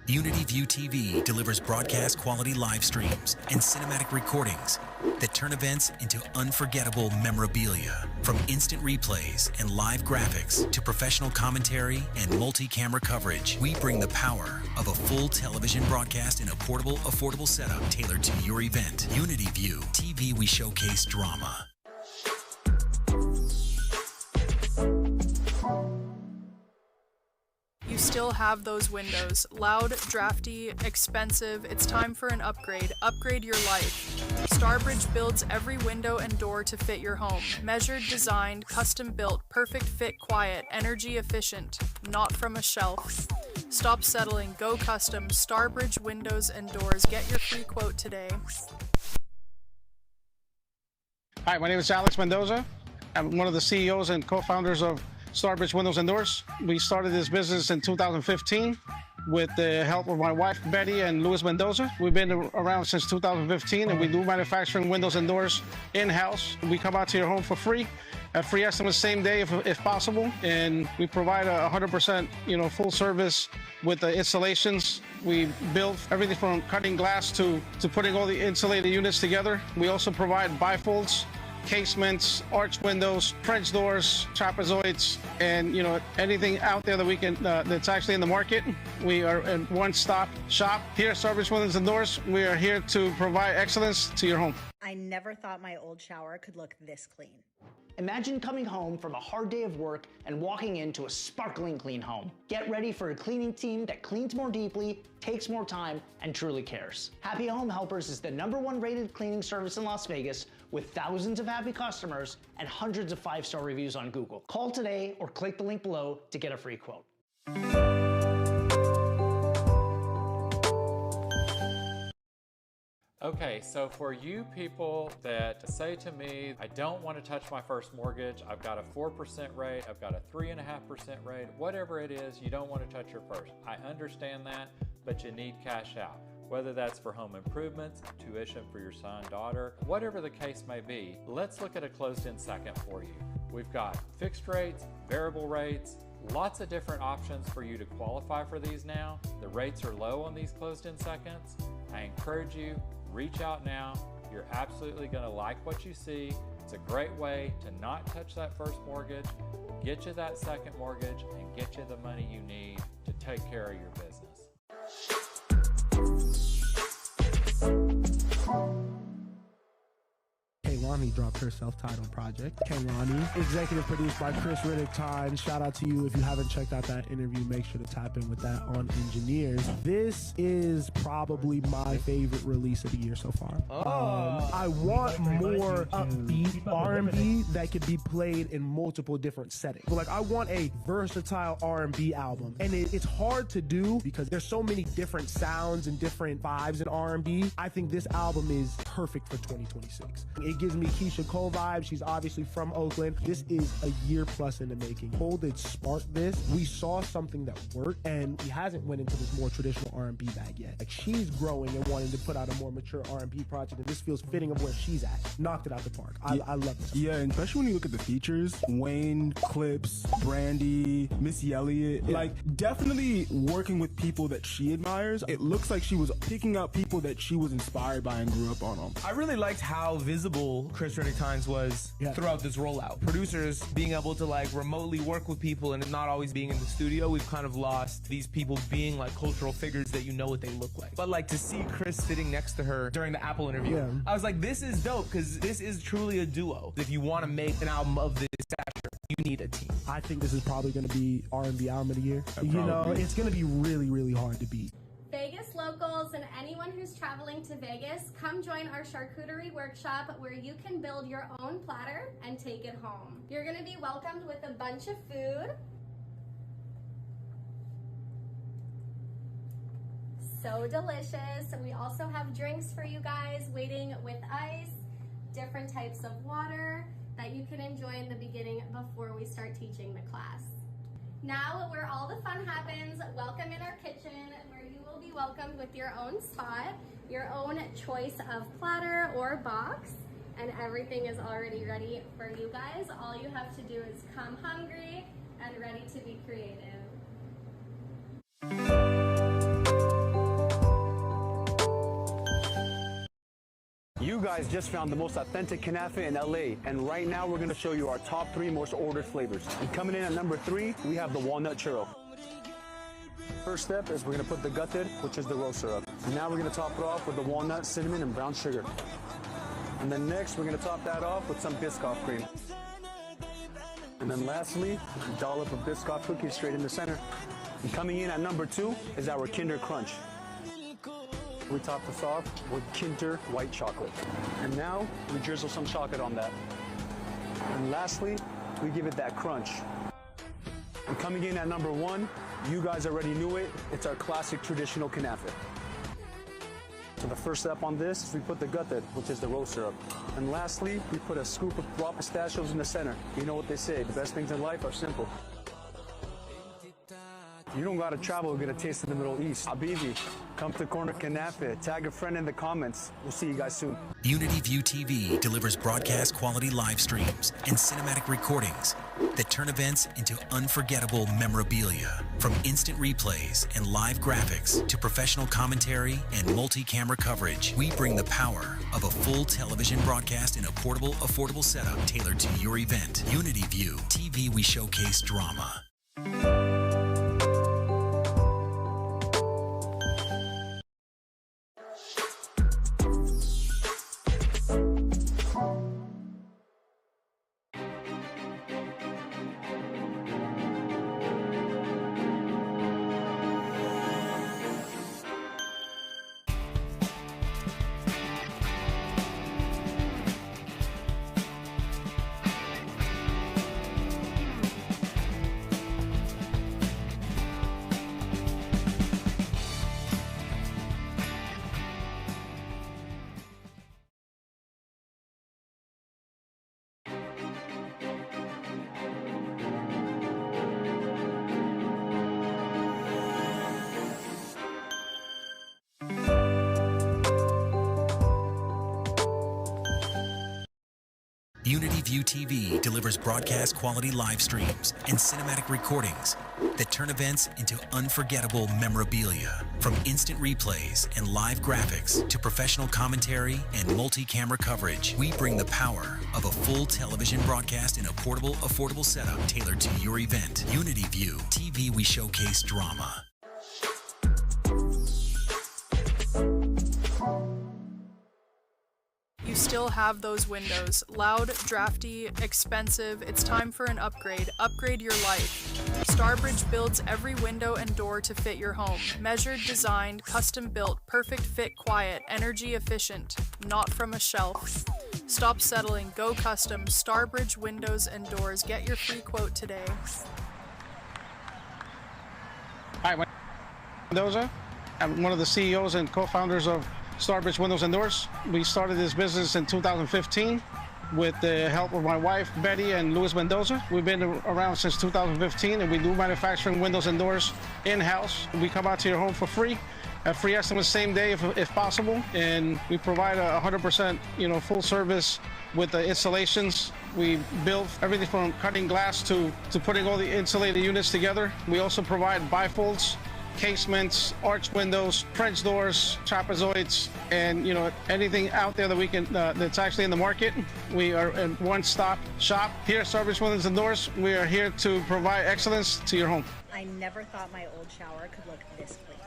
Unity View TV delivers broadcast quality live streams and cinematic recordings that turn events into unforgettable memorabilia. From instant replays and live graphics to professional commentary and multi-camera coverage, we bring the power of a full television broadcast in a portable, affordable setup tailored to your event. Unity View TV, we showcase drama. You still have those windows. Loud, drafty, expensive. It's time for an upgrade. Upgrade your life. Starbridge builds every window and door to fit your home. Measured, designed, custom built, perfect fit, quiet, energy efficient. Not from a shelf. Stop settling. Go custom. Starbridge windows and doors. Get your free quote today. Hi, my name is Alex Mendoza. I'm one of the CEOs and co-founders of Starbridge Windows and Doors. We started this business in 2015 with the help of my wife, Betty, and Luis Mendoza. We've been around since 2015, and we do manufacturing windows and doors in-house. We come out to your home for free, at free estimates same day if possible, and we provide 100% full service with the installations. We build everything from cutting glass to putting all the insulated units together. We also provide bifolds, casements, arch windows, French doors, trapezoids, and anything out there that we can that's actually in the market. We are a one-stop shop here at Starbridge Windows and Doors. We are here to provide excellence to your home. I never thought my old shower could look this clean. Imagine coming home from a hard day of work and walking into a sparkling clean home. Get ready for a cleaning team that cleans more deeply, takes more time, and truly cares. Happy Home Helpers is the #1 rated cleaning service in Las Vegas with thousands of happy customers and hundreds of 5-star reviews on Google. Call today or click the link below to get a free quote. Okay, so for you people that say to me, I don't want to touch my first mortgage, I've got a 4% rate, I've got a 3.5% rate, whatever it is, you don't want to touch your first. I understand that, but you need cash out. Whether that's for home improvements, tuition for your son, daughter, whatever the case may be, let's look at a closed-end second for you. We've got fixed rates, variable rates, lots of different options for you to qualify for these now. The rates are low on these closed-end seconds. I encourage you, reach out now. You're absolutely going to like what you see. It's a great way to not touch that first mortgage, get you that second mortgage, and get you the money you need to take care of your business. Kaylani dropped her self-titled project. Kaylani, executive produced by Chris Riddick Time. Shout out to you. If you haven't checked out that interview, make sure to tap in with that on Engineers. This is probably my favorite release of the year so far. I want more upbeat R&B that can be played in multiple different settings. Like, I want a versatile R&B album, and it's hard to do because there's so many different sounds and different vibes in R&B. I think this album is perfect for 2026. It gives me Keisha Cole vibes. She's obviously from Oakland. This is a year plus in the making. Cole did spark this. We saw something that worked, and he hasn't went into this more traditional R&B bag yet. Like, she's growing and wanting to put out a more mature R&B project, and this feels fitting of where she's at. Knocked it out the park. I love it. Yeah, and especially when you look at the features, Wayne, Clips, Brandy, Missy Elliott, like, definitely working with people that she admires. It looks like she was picking up people that she was inspired by and grew up on them. I really liked how visible Chris Riddick Times was throughout this rollout. Producers being able to like remotely work with people and not always being in the studio. We've kind of lost these people being like cultural figures that you know what they look like. But like to see Chris sitting next to her during the Apple interview, I was like, this is dope because this is truly a duo. If you want to make an album of this stature, you need a team. I think this is probably going to be R&B album of the year. It's going to be really, really hard to beat. Vegas locals and anyone who's traveling to Vegas, come join our charcuterie workshop where you can build your own platter and take it home. You're gonna be welcomed with a bunch of food. So delicious. We also have drinks for you guys waiting with ice, different types of water that you can enjoy in the beginning before we start teaching the class. Now, where all the fun happens, welcome in our kitchen, where you will be welcomed with your own spot, your own choice of platter or box, and everything is already ready for you guys. All you have to do is come hungry and ready to be creative. You guys just found the most authentic knafeh in LA, and right now we're gonna show you our top 3 most ordered flavors. And coming in at number 3, we have the walnut churro. First step is we're gonna put the gutted, which is the rose syrup. And now we're gonna top it off with the walnut, cinnamon, and brown sugar. And then next, we're gonna top that off with some Biscoff cream. And then lastly, a dollop of Biscoff cookies straight in the center. And coming in at number 2 is our Kinder Crunch. We top this off with Kinder white chocolate. And now we drizzle some chocolate on that. And lastly, we give it that crunch. And coming in at number 1, you guys already knew it, it's our classic traditional knafeh. So the first step on this is we put the gutted, which is the rose syrup. And lastly, we put a scoop of raw pistachios in the center. You know what they say, the best things in life are simple. You don't gotta travel to get a taste of the Middle East. Habibi, come to Corner Knafeh. Tag a friend in the comments. We'll see you guys soon. Unity View TV delivers broadcast quality live streams and cinematic recordings that turn events into unforgettable memorabilia. From instant replays and live graphics to professional commentary and multi-camera coverage, we bring the power of a full television broadcast in a portable, affordable setup tailored to your event. Unity View TV, we showcase drama. Unity View TV delivers broadcast quality live streams and cinematic recordings that turn events into unforgettable memorabilia. From instant replays and live graphics to professional commentary and multi-camera coverage, we bring the power of a full television broadcast in a portable, affordable setup tailored to your event. Unity View TV, we showcase drama. You still have those windows. Loud, drafty, expensive. It's time for an upgrade. Upgrade your life. Starbridge builds every window and door to fit your home. Measured, designed, custom built, perfect fit, quiet, energy efficient. Not from a shelf. Stop settling. Go custom. Starbridge windows and doors. Get your free quote today. Hi, my name is Mendoza. I'm one of the CEOs and co-founders of Starbridge Windows and Doors. We started this business in 2015 with the help of my wife, Betty, and Luis Mendoza. We've been around since 2015, and we do manufacturing windows and doors in-house. We come out to your home for free, a free estimate same day if possible, and we provide a 100% full service with the installations. We build everything from cutting glass to putting all the insulated units together. We also provide bifolds, casements, arch windows, French doors, trapezoids, and anything out there that we can that's actually in the market. We are a one-stop shop here at Starbridge Windows and Doors. We are here to provide excellence to your home. I never thought my old shower could look this clean.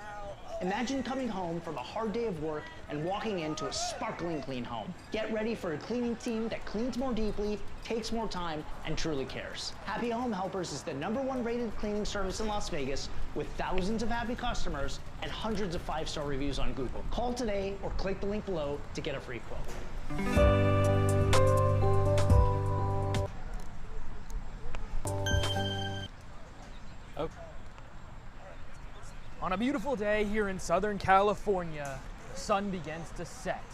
Imagine coming home from a hard day of work and walking into a sparkling clean home. Get ready for a cleaning team that cleans more deeply, takes more time, and truly cares. Happy Home Helpers is the #1 rated cleaning service in Las Vegas with thousands of happy customers and hundreds of 5-star reviews on Google. Call today or click the link below to get a free quote. On a beautiful day here in Southern California, the sun begins to set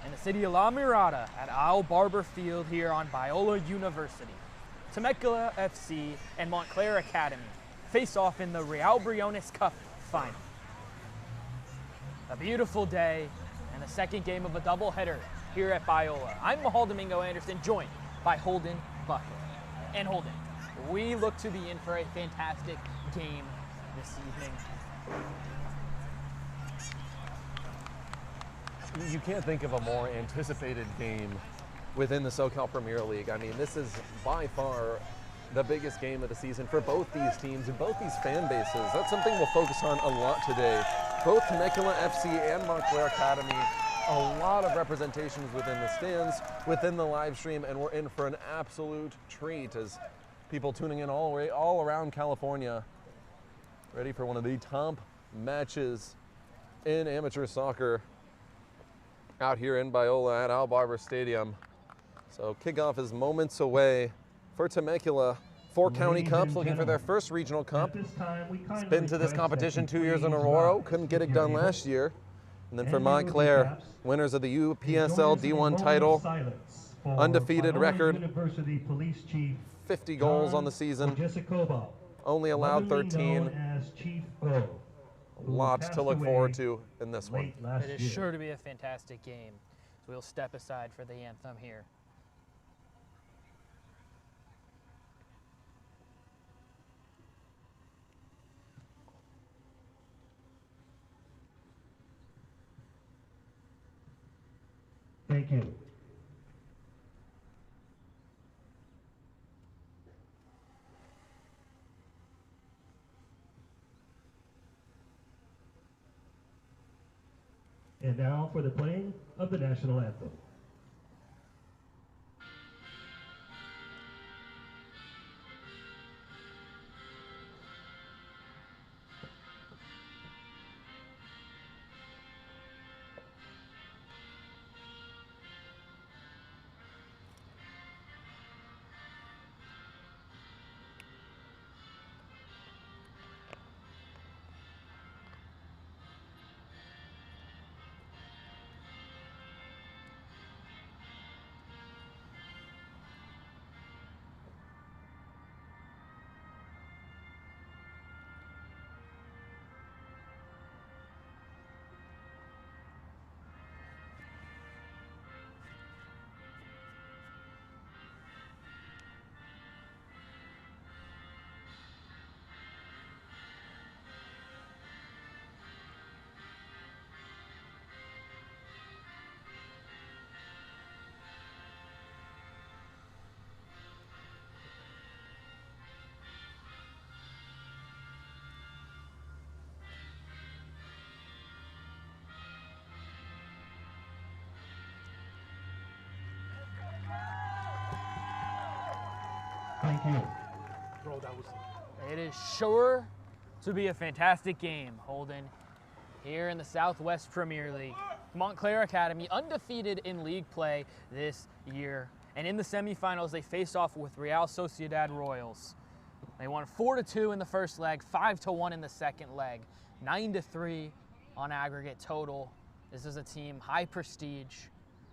in the city of La Mirada at Al Barber Field here on Biola University. Temecula FC and Montclair Academy face off in the Real Briones Cup final. A beautiful day and the second game of a doubleheader here at Biola. I'm Mahal Domingo Anderson, joined by Holden Buckler. And Holden, we look to be in for a fantastic game this evening. you can't think of a more anticipated game within the SoCal Premier League. I mean, this is by far the biggest game of the season for both these teams and both these fan bases. That's something we'll focus on a lot today. Both Temecula FC and Montclair Academy, a lot of representations within the stands, within the live stream, and we're in for an absolute treat as people tuning in all around California, ready for one of the top matches in amateur soccer out here in Biola at Al Barber Stadium. So kickoff is moments away for Temecula. 4 county cups, looking for their first regional cup. It's been to this competition 2 years in a row, couldn't get it done last year. And then for Montclair, winners of the UPSL D1 title, undefeated record, 50 goals on the season, only allowed 13. A lot to look forward to in this one. It is sure to be a fantastic game. So we'll step aside for the anthem here. Thank you. And now for the playing of the national anthem. Thank you. Bro, that was... It is sure to be a fantastic game, Holden, here in the Southwest Premier League. Montclair Academy undefeated in league play this year. And in the semifinals, they face off with Real Sociedad Royals. They won 4-2 in the first leg, 5-1 in the second leg, 9-3 on aggregate total. This is a team high prestige,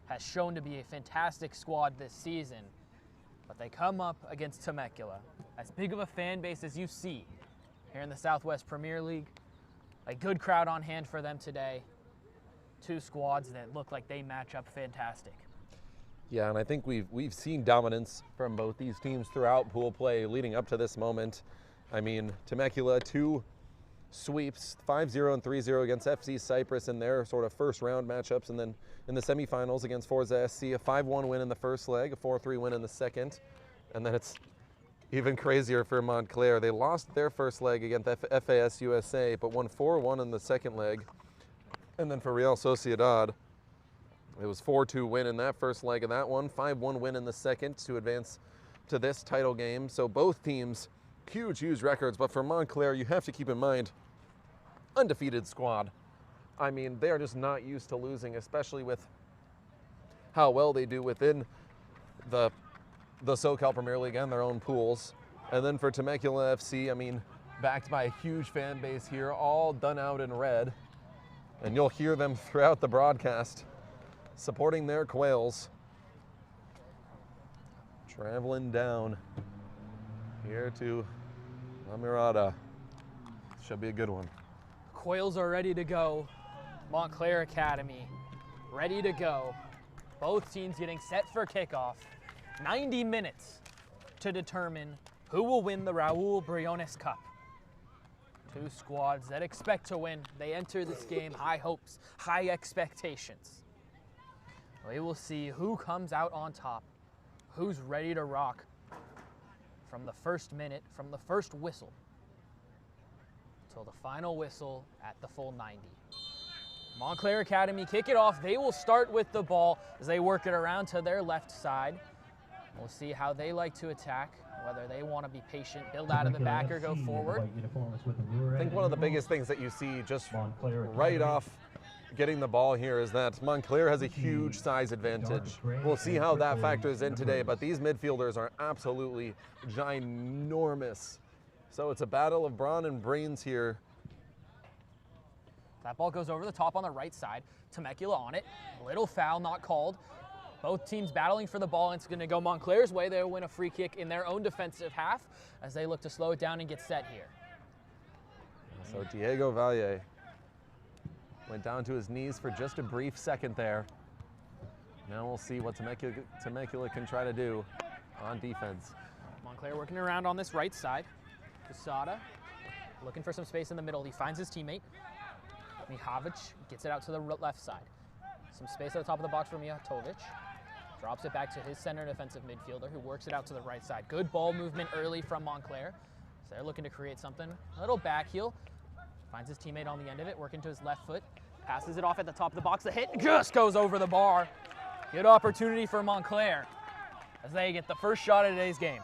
has shown to be a fantastic squad this season. But they come up against Temecula, as big of a fan base as you see here in the Southwest Premier League. A good crowd on hand for them today. 2 squads that look like they match up fantastic. Yeah, and I think we've seen dominance from both these teams throughout pool play leading up to this moment. I mean, Temecula, 2 sweeps, 5-0 and 3-0 against FC Cyprus in their sort of first round matchups, and then in the semifinals against Forza SC, a 5-1 win in the first leg, a 4-3 win in the second, and then it's even crazier for Montclair. They lost their first leg against FAS USA, but won 4-1 in the second leg, and then for Real Sociedad, it was 4-2 win in that first leg of that one, 5-1 win in the second to advance to this title game. So both teams, huge records, but for Montclair, you have to keep in mind, undefeated squad. I mean, they are just not used to losing, especially with how well they do within the SoCal Premier League and their own pools. And then for Temecula FC, I mean, backed by a huge fan base here, all done out in red. And you'll hear them throughout the broadcast supporting their Quails. Traveling down here to La Mirada. Should be a good one. Quails are ready to go. Montclair Academy ready to go. Both teams getting set for kickoff. 90 minutes to determine who will win the Raul Briones Cup. 2 squads that expect to win. They enter this game high hopes, high expectations. We will see who comes out on top, who's ready to rock from the first minute, from the first whistle till the final whistle at the full 90. Montclair Academy kick it off. They will start with the ball as they work it around to their left side. We'll see how they like to attack, whether they want to be patient, build out of the back, or go forward. I think one of the biggest things that you see just right off getting the ball here is that Montclair has a huge size advantage. We'll see how that factors in today, but these midfielders are absolutely ginormous. So it's a battle of brawn and brains here. That ball goes over the top on the right side. Temecula on it. Little foul, not called. Both teams battling for the ball. It's going to go Montclair's way. They'll win a free kick in their own defensive half as they look to slow it down and get set here. So Diego Valle went down to his knees for just a brief second there. Now we'll see what Temecula can try to do on defense. Montclair working around on this right side. Quesada looking for some space in the middle. He finds his teammate. Mihavic gets it out to the left side. Some space at the top of the box for Mijatovic. Drops it back to his center defensive midfielder who works it out to the right side. Good ball movement early from Montclair. So they're looking to create something. A little back heel. Finds his teammate on the end of it, working to his left foot. Passes it off at the top of the box. The hit just goes over the bar. Good opportunity for Montclair as they get the first shot of today's game.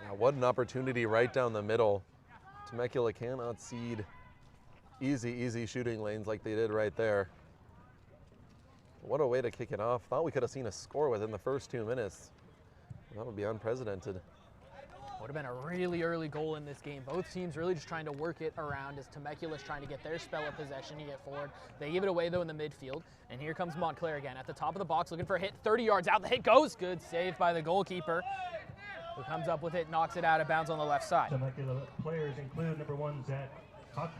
Now, what an opportunity right down the middle. Temecula cannot cede easy shooting lanes like they did right there. What a way to kick it off. Thought we could have seen a score within the first 2 minutes. That would be unprecedented. Would have been a really early goal in this game. Both teams really just trying to work it around as Temecula's trying to get their spell of possession to get forward. They give it away though in the midfield. And here comes Montclair again at the top of the box looking for a hit. 30 yards out. The hit goes. Good save by the goalkeeper, who comes up with it, knocks it out of bounds on the left side. Temecula players include number 1,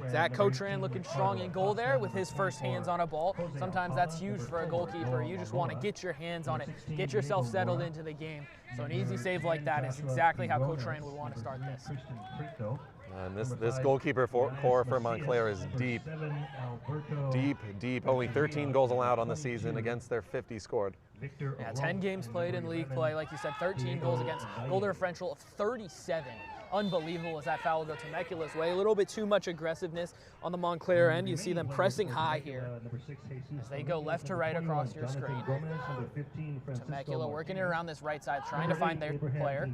Zach Cotran looking strong in goal there with his first hands on a ball. Sometimes that's huge for a goalkeeper. You just want to get your hands on it, get yourself settled into the game. So an easy save like that is exactly how Cotran would want to start this. And this goalkeeper core for Montclair is deep. Only 13 goals allowed on the season against their 50 scored. Yeah, 10 games played in league play. Like you said, 13 goals against, goal differential of 37. Unbelievable as that foul will go Temecula's way. A little bit too much aggressiveness on the Montclair end. You see them pressing high here as they go left to right across your screen. Temecula working it around this right side, trying to find their player.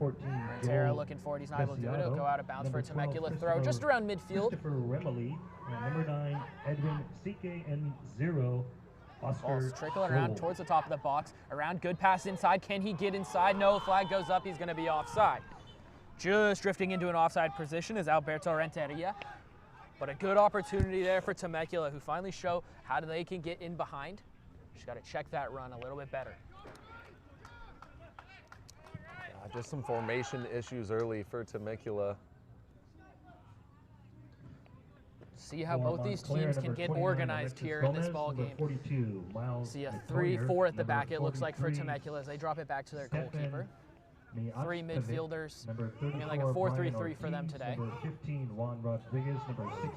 Rentera looking for it. He's not able to do it. It'll go out of bounds for a Temecula throw just around midfield. Number 9, Edwin Sike, and 0. Ball's trickling around towards the top of the box. Around, good pass inside. Can he get inside? No, flag goes up. He's going to be offside. Just drifting into an offside position is Alberto Renteria. But a good opportunity there for Temecula, who finally show how they can get in behind. Just got to check that run a little bit better. Just some formation issues early for Temecula. See how both these teams can get organized here in this ball game. See a 3-4 at the back, it looks like, for Temecula as they drop it back to their goalkeeper. 3 midfielders, like a 4-3-3 for them today.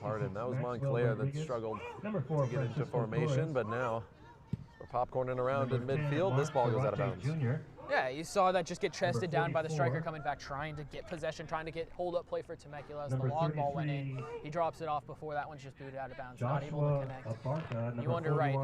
Pardon, that was Montclair that struggled to get into formation, but now we're popcorning around in midfield. This ball goes out of bounds. Yeah, you saw that just get chested down by the striker coming back, trying to get possession, trying to get hold-up play for Temecula as the long ball went in. He drops it off before that one's just booted out of bounds, not able to connect. You wonder, right,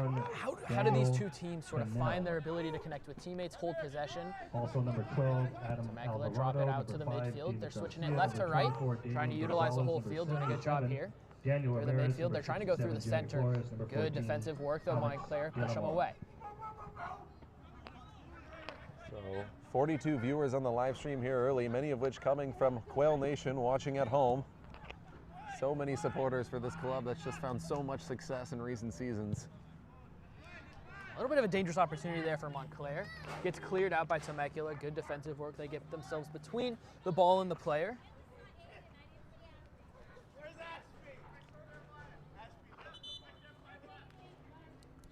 how do these two teams sort of find their ability to connect with teammates, hold possession? Also number 12, Temecula drop it out to the midfield. They're switching it left to right, trying to utilize the whole field, doing a good job here. Through the midfield, they're trying to go through the center. Good defensive work, though, Montclair push them away. So 42 viewers on the live stream here early, many of which coming from Quail Nation watching at home. So many supporters for this club that's just found so much success in recent seasons. A little bit of a dangerous opportunity there for Montclair. Gets cleared out by Temecula. Good defensive work. They get themselves between the ball and the player.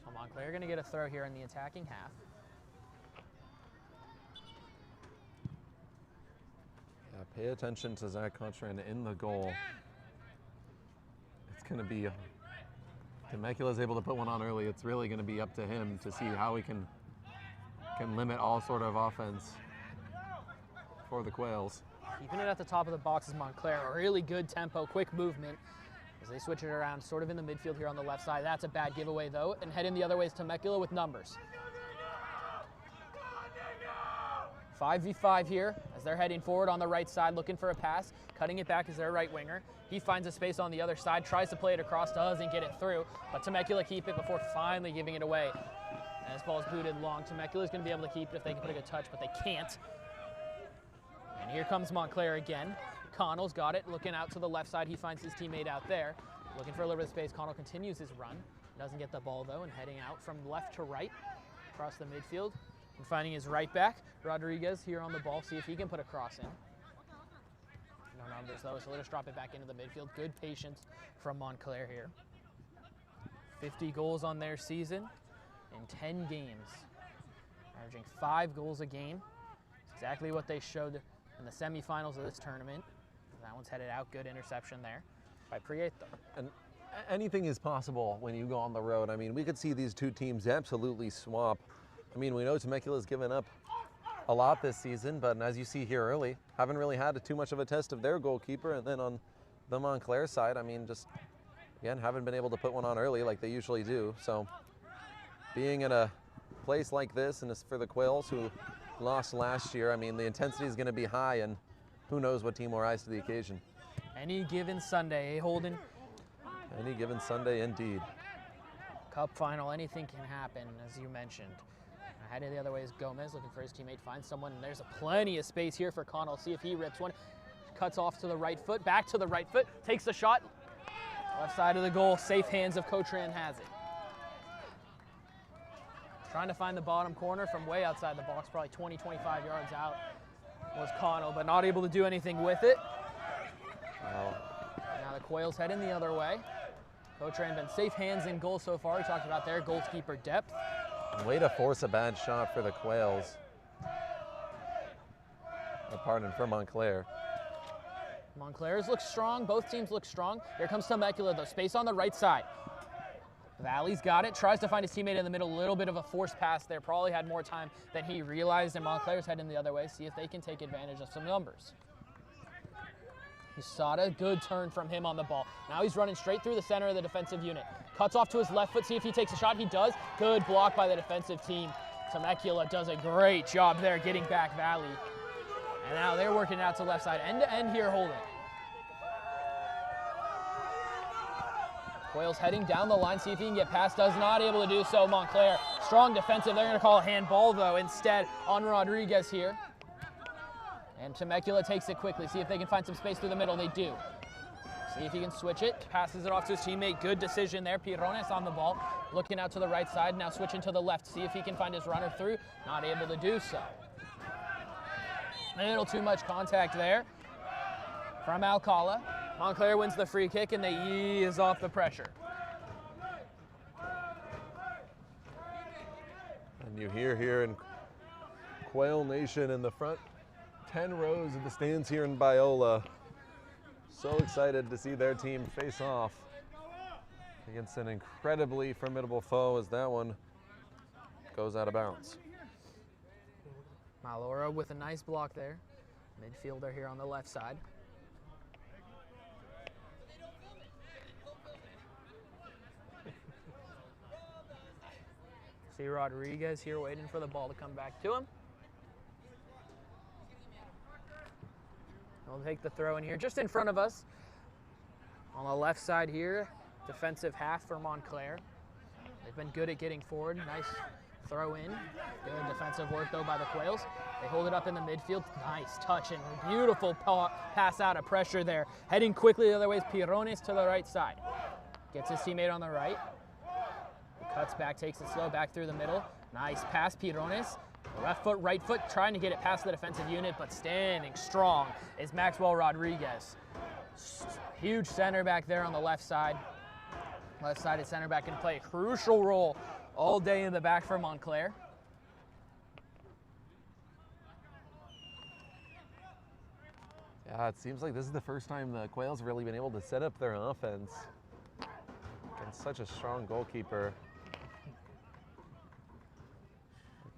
So Montclair going to get a throw here in the attacking half. Pay attention to Zach Cotran in the goal. It's going to be Temecula is able to put one on early. It's really going to be up to him to see how he can limit all sort of offense for the Quails. Keeping it at the top of the box is Montclair. A really good tempo, quick movement as they switch it around, sort of in the midfield here on the left side. That's a bad giveaway though, and heading the other way is Temecula with numbers. 5v5 here as they're heading forward on the right side, looking for a pass. Cutting it back is their right winger. He finds a space on the other side, tries to play it across, doesn't get it through, but Temecula keep it before finally giving it away. And this ball's booted long. Temecula's going to be able to keep it if they can put a good touch, but they can't. And here comes Montclair again. Connell's got it, looking out to the left side. He finds his teammate out there, looking for a little bit of space. Connell continues his run, doesn't get the ball though, and heading out from left to right across the midfield. And finding his right back, Rodriguez here on the ball, see if he can put a cross in. No numbers though, so let us drop it back into the midfield. Good patience from Montclair here. 50 goals on their season in 10 games, averaging 5 goals a game. It's exactly what they showed in the semifinals of this tournament. That one's headed out, good interception there by Prieto. And anything is possible when you go on the road. I mean, we could see these two teams absolutely swap. I mean, we know Temecula's given up a lot this season, but as you see here early, haven't really had too much of a test of their goalkeeper. And then on the Montclair side, I mean, just, again, haven't been able to put one on early like they usually do. So being in a place like this, and it's for the Quails who lost last year, I mean, the intensity is going to be high, and who knows what team will rise to the occasion. Any given Sunday, eh, Holden? Any given Sunday, indeed. Cup final, anything can happen, as you mentioned. Heading the other way is Gomez, looking for his teammate, finds someone, and there's plenty of space here for Connell. See if he rips one. Cuts off to the right foot, back to the right foot, takes the shot. Left side of the goal, safe hands of Cotran has it. Trying to find the bottom corner from way outside the box, probably 20, 25 yards out was Connell, but not able to do anything with it. Wow. Now the Quails heading the other way. Cotran been safe hands in goal so far. We talked about their goalkeeper depth. Way to force a bad shot for the Quails. Pardon, for Montclair. Montclair's look strong. Both teams look strong. Here comes Temecula, though. Space on the right side. Valley's got it. Tries to find his teammate in the middle. A little bit of a forced pass there. Probably had more time than he realized, and Montclair's heading the other way. See if they can take advantage of some numbers. Usada, good turn from him on the ball. Now he's running straight through the center of the defensive unit. Cuts off to his left foot, see if he takes a shot. He does. Good block by the defensive team. Temecula does a great job there getting back Valley. And now they're working out to left side. End to end here, Holden. Quails heading down the line, see if he can get past. Does not able to do so. Montclair, strong defensive. They're going to call a handball, though, instead on Rodriguez here. And Temecula takes it quickly. See if they can find some space through the middle. They do. See if he can switch it. Passes it off to his teammate. Good decision there. Briones on the ball. Looking out to the right side. Now switching to the left. See if he can find his runner through. Not able to do so. A little too much contact there from Alcala. Montclair wins the free kick, and they ease off the pressure. And you hear here in Quail Nation in the front 10 rows of the stands here in Biola. So excited to see their team face off against an incredibly formidable foe as that one goes out of bounds. Malora with a nice block there. Midfielder here on the left side. See Rodriguez here waiting for the ball to come back to him. He'll take the throw in here just in front of us. On the left side here, defensive half for Montclair. They've been good at getting forward. Nice throw in. Good defensive work though by the Quails. They hold it up in the midfield. Nice touch and beautiful pass out of pressure there. Heading quickly the other way is Briones to the right side. Gets his teammate on the right. Cuts back, takes it slow back through the middle. Nice pass, Briones. Left foot, right foot, trying to get it past the defensive unit, but standing strong is Maxwell Rodriguez. Huge center back there on the left side. Left-sided center back can play a crucial role all day in the back for Montclair. Yeah, it seems like this is the first time the Quails have really been able to set up their offense. Against such a strong goalkeeper.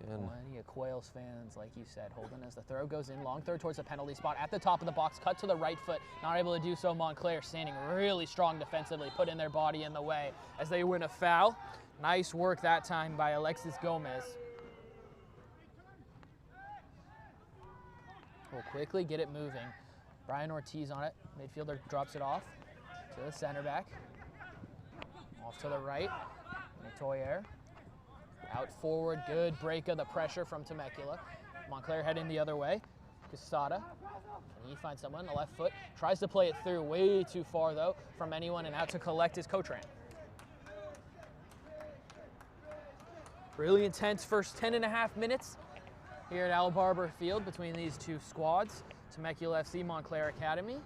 Again. Plenty of Quails fans, like you said, holding as the throw goes in. Long throw towards the penalty spot at the top of the box. Cut to the right foot. Not able to do so. Montclair standing really strong defensively, putting their body in the way as they win a foul. Nice work that time by Alexis Gomez. We'll quickly get it moving. Brian Ortiz on it. Midfielder drops it off to the center back. Off to the right. Metoyer. Out forward, good break of the pressure from Temecula. Montclair heading the other way. Quesada, can he find someone? The left foot, tries to play it through, way too far though from anyone, and out to collect his Cotran. Really intense first 10.5 minutes here at Al Barber Field between these two squads, Temecula FC, Montclair Academy.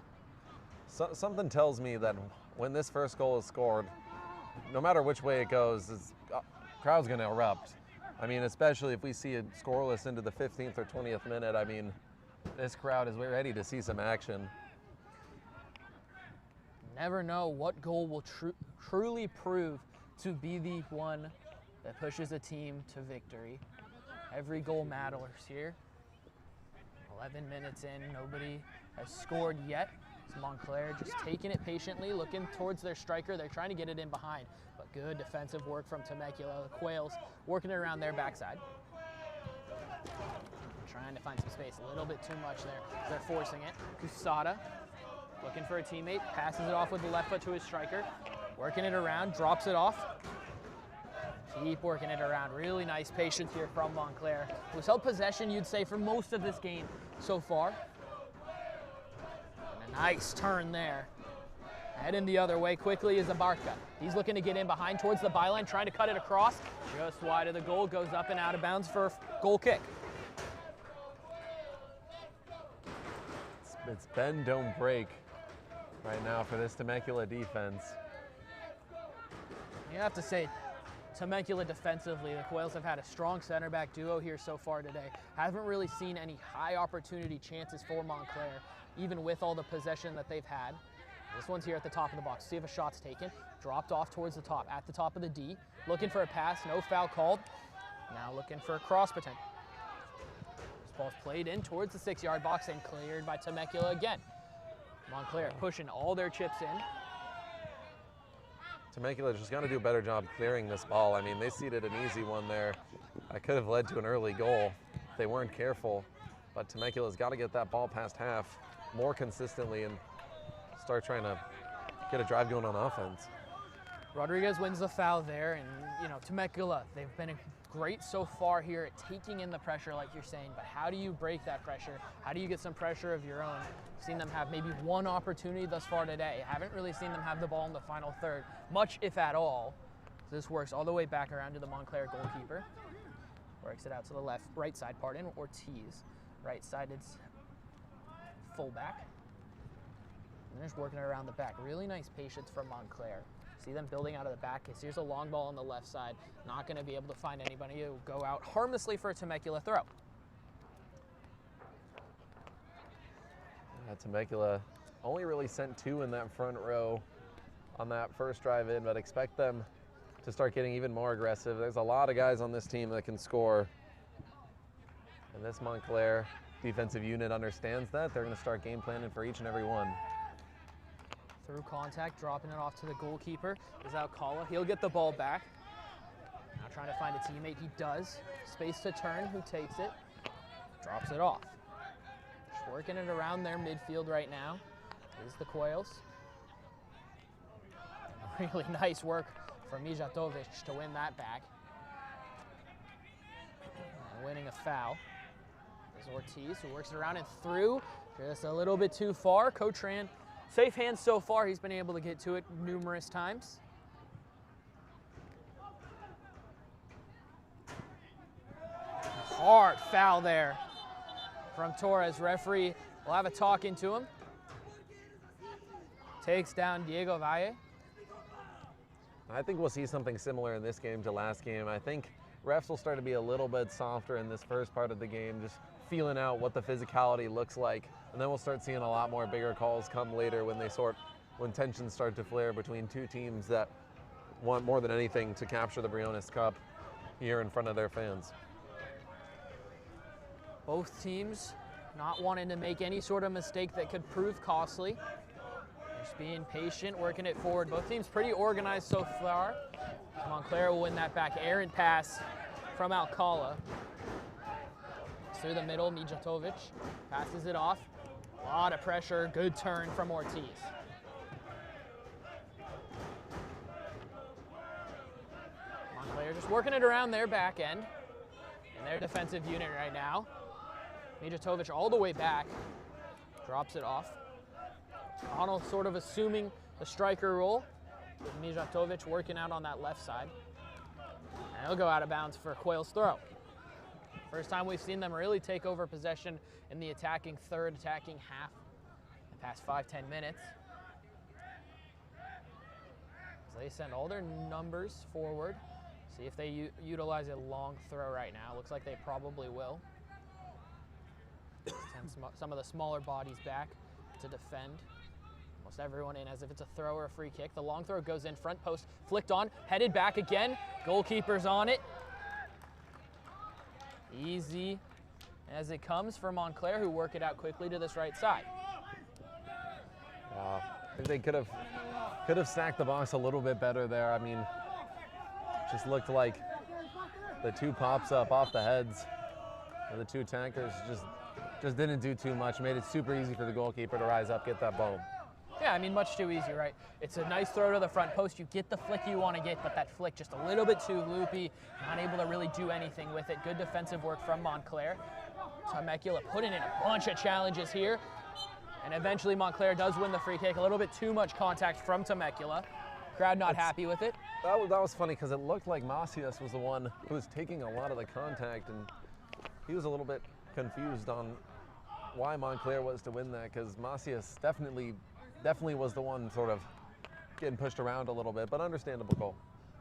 Something tells me that when this first goal is scored, no matter which way it goes, crowd's going to erupt. I mean, especially if we see it scoreless into the 15th or 20th minute. I mean, this crowd is ready to see some action. Never know what goal will truly prove to be the one that pushes a team to victory. Every goal matters here. 11 minutes in, nobody has scored yet. It's Montclair just taking it patiently, looking towards their striker. They're trying to get it in behind, but good defensive work from Temecula. The Quails working it around their backside. Trying to find some space, a little bit too much there. They're forcing it. Quesada looking for a teammate, passes it off with the left foot to his striker. Working it around, drops it off. Keep working it around. Really nice patience here from Montclair, who's held possession, you'd say, for most of this game so far. And a nice turn there. Heading the other way quickly is Abarca. He's looking to get in behind towards the byline, trying to cut it across. Just wide of the goal, goes up and out of bounds for a goal kick. It's bend, don't break right now for this Temecula defense. You have to say, Temecula defensively, the Quails have had a strong center back duo here so far today. Haven't really seen any high opportunity chances for Montclair, even with all the possession that they've had. This one's here at the top of the box. See if a shot's taken. Dropped off towards the top, at the top of the D. Looking for a pass, no foul called. Now looking for a cross potential. This ball's played in towards the 6-yard box and cleared by Temecula again. Montclair pushing all their chips in. Temecula just got to do a better job clearing this ball. I mean, they seeded an easy one there. That could have led to an early goal if they weren't careful. But Temecula's got to get that ball past half more consistently and start trying to get a drive going on offense. Rodriguez wins the foul there, and you know, Temecula, they've been great so far here at taking in the pressure like you're saying, but how do you break that pressure? How do you get some pressure of your own? I've seen them have maybe one opportunity thus far today. I haven't really seen them have the ball in the final third, much if at all. So this works all the way back around to the Montclair goalkeeper. Works it out to the left, right side, pardon, Ortiz. Right-sided fullback. And they're just working it around the back. Really nice patience from Montclair. See them building out of the back. Here's a long ball on the left side. Not going to be able to find anybody who will go out harmlessly for a Temecula throw. Temecula only really sent 2 in that front row on that first drive in, but expect them to start getting even more aggressive. There's a lot of guys on this team that can score. And this Montclair defensive unit understands that. They're going to start game planning for each and every one. Through contact, dropping it off to the goalkeeper is Alcala. He'll get the ball back. Now trying to find a teammate. He does. Space to turn. Who takes it? Drops it off. Just working it around their midfield right now is the Quails. Really nice work from Mijatovic to win that back. And winning a foul is Ortiz, who works it around and through. Just a little bit too far. Cotran, safe hands so far. He's been able to get to it numerous times. Hard foul there from Torres. Referee will have a talk into him. Takes down Diego Valle. I think we'll see something similar in this game to last game. I think refs will start to be a little bit softer in this first part of the game, just feeling out what the physicality looks like. And then we'll start seeing a lot more bigger calls come later when tensions start to flare between two teams that want more than anything to capture the Briones Cup here in front of their fans. Both teams not wanting to make any sort of mistake that could prove costly. Just being patient, working it forward. Both teams pretty organized so far. Montclair will win that back errant pass from Alcala. Through the middle, Mijatovic passes it off. A lot of pressure, good turn from Ortiz. Montclair just working it around their back end and their defensive unit right now. Mijatovic all the way back, drops it off. Connell sort of assuming the striker role, with Mijatovic working out on that left side. And he'll go out of bounds for Quayle's throw. First time we've seen them really take over possession in the attacking third, attacking half, the past 5-10 minutes. So they send all their numbers forward. See if they utilize a long throw right now. Looks like they probably will. Send some of the smaller bodies back to defend. Almost everyone in as if it's a throw or a free kick. The long throw goes in, front post flicked on, headed back again. Goalkeeper's on it. Easy as it comes for Montclair, who work it out quickly to this right side. I think they could have stacked the box a little bit better there. I mean, just looked like the two pops up off the heads of the two tankers just didn't do too much. Made it super easy for the goalkeeper to rise up, get that ball. Yeah, I mean, much too easy, right? It's a nice throw to the front post. You get the flick you want to get, but that flick just a little bit too loopy, not able to really do anything with it. Good defensive work from Montclair. Temecula putting in a bunch of challenges here, and eventually Montclair does win the free kick. A little bit too much contact from Temecula. Crowd not happy with it. That was funny because it looked like Macias was the one who was taking a lot of the contact, and he was a little bit confused on why Montclair was to win that, because Macias definitely was the one sort of getting pushed around a little bit, but understandable goal.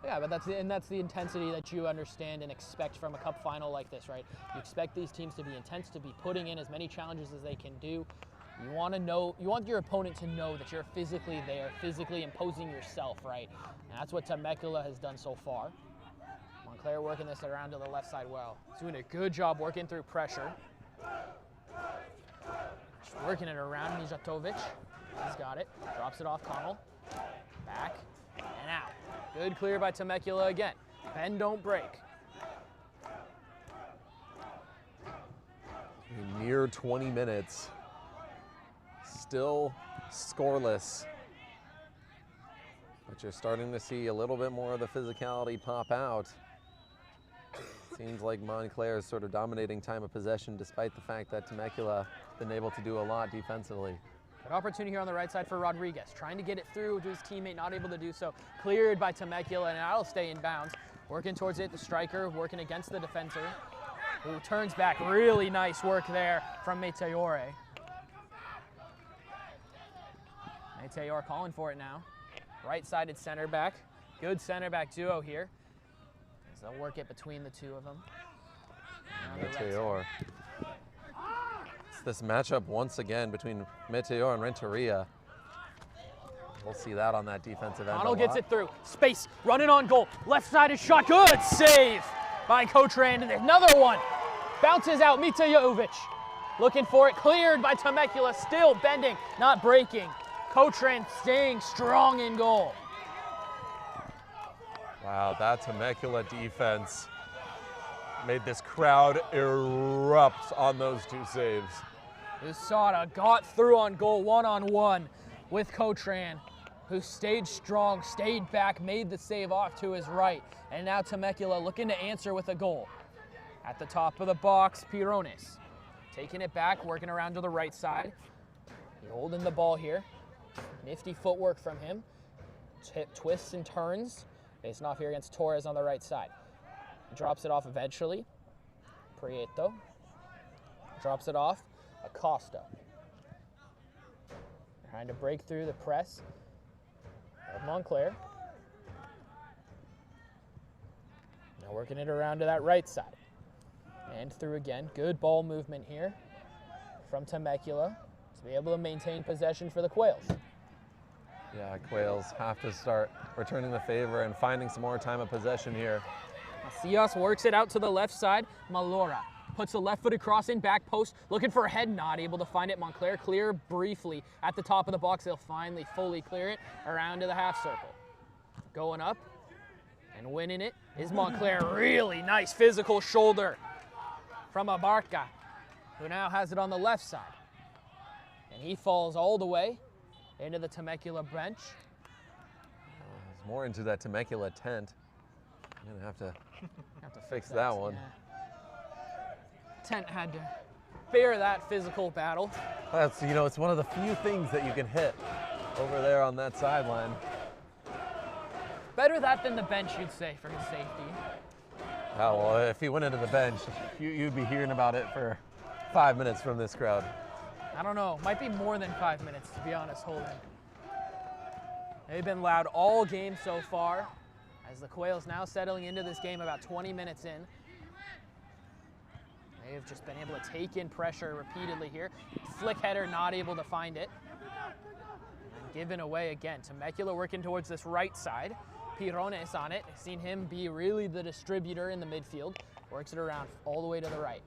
Yeah, but that's the intensity that you understand and expect from a cup final like this, right? You expect these teams to be intense, to be putting in as many challenges as they can do. You want your opponent to know that you're physically there, physically imposing yourself, right? And that's what Temecula has done so far. Montclair working this around to the left side well. He's doing a good job working through pressure. Just working it around Mijatovic. He's got it. Drops it off Connell. Back and out. Good clear by Temecula again. Bend, don't break. Near 20 minutes. Still scoreless. But you're starting to see a little bit more of the physicality pop out. Seems like Montclair is sort of dominating time of possession despite the fact that Temecula has been able to do a lot defensively. Good opportunity here on the right side for Rodriguez. Trying to get it through to his teammate, not able to do so. Cleared by Temecula, and that'll stay in bounds. Working towards it, the striker working against the defender, who turns back. Really nice work there from Meteore. Meteor calling for it now. Right-sided center back. Good center back duo here. As they'll work it between the two of them. Meteor. It's this matchup once again between Meteor and Renteria. We'll see that on that defensive end. Connell gets it through. Space, running on goal. Left-sided shot, good save by Cotran. And another one. Bounces out, Mitajovic. Looking for it, cleared by Temecula. Still bending, not breaking. Cotran staying strong in goal. Wow, that Temecula defense made this crowd erupt on those two saves. Usada got through on goal one-on-one with Cotran, who stayed strong, stayed back, made the save off to his right. And now Temecula looking to answer with a goal. At the top of the box, Briones taking it back, working around to the right side. He's holding the ball here. Nifty footwork from him. Twists and turns. Facing off here against Torres on the right side. He drops it off eventually. Prieto. Drops it off. Acosta. Trying to break through the press of Montclair. Now working it around to that right side. And through again. Good ball movement here from Temecula to be able to maintain possession for the Quails. Yeah, Quails have to start returning the favor and finding some more time of possession here. Macias works it out to the left side. Malora puts the left-footed cross in, back post, looking for a head, not able to find it. Montclair clear briefly at the top of the box. They'll finally fully clear it around to the half circle. Going up and winning it is Montclair. Really nice physical shoulder from Abarca, who now has it on the left side. And he falls all the way into the Temecula bench. It's more into that Temecula tent. I'm gonna have to fix that one. Yeah. Tent had to bear that physical battle. That's, you know, it's one of the few things that you can hit over there on that sideline. Better that than the bench, you'd say, for his safety. Oh, well, if he went into the bench, you'd be hearing about it for 5 minutes from this crowd. I don't know, might be more than 5 minutes, to be honest, Holden. They've been loud all game so far, as the Quails now settling into this game about 20 minutes in. They've just been able to take in pressure repeatedly here. Flick header, not able to find it. And given away again. Temecula working towards this right side. Briones on it. Seen him be really the distributor in the midfield. Works it around all the way to the right.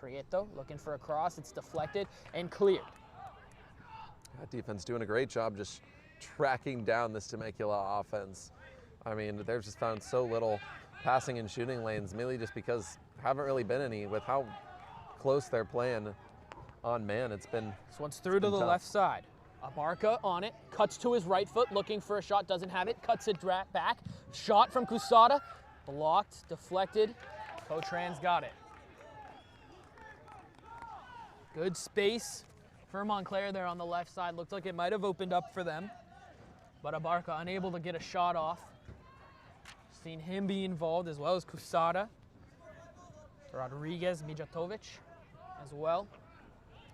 Prieto looking for a cross. It's deflected and cleared. That defense doing a great job just tracking down this Temecula offense. I mean, they've just found so little passing and shooting lanes, mainly just because haven't really been any with how close they're playing on man. It's been This one's through to the tough. left side. Abarca on it, cuts to his right foot, looking for a shot, doesn't have it, cuts it back. Shot from Cusada, blocked, deflected. Cotran's got it. Good space for Montclair there on the left side. Looked like it might have opened up for them, but Abarca unable to get a shot off. Seen him be involved as well as Cusada. Rodriguez Mijatovic as well.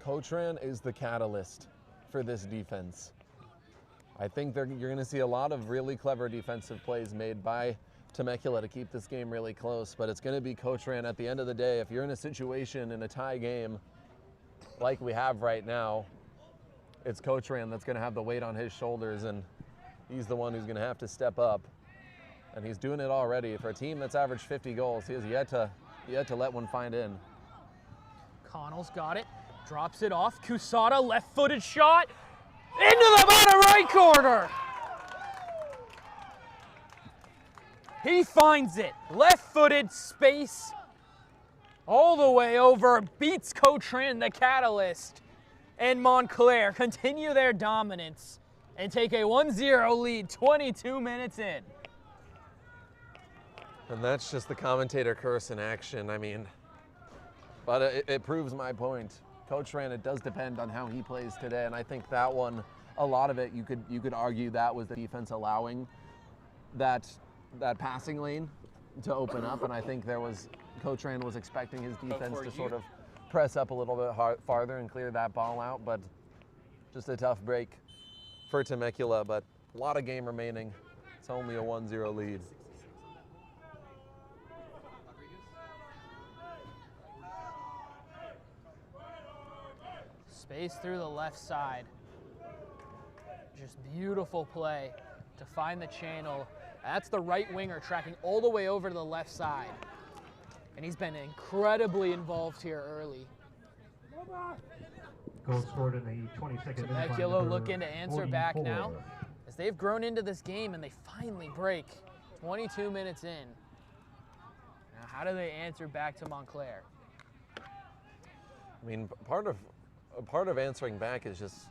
Cotran is the catalyst for this defense. I think you're going to see a lot of really clever defensive plays made by Temecula to keep this game really close, but it's going to be Cotran at the end of the day. If you're in a situation in a tie game like we have right now, it's Cotran that's going to have the weight on his shoulders, and he's the one who's going to have to step up. And he's doing it already. For a team that's averaged 50 goals, he has yet to let one find in. Connell's got it, drops it off. Cusada, left-footed shot, into the bottom right corner. He finds it, left-footed space, all the way over, beats Cotran, the catalyst, and Montclair continue their dominance and take a 1-0 lead 22 minutes in. And that's just the commentator curse in action. I mean, but it proves my point. Cotran, it does depend on how he plays today, and I think that one, a lot of it, you could argue that was the defense allowing that passing lane to open up, and I think Cotran was expecting his defense to sort of press up a little bit farther and clear that ball out, but just a tough break for Temecula, but a lot of game remaining. It's only a 1-0 lead. Space through the left side. Just beautiful play to find the channel. That's the right winger tracking all the way over to the left side. And he's been incredibly involved here early. Goal scored in the 22nd minute. Temecula looking to answer back now as they've grown into this game and they finally break 22 minutes in. Now how do they answer back to Montclair? I mean, part of answering back is just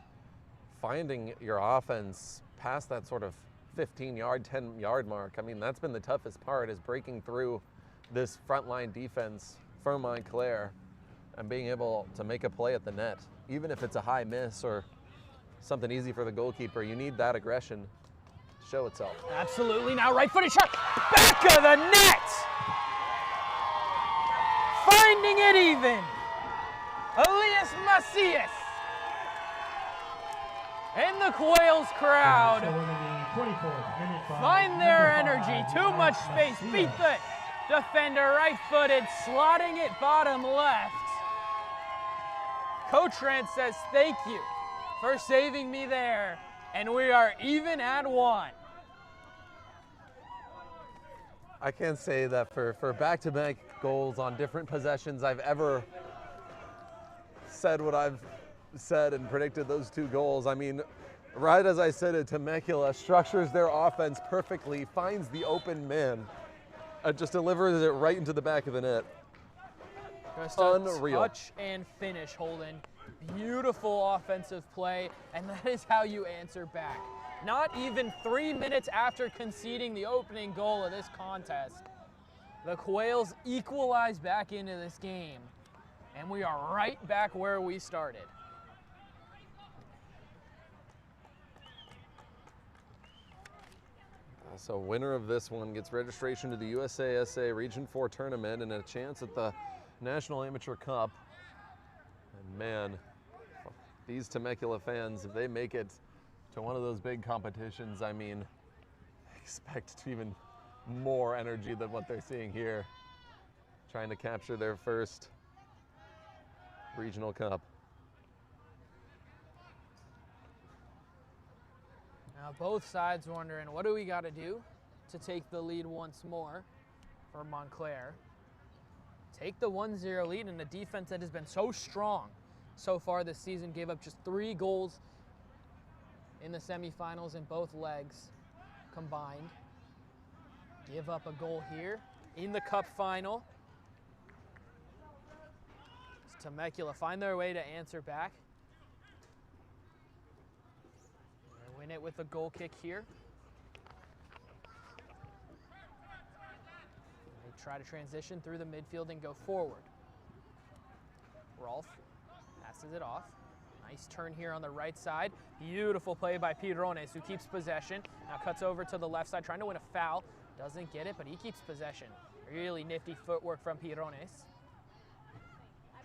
finding your offense past that sort of 15-yard, 10-yard mark. I mean, that's been the toughest part, is breaking through this frontline defense for Montclair and being able to make a play at the net. Even if it's a high miss or something easy for the goalkeeper, you need that aggression to show itself. Absolutely. Now right-footed shot, back of the net! Finding it even. Elias Macias. And the Quails crowd find their energy. Too much space. Beat the defender, right-footed, slotting it bottom left. Cotran says, thank you for saving me there. And we are even at 1. I can't say that for back-to-back goals on different possessions I've ever said what I've said and predicted those 2 goals. I mean, right as I said it, Temecula structures their offense perfectly, finds the open man, and just delivers it right into the back of the net. Just Unreal. Touch and finish, Holden. Beautiful offensive play, and that is how you answer back. Not even 3 minutes after conceding the opening goal of this contest, the Quails equalize back into this game, and we are right back where we started. So winner of this one gets registration to the USASA Region 4 tournament and a chance at the National Amateur Cup. And man, these Temecula fans, if they make it to one of those big competitions, I mean, expect even more energy than what they're seeing here, trying to capture their first regional cup. Now both sides wondering, what do we got to do to take the lead once more for Montclair? Take the 1-0 lead in a defense that has been so strong so far this season, gave up just 3 goals in the semifinals in both legs combined. Give up a goal here in the cup final. Temecula find their way to answer back. They win it with a goal kick here. They try to transition through the midfield and go forward. Rolf passes it off. Nice turn here on the right side. Beautiful play by Briones, who keeps possession. Now cuts over to the left side, trying to win a foul. Doesn't get it, but he keeps possession. Really nifty footwork from Briones.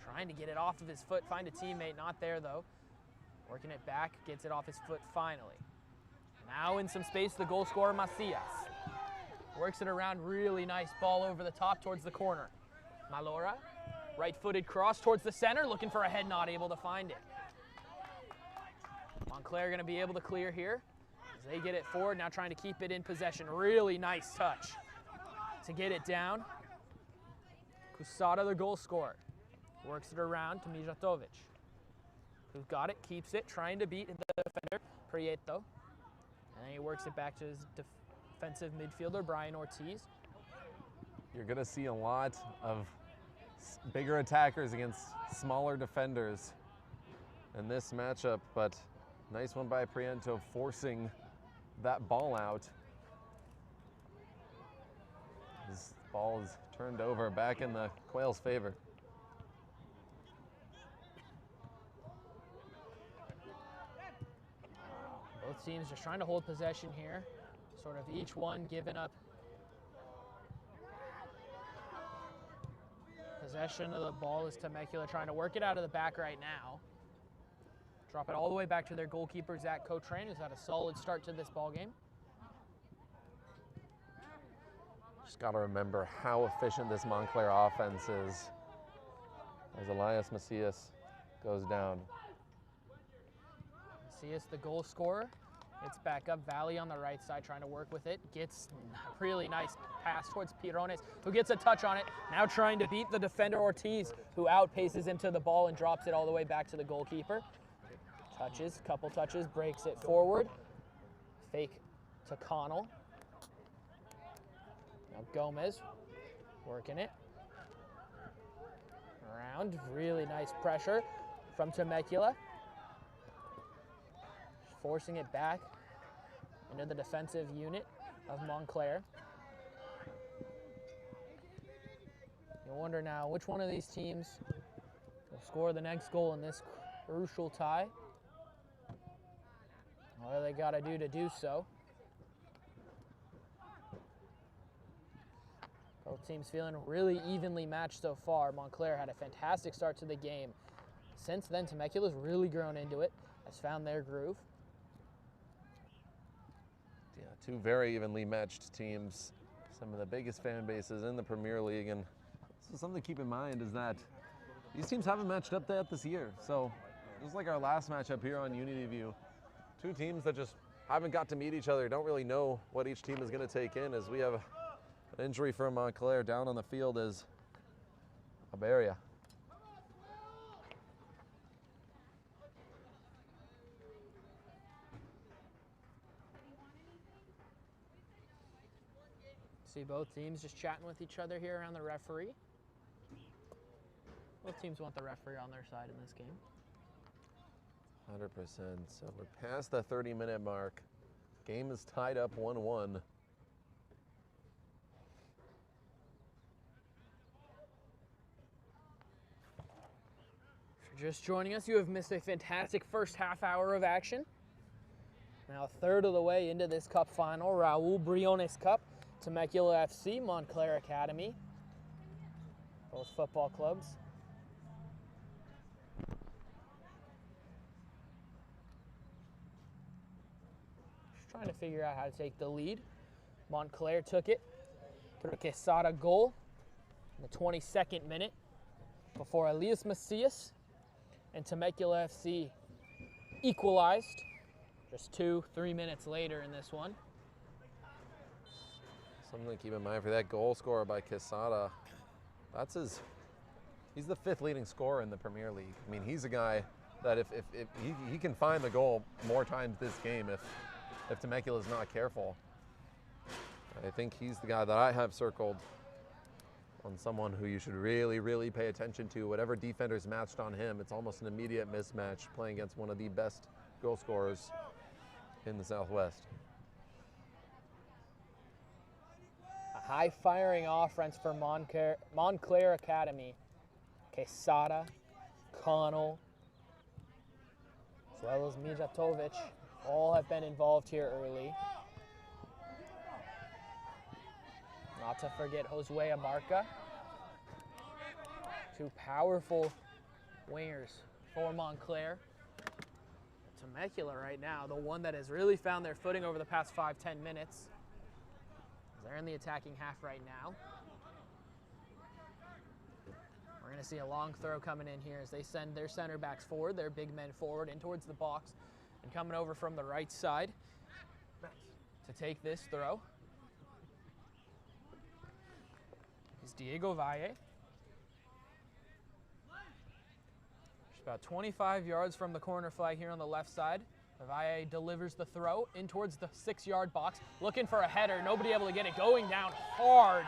Trying to get it off of his foot, find a teammate, not there though. Working it back, gets it off his foot finally. Now in some space, the goal scorer, Macias. Works it around, really nice ball over the top towards the corner. Malora, right-footed cross towards the center, looking for a head, not able to find it. Montclair gonna be able to clear here as they get it forward, now trying to keep it in possession. Really nice touch to get it down. Kusada, the goal scorer, works it around to Mijatovic, who's got it, keeps it, trying to beat the defender, Prieto. And then he works it back to his defensive midfielder, Brian Ortiz. You're gonna see a lot of bigger attackers against smaller defenders in this matchup, but nice one by Prieto forcing that ball out. This ball is turned over back in the Quails' favor. Both teams just trying to hold possession here, sort of each one giving up possession of the ball as Temecula trying to work it out of the back right now. Drop it all the way back to their goalkeeper, Zach Cotran, who's had a solid start to this ball game. Just got to remember how efficient this Montclair offense is as Elias Macias goes down. Macias, the goal scorer. It's back up. Valley on the right side trying to work with it. Gets a really nice pass towards Briones, who gets a touch on it. Now trying to beat the defender Ortiz, who outpaces him to the ball and drops it all the way back to the goalkeeper. Touches, couple touches, breaks it forward. Fake to Connell. Now Gomez working it around. Really nice pressure from Temecula. Forcing it back into the defensive unit of Montclair. You wonder now which one of these teams will score the next goal in this crucial tie. What do they got to do so? Both teams feeling really evenly matched so far. Montclair had a fantastic start to the game. Since then, Temecula's really grown into it, has found their groove. Yeah, two very evenly matched teams, some of the biggest fan bases in the Premier League, and so something to keep in mind is that these teams haven't matched up that this year. So just like our last matchup here on Unity View, Two teams that just haven't got to meet each other, don't really know what each team is going to take in, as we have an injury from Montclair. Down on the field is Iberia. See both teams just chatting with each other here around the referee. Both teams want the referee on their side in this game. 100%. So we're past the 30-minute mark. Game is tied up 1-1. If you're just joining us, you have missed a fantastic first half hour of action. Now a third of the way into this cup final, Raul Briones Cup, Temecula FC, Montclair Academy. Both football clubs. Trying to figure out how to take the lead. Montclair took it through a Quesada goal in the 22nd minute before Elias Macias and Temecula FC equalized just 2-3 minutes later in this one. Something to keep in mind for that goal scorer by Quesada. He's the 5th leading scorer in the Premier League. I mean, he's a guy that if he can find the goal more times this game if Temecula is not careful. I think he's the guy that I have circled on someone who you should really, really pay attention to. Whatever defender's matched on him, it's almost an immediate mismatch playing against one of the best goal scorers in the Southwest. A high-firing offense for Montclair Academy. Quesada, Connell, as well as Mijatovic, all have been involved here early. Not to forget Josue Abarca. Two powerful wingers for Montclair. Temecula right now, the one that has really found their footing over the past 5-10 minutes. They're in the attacking half right now. We're going to see a long throw coming in here as they send their center backs forward, their big men forward in towards the box. And coming over from the right side to take this throw is Diego Valle. Just about 25 yards from the corner flag here on the left side. Valle delivers the throw in towards the 6-yard box, looking for a header. Nobody able to get it. Going down hard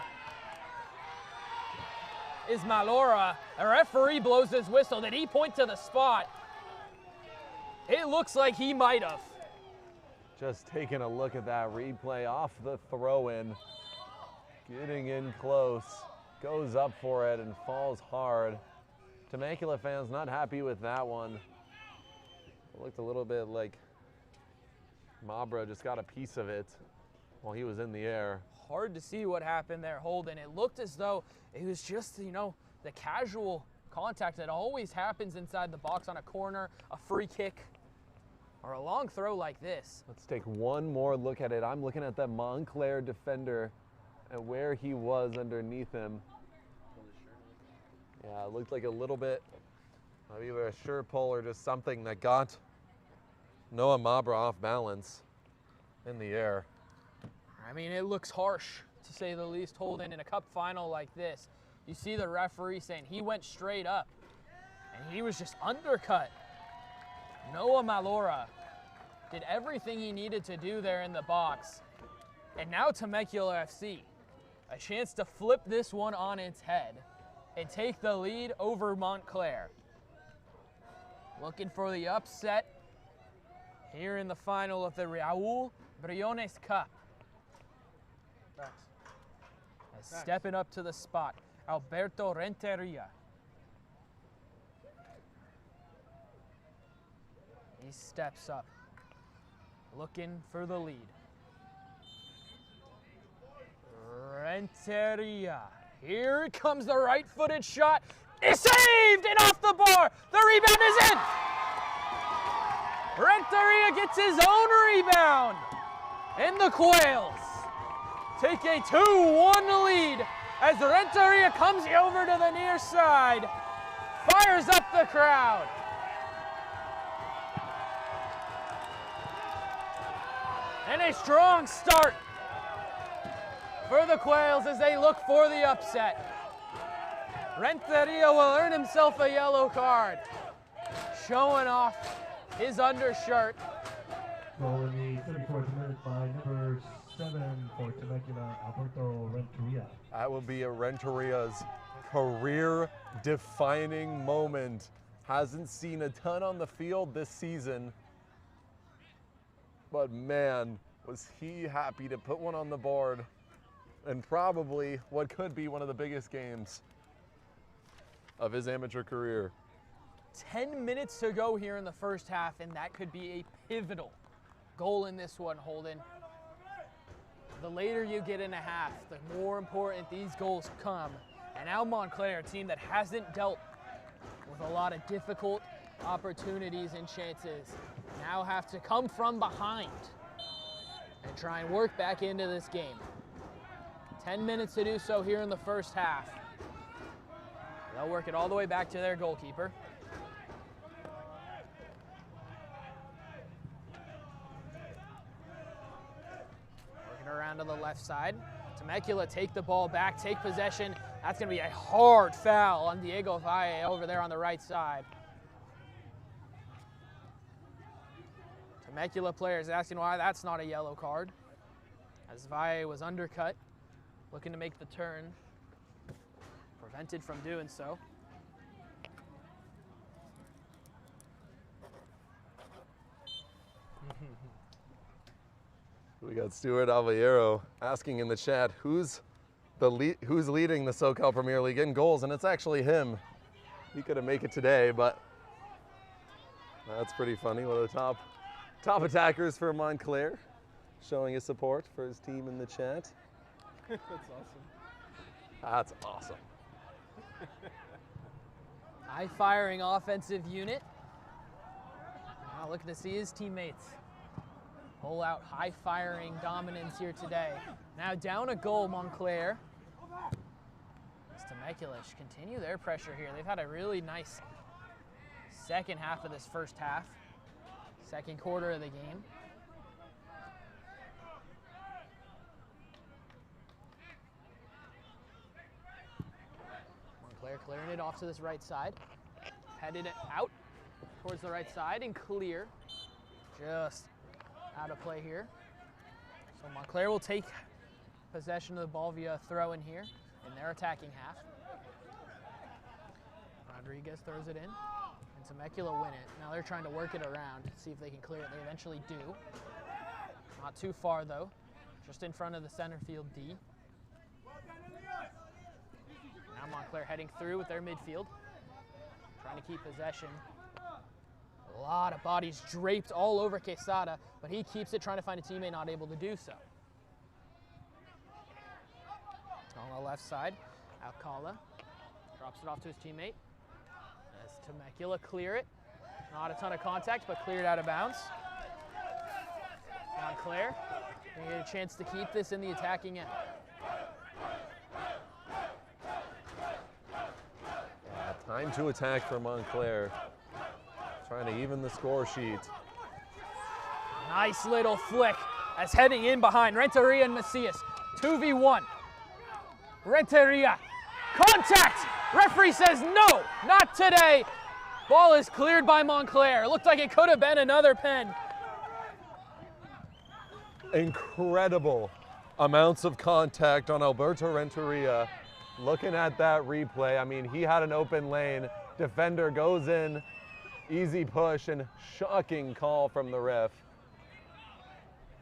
is Malora. The referee blows his whistle. Did he point to the spot? It looks like he might have. Just taking a look at that replay off the throw-in. Getting in close. Goes up for it and falls hard. Temecula fans not happy with that one. It looked a little bit like Mabra just got a piece of it while he was in the air. Hard to see what happened there, Holden. It looked as though it was just, you know, the casual contact that always happens inside the box on a corner, a free kick, or a long throw like this. Let's take one more look at it. I'm looking at the Montclair defender and where he was underneath him. Yeah, it looked like a little bit of either a shirt pull or just something that got Noah Mabra off balance in the air. I mean, it looks harsh, to say the least, Holden, in a cup final like this. You see the referee saying he went straight up, and he was just undercut. Noah Malora did everything he needed to do there in the box. And now Temecula FC, a chance to flip this one on its head and take the lead over Montclair. Looking for the upset here in the final of the Raul Briones Cup. Stepping up to the spot, Alberto Renteria. He steps up, looking for the lead. Renteria. Here comes the right-footed shot. It's saved and off the bar. The rebound is in. Renteria gets his own rebound. And the Quails take a 2-1 lead as Renteria comes over to the near side, fires up the crowd. And a strong start for the Quails as they look for the upset. Renteria will earn himself a yellow card, showing off his undershirt. Goal in the 34th minute by number 7 for Temecula, Alberto Renteria. That will be a Renteria's career-defining moment. Hasn't seen a ton on the field this season, but man, was he happy to put one on the board and probably what could be one of the biggest games of his amateur career. 10 minutes to go here in the first half, and that could be a pivotal goal in this one, Holden. The later you get in a half, the more important these goals come. And now Montclair, a team that hasn't dealt with a lot of difficult opportunities and chances, now have to come from behind and try and work back into this game. 10 minutes to do so here in the first half. They'll work it all the way back to their goalkeeper. Working around to the left side. Temecula take the ball back, take possession. That's going to be a hard foul on Diego Valle over there on the right side. Temecula players asking why that's not a yellow card, as Valle was undercut, looking to make the turn, prevented from doing so. We got Stuart Alviero asking in the chat who's leading the SoCal Premier League in goals, and it's actually him. He couldn't make it today, but that's pretty funny. One of the top attackers for Montclair, showing his support for his team in the chat. That's awesome. That's awesome. High-firing offensive unit. Now looking to see his teammates pull out high-firing dominance here today. Now down a goal, Montclair. As Temecula continue their pressure here. They've had a really nice second half of this first half. Second quarter of the game. Montclair clearing it off to this right side. Headed it out towards the right side and clear. Just out of play here. So Montclair will take possession of the ball via throw in here in their attacking half. Rodriguez throws it in, and Temecula win it. Now they're trying to work it around, see if they can clear it. They eventually do. Not too far though, just in front of the center field D. Now Montclair heading through with their midfield, trying to keep possession. A lot of bodies draped all over Quesada, but he keeps it, trying to find a teammate, not able to do so. On the left side, Alcala drops it off to his teammate. As Temecula clear it. Not a ton of contact, but cleared out of bounds. Montclair gonna get a chance to keep this in the attacking end. Yeah, time to attack for Montclair. Trying to even the score sheet. Nice little flick as heading in behind Renteria and Macias. 2v1. Renteria. Contact! Referee says no, not today. Ball is cleared by Montclair. Looked like it could have been another pen. Incredible amounts of contact on Alberto Renteria. Looking at that replay, I mean, he had an open lane. Defender goes in, easy push, and shocking call from the ref.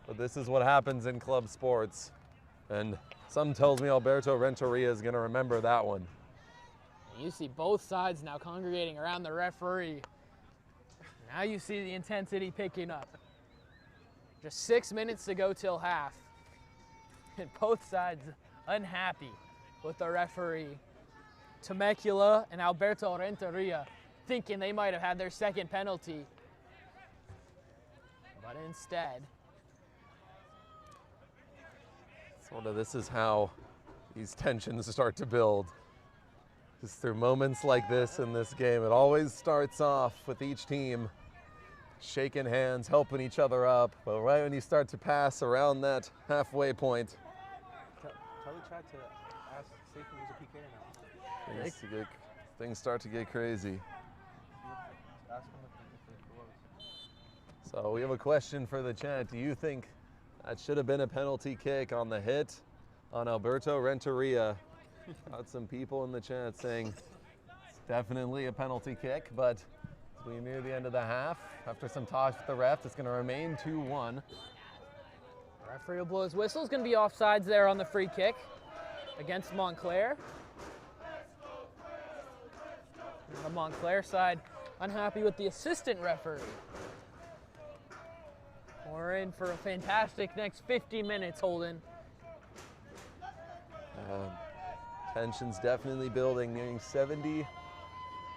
But this is what happens in club sports. And some tells me Alberto Renteria is going to remember that one. You see both sides now congregating around the referee. Now you see the intensity picking up. Just 6 minutes to go till half. And both sides unhappy with the referee. Temecula and Alberto Renteria thinking they might have had their second penalty. But instead. Sort of this is how these tensions start to build. Just through moments like this in this game. It always starts off with each team shaking hands, helping each other up. But right when you start to pass around that halfway point, Charlie tried to ask Safe who was a PK now. things start to get crazy. Ask him if it was. So we have a question for the chat. Do you think that should have been a penalty kick on the hit on Alberto Renteria? Got some people in the chat saying it's definitely a penalty kick, but as we near the end of the half, after some talks with the ref, it's going to remain 2-1. Referee will blow his whistle. It's going to be offsides there on the free kick against Montclair. On the Montclair side, unhappy with the assistant referee. We're in for a fantastic next 50 minutes, Holden. Tension's definitely building, nearing 70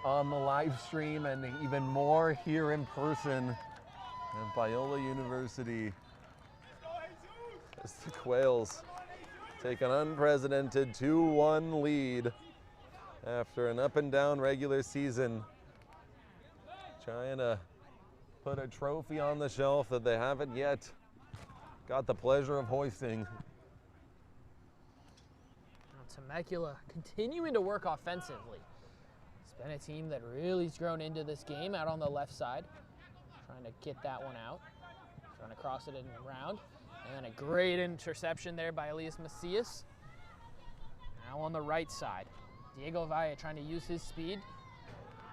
on the live stream and even more here in person at Biola University. As the Quails take an unprecedented 2-1 lead after an up and down regular season, trying to put a trophy on the shelf that they haven't yet got the pleasure of hoisting. Temecula continuing to work offensively. It's been a team that really has grown into this game out on the left side, trying to get that one out, trying to cross it in around, and then a great interception there by Elias Macias. Now on the right side, Diego Valle trying to use his speed,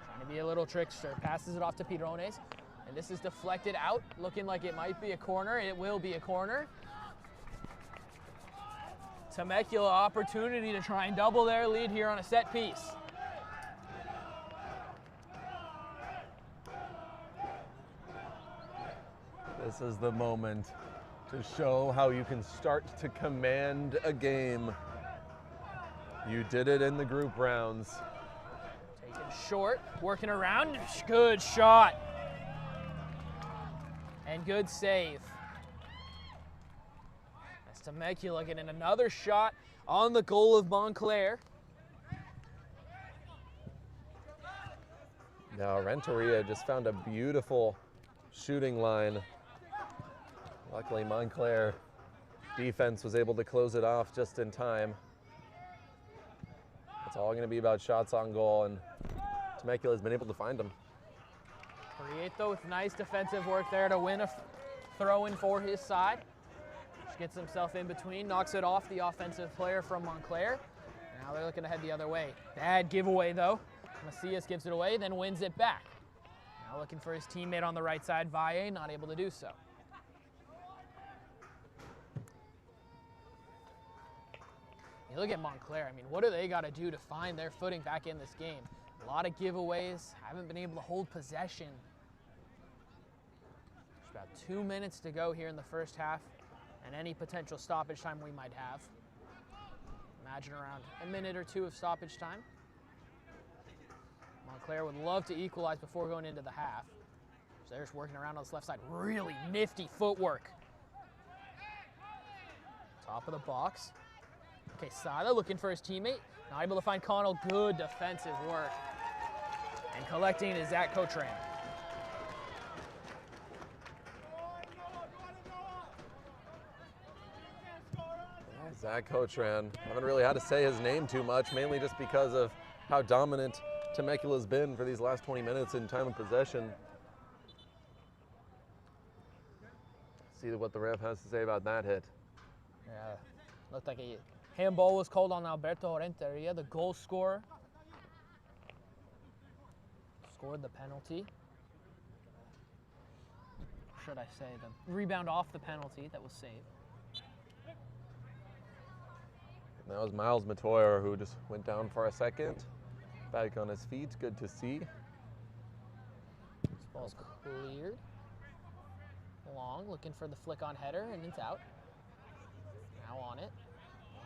trying to be a little trickster, passes it off to Briones, and this is deflected out, looking like it might be a corner. It will be a corner. Temecula opportunity to try and double their lead here on a set piece. This is the moment to show how you can start to command a game. You did it in the group rounds. Taken short, working around, good shot. And good save. Temecula getting another shot on the goal of Montclair. Now Renteria just found a beautiful shooting line. Luckily Montclair defense was able to close it off just in time. It's all going to be about shots on goal, and Temecula has been able to find them. Prieto with nice defensive work there to win a throw-in for his side. Gets himself in between, knocks it off the offensive player from Montclair. Now they're looking to head the other way. Bad giveaway though. Macias gives it away, then wins it back. Now looking for his teammate on the right side, Valle, not able to do so. You look at Montclair, I mean, what do they got to do to find their footing back in this game? A lot of giveaways, haven't been able to hold possession. There's about 2 minutes to go here in the first half, and any potential stoppage time we might have. Imagine around a minute or two of stoppage time. Montclair would love to equalize before going into the half. So they're just working around on this left side. Really nifty footwork. Top of the box. Okay, Sada looking for his teammate. Not able to find Connell. Good defensive work. And collecting is Zach Cotran. Zach Cotran. Haven't really had to say his name too much, mainly just because of how dominant Temecula's been for these last 20 minutes in time of possession. See what the ref has to say about that hit. Yeah, looked like a handball was called on Alberto Renteria, the goal scorer. Scored the penalty. Or should I say the rebound off the penalty that was saved. And that was Miles Matoyer, who just went down for a second. Back on his feet, good to see. This ball's cleared. Long, looking for the flick on header, and it's out. Now on it.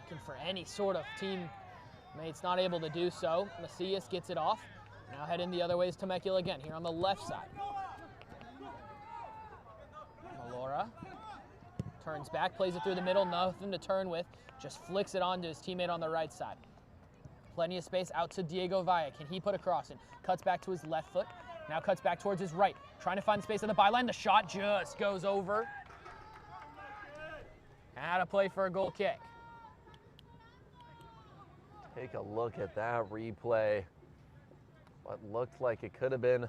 Looking for any sort of teammates, not able to do so. Macias gets it off. Now heading the other way is Temecula again, here on the left side. Malora turns back, plays it through the middle, nothing to turn with. Just flicks it on to his teammate on the right side. Plenty of space out to Diego Valle. Can he put a cross in? Cuts back to his left foot. Now cuts back towards his right, trying to find space on the byline. The shot just goes over. And a play for a goal kick. Take a look at that replay. What looked like it could have been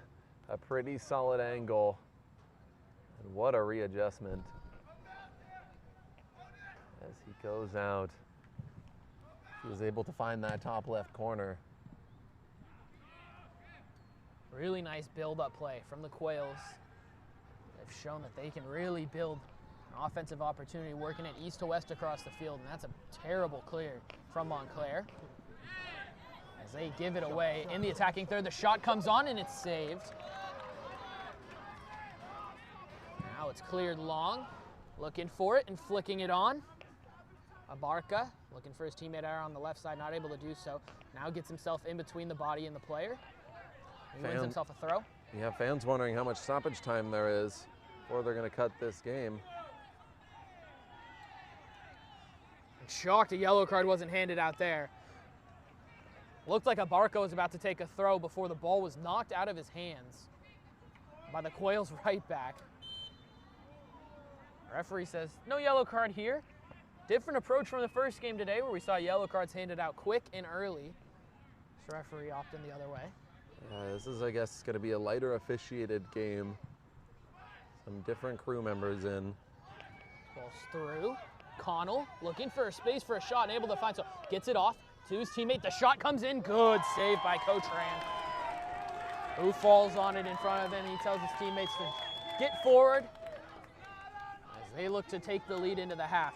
a pretty solid angle. And what a readjustment as he goes out. He was able to find that top left corner. Really nice build-up play from the Quails. They've shown that they can really build an offensive opportunity, working it east to west across the field, and that's a terrible clear from Montclair. As they give it away in the attacking third, the shot comes on and it's saved. Now it's cleared long, looking for it and flicking it on. Abarca looking for his teammate out on the left side, not able to do so. Now gets himself in between the body and the player. He wins himself a throw. Yeah, fans wondering how much stoppage time there is before they're going to cut this game. I'm shocked a yellow card wasn't handed out there. Looked like Abarca was about to take a throw before the ball was knocked out of his hands by the Quails right back. Referee says, no yellow card here. Different approach from the first game today where we saw yellow cards handed out quick and early. This referee opting the other way. This is, I guess, going to be a lighter officiated game. Some different crew members in. Ball's through. Connell looking for a space for a shot, able to find, so gets it off to his teammate. The shot comes in, good save by Coach Rand, who falls on it in front of him. He tells his teammates to get forward as they look to take the lead into the half.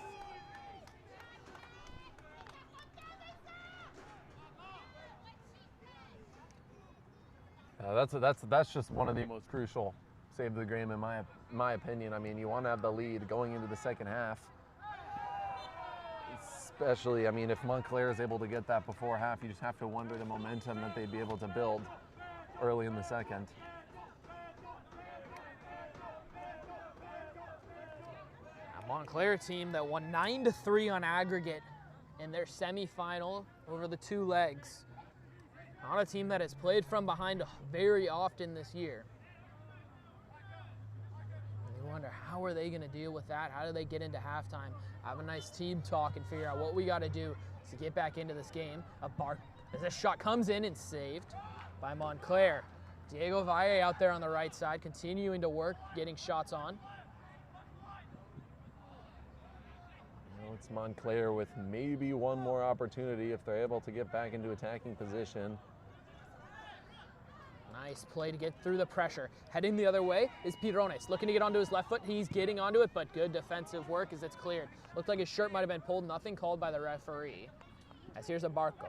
That's just one of the most crucial saves of the game in my opinion. I mean, you want to have the lead going into the second half. Especially, I mean, if Montclair is able to get that before half, you just have to wonder the momentum that they'd be able to build early in the second. A Montclair team that won 9-3 on aggregate in their semifinal over the two legs. Not a team that has played from behind very often this year. And you wonder, how are they going to deal with that? How do they get into halftime? Have a nice team talk and figure out what we got to do to get back into this game. As this shot comes in and saved by Montclair. Diego Valle out there on the right side, continuing to work, getting shots on. It's Montclair with maybe one more opportunity if they're able to get back into attacking position. Nice play to get through the pressure. Heading the other way is Briones, looking to get onto his left foot. He's getting onto it, but good defensive work as it's cleared. Looked like his shirt might have been pulled, nothing called by the referee. As here's Abarca.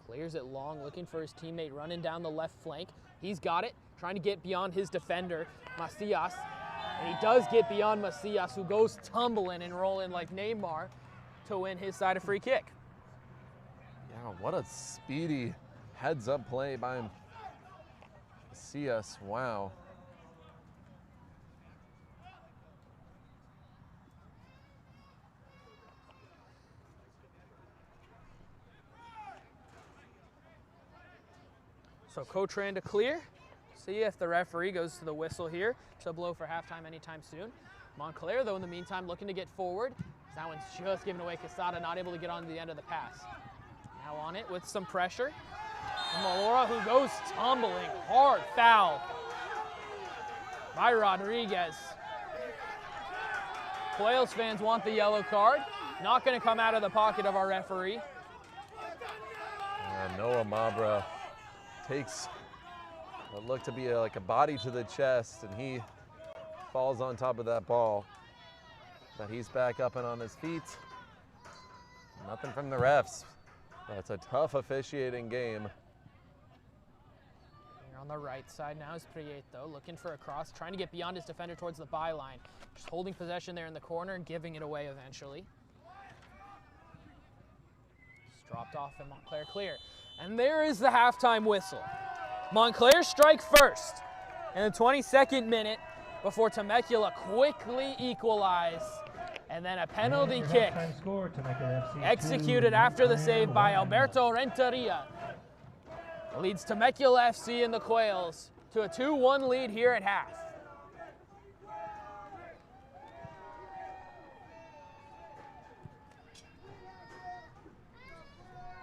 Clears it long, looking for his teammate running down the left flank. He's got it, trying to get beyond his defender, Macias. And he does get beyond Macias, who goes tumbling and rolling like Neymar to win his side of free kick. Yeah, what a speedy heads-up play by Macias. Wow. So Coach ran to clear. See if the referee goes to the whistle here to blow for halftime anytime soon. Montclair, though, in the meantime, looking to get forward. That one's just given away. Quesada not able to get on to the end of the pass. Now on it with some pressure. Malora, who goes tumbling. Hard foul by Rodriguez. Quails fans want the yellow card. Not going to come out of the pocket of our referee. Noah Mabra takes what looked to be like a body to the chest, and he falls on top of that ball. But he's back up and on his feet. Nothing from the refs. That's a tough officiating game. Here on the right side now is Prieto, looking for a cross, trying to get beyond his defender towards the byline. Just holding possession there in the corner and giving it away eventually. Just dropped off and Montclair clear. And there is the halftime whistle. Montclair strike first in the 22nd minute before Temecula quickly equalize. And then a penalty kick executed after the save by Alberto Renteria. It leads Temecula FC and the Quails to a 2-1 lead here at half.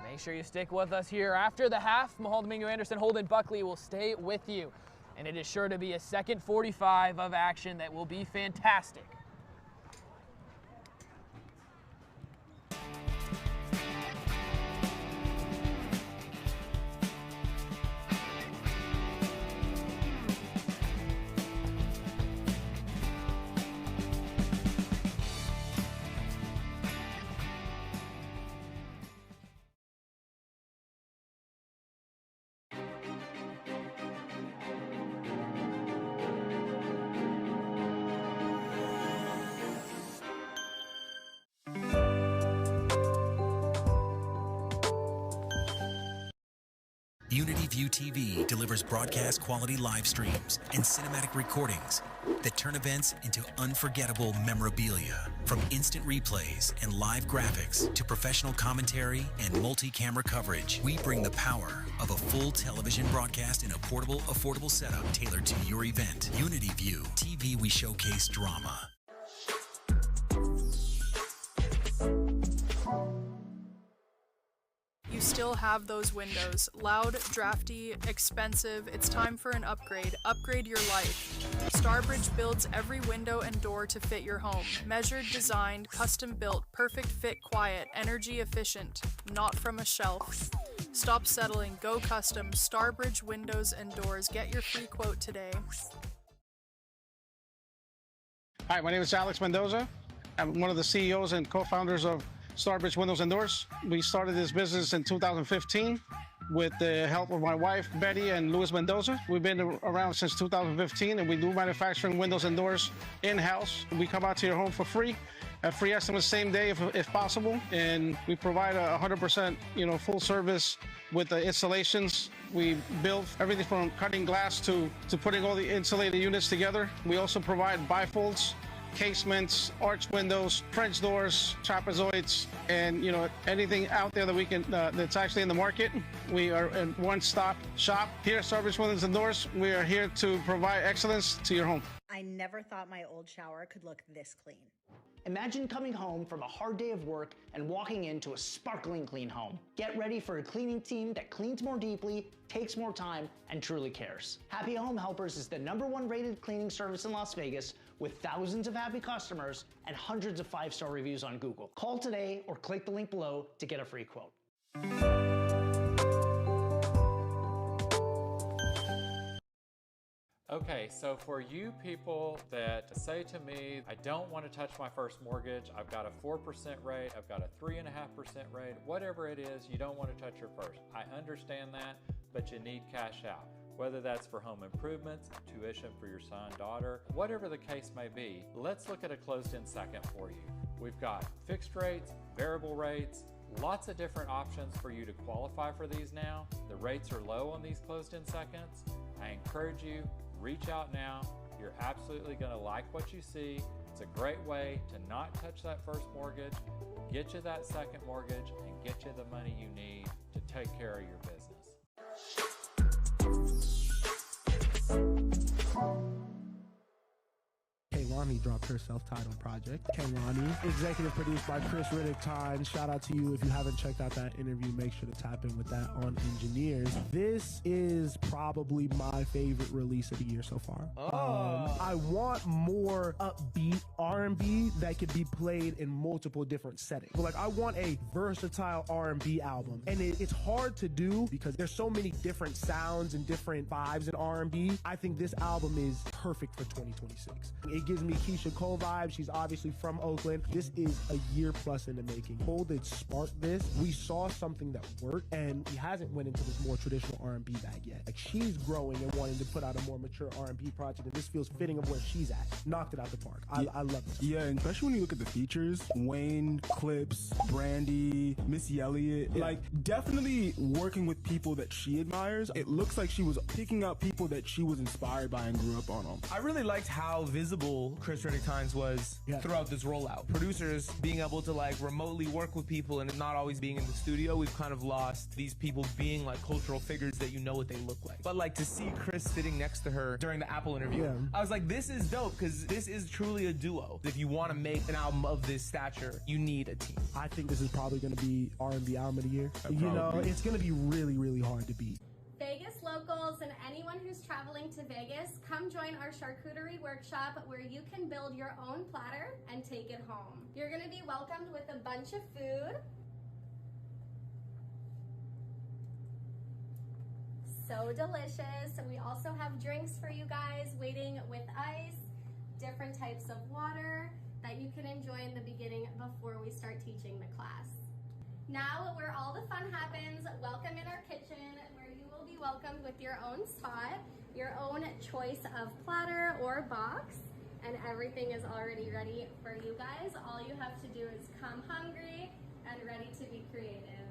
Make sure you stick with us here after the half. Mahal Domingo Anderson, Holden Buckley will stay with you. And it is sure to be a second 45 of action that will be fantastic. Unity View TV delivers broadcast quality live streams and cinematic recordings that turn events into unforgettable memorabilia. From instant replays and live graphics to professional commentary and multi-camera coverage, we bring the power of a full television broadcast in a portable, affordable setup tailored to your event. Unity View TV, we showcase drama. You still have those windows. Loud, drafty, expensive. It's time for an upgrade. Upgrade your life. Starbridge builds every window and door to fit your home. Measured, designed, custom built, perfect fit, quiet, energy efficient. Not from a shelf. Stop settling. Go custom. Starbridge windows and doors. Get your free quote today. Hi, my name is Alex Mendoza. I'm one of the CEOs and co-founders of Starbridge Windows and Doors. We started this business in 2015 with the help of my wife, Betty, and Luis Mendoza. We've been around since 2015, and we do manufacturing windows and doors in-house. We come out to your home for free, a free estimate same day if possible, and we provide a 100% full service with the installations. We build everything from cutting glass to putting all the insulated units together. We also provide bifolds, casements, arch windows, French doors, trapezoids, and anything out there that we can that's actually in the market. We are a one-stop shop here at Starbridge Windows and Doors. We are here to provide excellence to your home. I never thought my old shower could look this clean. Imagine coming home from a hard day of work and walking into a sparkling clean home. Get ready for a cleaning team that cleans more deeply, takes more time, and truly cares. Happy Home Helpers is the #1 rated cleaning service in Las Vegas with thousands of happy customers and hundreds of 5-star reviews on Google. Call today or click the link below to get a free quote. Okay, so for you people that say to me, I don't want to touch my first mortgage, I've got a 4% rate, I've got a 3.5% rate, whatever it is, you don't want to touch your first. I understand that, but you need cash out. Whether that's for home improvements, tuition for your son, daughter, whatever the case may be, let's look at a closed-in second for you. We've got fixed rates, variable rates, lots of different options for you to qualify for these now. The rates are low on these closed-in seconds. I encourage you, reach out now. You're absolutely going to like what you see. It's a great way to not touch that first mortgage, get you that second mortgage, and get you the money you need to take care of your business. Kaylani dropped her self-titled project. Kaylani, executive produced by Chris Riddick Time. Shout out to you. If you haven't checked out that interview, make sure to tap in with that on Engineers. This is probably my favorite release of the year so far. I want more upbeat R&B that could be played in multiple different settings. Like, I want a versatile R&B album, and it's hard to do because there's so many different sounds and different vibes in R&B. I think this album is perfect for 2026. It gives me Keisha Cole vibes. She's obviously from Oakland. This is a year plus in the making. Cole did spark this. We saw something that worked, and he hasn't went into this more traditional R&B bag yet. Like, she's growing and wanting to put out a more mature R&B project, and this feels fitting of where she's at. Knocked it out the park. I love this. Yeah, and especially when you look at the features, Wayne, Clips, Brandy, Missy Elliott, like definitely working with people that she admires. It looks like she was picking up people that she was inspired by and grew up on them. I really liked how visible Charcuterie Times was throughout this rollout. Producers being able to like remotely work with people and not always being in the studio, we've kind of lost these people being like cultural figures that you know what they look like. But like to see Chris sitting next to her during the Apple interview, I was like, this is dope because this is truly a duo. If you want to make an album of this stature, you need a team. I think this is probably going to be R&B album of the year. You know, it's going to be really, really hard to beat. Vegas locals and anyone who's traveling to Vegas, come join our charcuterie workshop where you can build your own platter and take it home. You're going to be welcomed with a bunch of food. So delicious. We also have drinks for you guys waiting with ice, different types of water that you can enjoy in the beginning before we start teaching the class. Now, where all the fun happens, welcome in our kitchen where you will be welcomed with your own spot, your own choice of platter or box, and everything is already ready for you guys. All you have to do is come hungry and ready to be creative.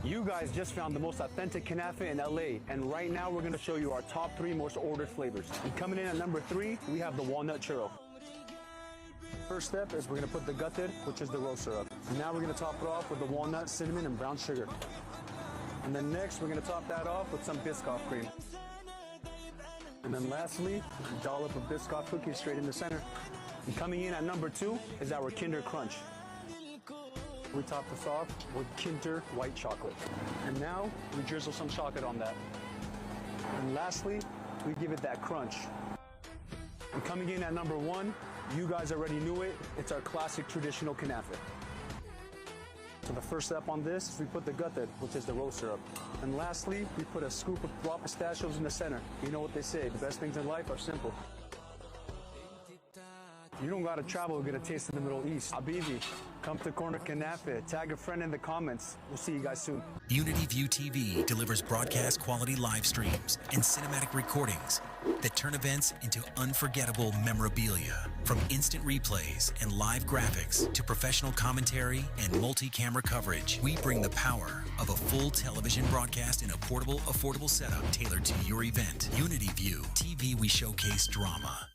You guys just found the most authentic knafeh in LA, and right now we're going to show you our top 3 most ordered flavors. And coming in at number 3, we have the walnut churro. First step is we're going to put the gutted, which is the rose syrup. Now we're going to top it off with the walnut, cinnamon, and brown sugar. And then next we're going to top that off with some Biscoff cream. And then lastly, a dollop of Biscoff cookies straight in the center. And coming in at number 2 is our Kinder Crunch. We top this off with Kinder white chocolate. And now we drizzle some chocolate on that. And lastly, we give it that crunch. And coming in at number 1, you guys already knew it, it's our classic traditional knafeh. So the first step on this is we put the gutted, which is the rose syrup. And lastly, we put a scoop of raw pistachios in the center. You know what they say, the best things in life are simple. You don't gotta travel to get a taste of the Middle East. Habibi, come to Corner Knafeh. Tag a friend in the comments. We'll see you guys soon. Unity View TV delivers broadcast quality live streams and cinematic recordings that turn events into unforgettable memorabilia. From instant replays and live graphics to professional commentary and multi-camera coverage, we bring the power of a full television broadcast in a portable, affordable setup tailored to your event. Unity View TV, we showcase drama.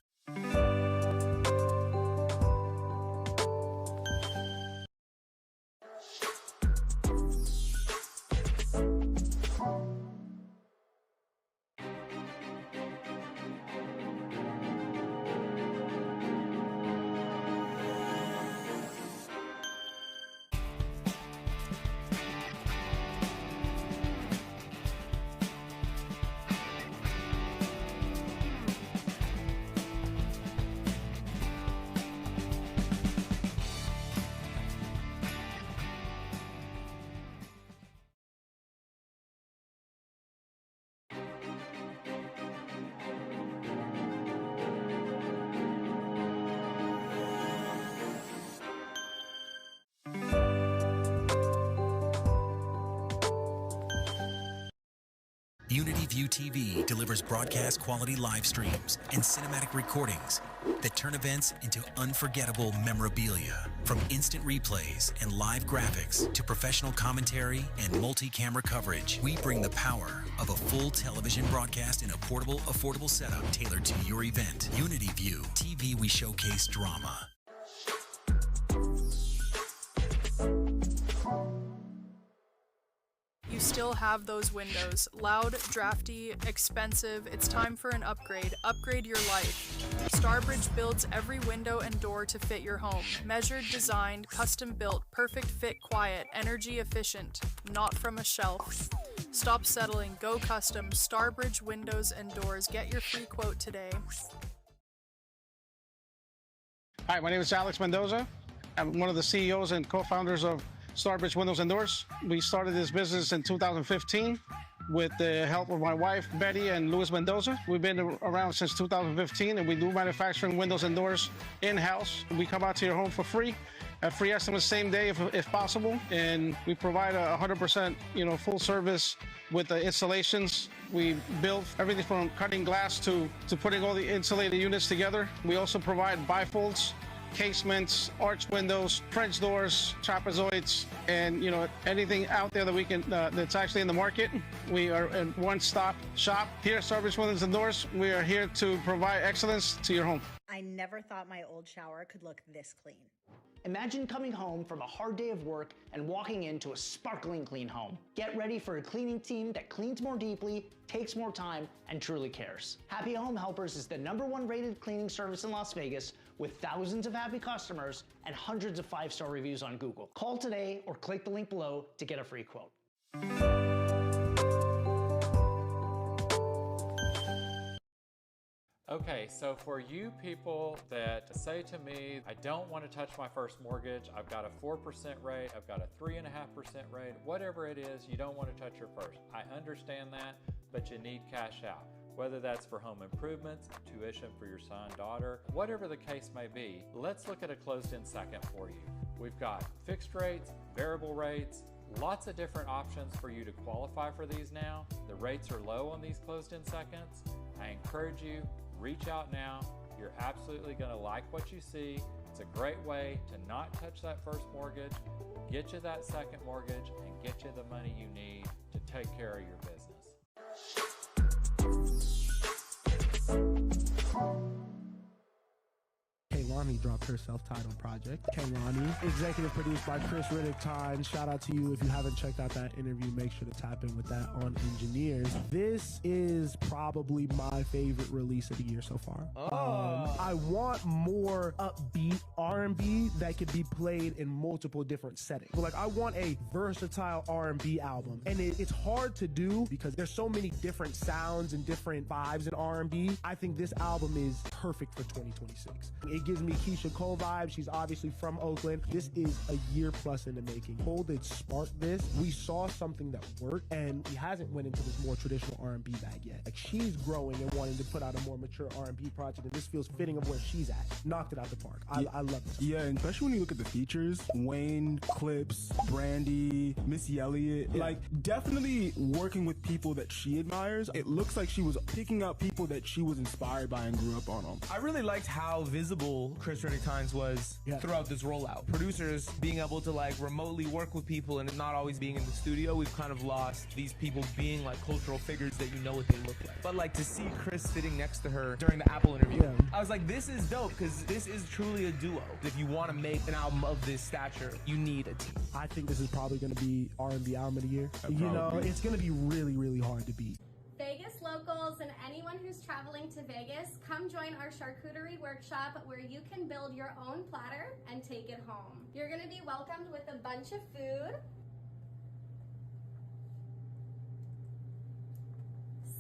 Unity View TV delivers broadcast quality live streams and cinematic recordings that turn events into unforgettable memorabilia. From instant replays and live graphics to professional commentary and multi-camera coverage, we bring the power of a full television broadcast in a portable, affordable setup tailored to your event. Unity View TV, we showcase drama. You still have those windows. Loud, drafty, expensive. It's time for an upgrade. Upgrade your life. Starbridge builds every window and door to fit your home. Measured, designed, custom built, perfect fit, quiet, energy efficient. Not from a shelf. Stop settling. Go custom. Starbridge windows and doors. Get your free quote today. Hi, my name is Alex Mendoza. I'm one of the CEOs and co-founders of Starbridge Windows and Doors. We started this business in 2015 with the help of my wife, Betty, and Luis Mendoza. We've been around since 2015, and we do manufacturing windows and doors in-house. We come out to your home for free, at free estimates same day if possible, and we provide a 100% full service with the installations. We build everything from cutting glass to putting all the insulated units together. We also provide bifolds casements, arch windows, French doors, trapezoids, and anything out there that we can that's actually in the market. We are a one-stop shop here at Starbridge Windows and Doors. We are here to provide excellence to your home. I never thought my old shower could look this clean. Imagine coming home from a hard day of work and walking into a sparkling clean home. Get ready for a cleaning team that cleans more deeply, takes more time, and truly cares. Happy Home Helpers is the #1 rated cleaning service in Las Vegas with thousands of happy customers and hundreds of 5-star reviews on Google. Call today or click the link below to get a free quote. Okay, so for you people that say to me, I don't want to touch my first mortgage, I've got a 4% rate, I've got a 3.5% rate, whatever it is, you don't want to touch your first. I understand that, but you need cash out. Whether that's for home improvements, tuition for your son, daughter, whatever the case may be, let's look at a closed-end second for you. We've got fixed rates, variable rates, lots of different options for you to qualify for these now. The rates are low on these closed-end seconds. I encourage you, reach out now. You're absolutely going to like what you see. It's a great way to not touch that first mortgage, get you that second mortgage, and get you the money you need to take care of your business. Kaylani dropped her self-titled project. Kaylani, executive produced by Chris Riddick Time. Shout out to you. If you haven't checked out that interview, make sure to tap in with that on Engineers. This is probably my favorite release of the year so far. I want more upbeat R&B that could be played in multiple different settings. But like, I want a versatile R&B album. And it's hard to do because there's so many different sounds and different vibes in R&B. I think this album is perfect for 2026. It gives me Keisha Cole vibes. She's obviously from Oakland. This is a year plus in the making. Cole did spark this. We saw something that worked, and he hasn't went into this more traditional R&B bag yet. Like, she's growing and wanting to put out a more mature R&B project, and this feels fitting of where she's at. Knocked it out the park. I love this. Yeah, and especially when you look at the features, Wayne, Clips, Brandy, Missy Elliott, like definitely working with people that she admires. It looks like she was picking out people that she was inspired by and grew up on them. I really liked how visible Chris Riddick Times was throughout this rollout. Producers being able to like remotely work with people and not always being in the studio, we've kind of lost these people being like cultural figures that you know what they look like. But like to see Chris sitting next to her during the Apple interview, I was like, this is dope because this is truly a duo. If you want to make an album of this stature, you need a team. I think this is probably going to be R&B album of the year. You know, it's going to be really, really hard to beat. Vegas locals and anyone who's traveling to Vegas, come join our charcuterie workshop where you can build your own platter and take it home. You're gonna be welcomed with a bunch of food.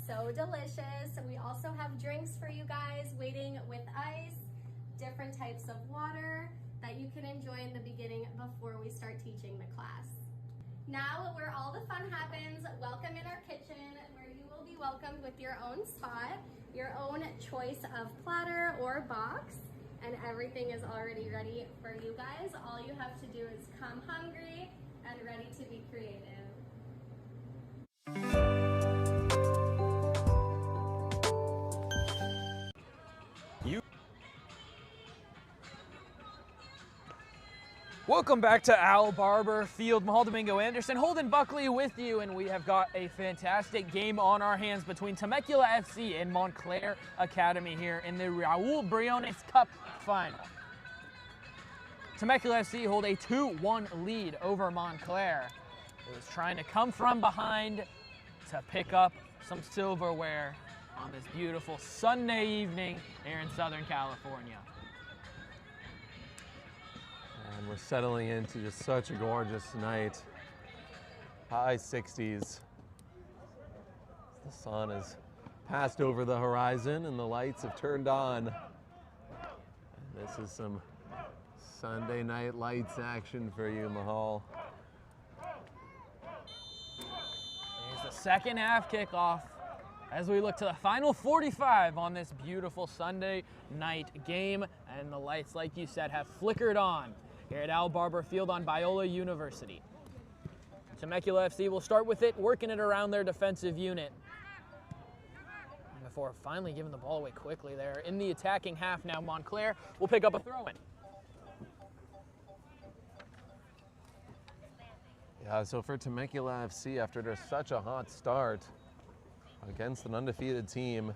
So delicious. We also have drinks for you guys waiting with ice, different types of water that you can enjoy in the beginning before we start teaching the class. Now, where all the fun happens, welcome in our kitchen, where you will be welcomed with your own spot, your own choice of platter or box, and everything is already ready for you guys. All you have to do is come hungry and ready to be creative. Welcome back to Al Barber Field. Mahal Domingo Anderson, Holden Buckley with you, and we have got a fantastic game on our hands between Temecula FC and Montclair Academy here in the Raul Briones Cup Final. Temecula FC hold a 2-1 lead over Montclair. It was trying to come from behind to pick up some silverware on this beautiful Sunday evening here in Southern California. And we're settling into just such a gorgeous night. High 60s. The sun has passed over the horizon and the lights have turned on. And this is some Sunday night lights action for you, Mahal. Here's the second half kickoff as we look to the final 45 on this beautiful Sunday night game. And the lights, like you said, have flickered on here at Al Barber Field on Biola University. Temecula FC will start with it, working it around their defensive unit before finally giving the ball away quickly there. In the attacking half now, Montclair will pick up a throw-in. Yeah, so for Temecula FC, after just such a hot start against an undefeated team,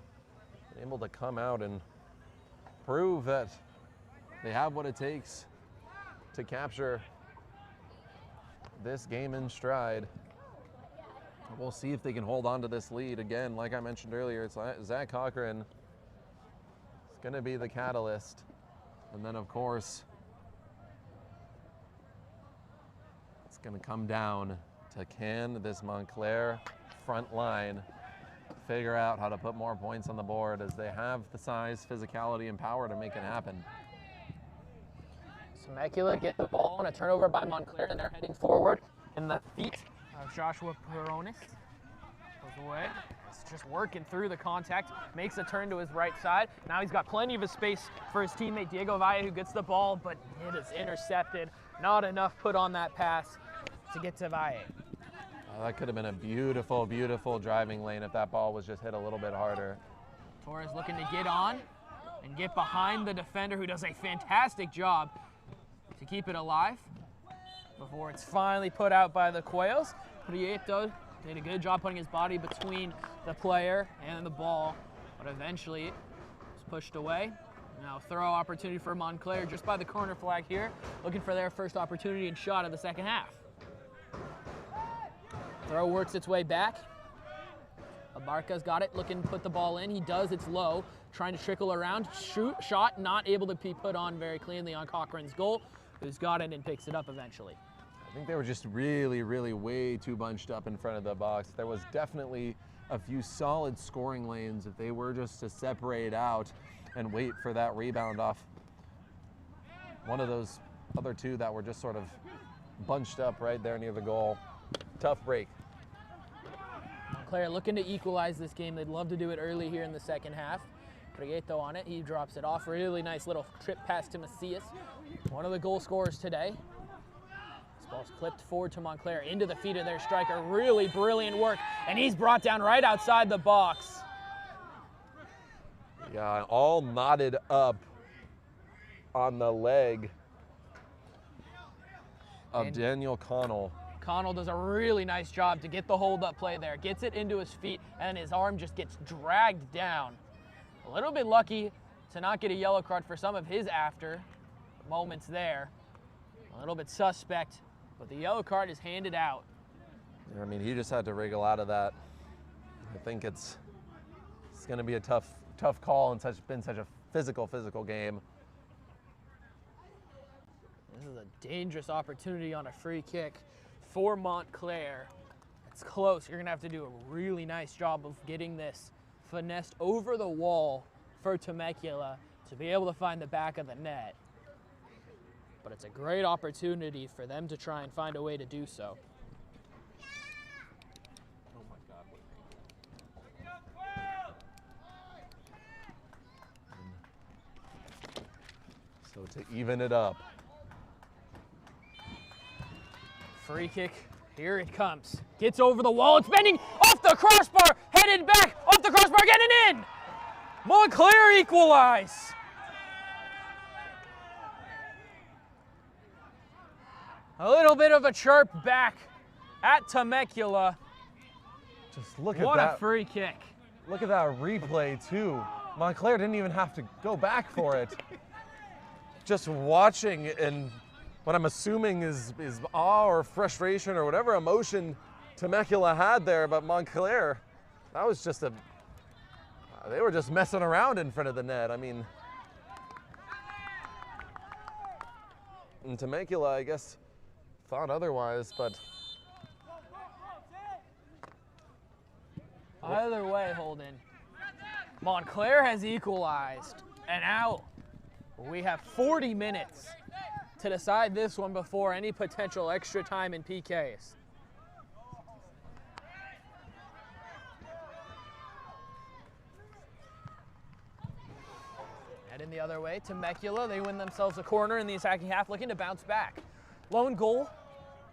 able to come out and prove that they have what it takes to capture this game in stride. We'll see if they can hold on to this lead. Again, like I mentioned earlier, it's Zach Cochran. It's going to be the catalyst. And then, of course, it's going to come down to can this Montclair front line figure out how to put more points on the board, as they have the size, physicality, and power to make it happen. Temecula get the ball on a turnover by Montclair, and they're heading forward in the feet of Joshua Briones. Goes away. It's just working through the contact, makes a turn to his right side. Now he's got plenty of space for his teammate Diego Valle, who gets the ball, but it is intercepted. Not enough put on that pass to get to Valle. That could have been a beautiful, beautiful driving lane if that ball was just hit a little bit harder. Torres looking to get on and get behind the defender, who does a fantastic job to keep it alive before it's finally put out by the Cuellos. Prieto did a good job putting his body between the player and the ball, but eventually it's pushed away. Now throw opportunity for Montclair just by the corner flag here, looking for their first opportunity and shot of the second half. Throw works its way back. Abarca's got it, looking to put the ball in. He does, it's low, trying to trickle around. Shot, not able to be put on very cleanly on Cochran's goal, who's got it and picks it up eventually. I think they were just really, really way too bunched up in front of the box. There was definitely a few solid scoring lanes if they were just to separate out and wait for that rebound off one of those other two that were just sort of bunched up right there near the goal. Tough break. Montclair looking to equalize this game. They'd love to do it early here in the second half. Prieto on it, he drops it off. Really nice little trip pass to Macias, one of the goal scorers today. This ball's clipped forward to Montclair, into the feet of their striker. Really brilliant work, and he's brought down right outside the box. Yeah, all knotted up on the leg of Daniel Connell. Connell does a really nice job to get the hold-up play there. Gets it into his feet, and his arm just gets dragged down. A little bit lucky to not get a yellow card for some of his after moments there. A little bit suspect, but the yellow card is handed out. I mean, he just had to wriggle out of that. I think it's going to be a tough call, and been such a physical game. This is a dangerous opportunity on a free kick for Montclair. It's close. You're going to have to do a really nice job of getting this finessed over the wall for Temecula to be able to find the back of the net. But it's a great opportunity for them to try and find a way to do so. Oh my God. So to even it up. Free kick, here it comes. Gets over the wall, it's bending off the crossbar, headed back, off the crossbar, getting in! Montclair equalize! A little bit of a chirp back at Temecula. Just look at that. What a free kick. Look at that replay too. Montclair didn't even have to go back for it. Just watching, and what I'm assuming is awe or frustration or whatever emotion Temecula had there, but Montclair, that was just they were just messing around in front of the net. I mean, and Temecula, I guess, thought otherwise, but either way, Holden, Montclair has equalized, and now we have 40 minutes to decide this one before any potential extra time in PKs. Heading the other way, Temecula, they win themselves a corner in the attacking half, looking to bounce back. Lone goal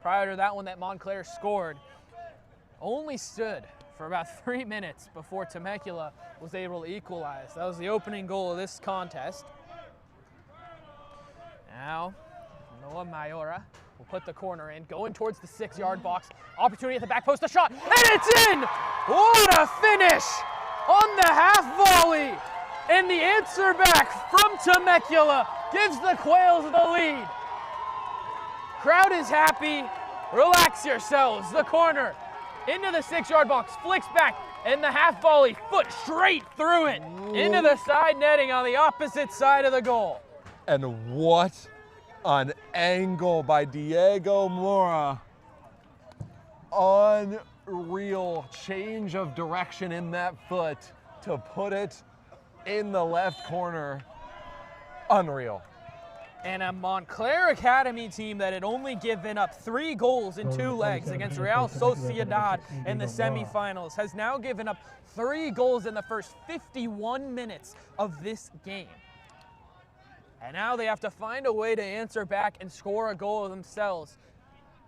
prior to that one that Montclair scored only stood for about 3 minutes before Temecula was able to equalize. That was the opening goal of this contest. Now, Noah Joshua Mayora will put the corner in, going towards the 6-yard box. Opportunity at the back post, a shot, and it's in! What a finish on the half volley! And the answer back from Temecula gives the Quails the lead. Crowd is happy. Relax yourselves. The corner into the 6-yard box, flicks back, and the half volley, foot straight through it, into the side netting on the opposite side of the goal. And what an angle by Diego Mora. Unreal change of direction in that foot to put it in the left corner. Unreal. And a Montclair Academy team that had only given up 3 goals in 2 legs against Real Sociedad in the semifinals has now given up 3 goals in the first 51 minutes of this game. And now they have to find a way to answer back and score a goal themselves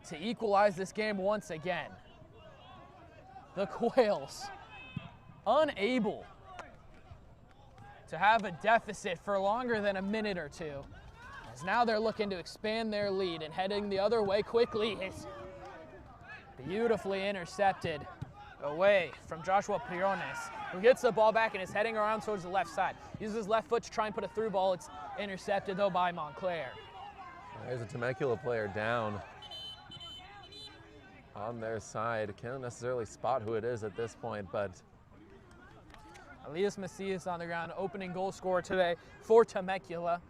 to equalize this game once again. The Quails unable to have a deficit for longer than a minute or two. As now they're looking to expand their lead, and heading the other way quickly is beautifully intercepted away from Joshua Briones, who gets the ball back and is heading around towards the left side. Uses his left foot to try and put a through ball. It's intercepted though by Montclair. There's a Temecula player down on their side. Can't necessarily spot who it is at this point, but Elias Macias on the ground, opening goal scorer today for Temecula.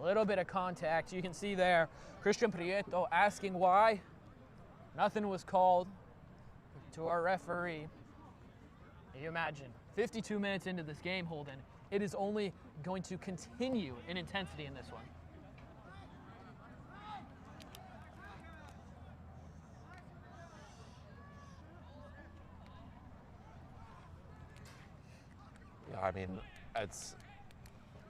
A little bit of contact, you can see there. Christian Prieto asking why. Nothing was called to our referee. Can you imagine, 52 minutes into this game, Holden, it is only going to continue in intensity in this one. yeah, I mean,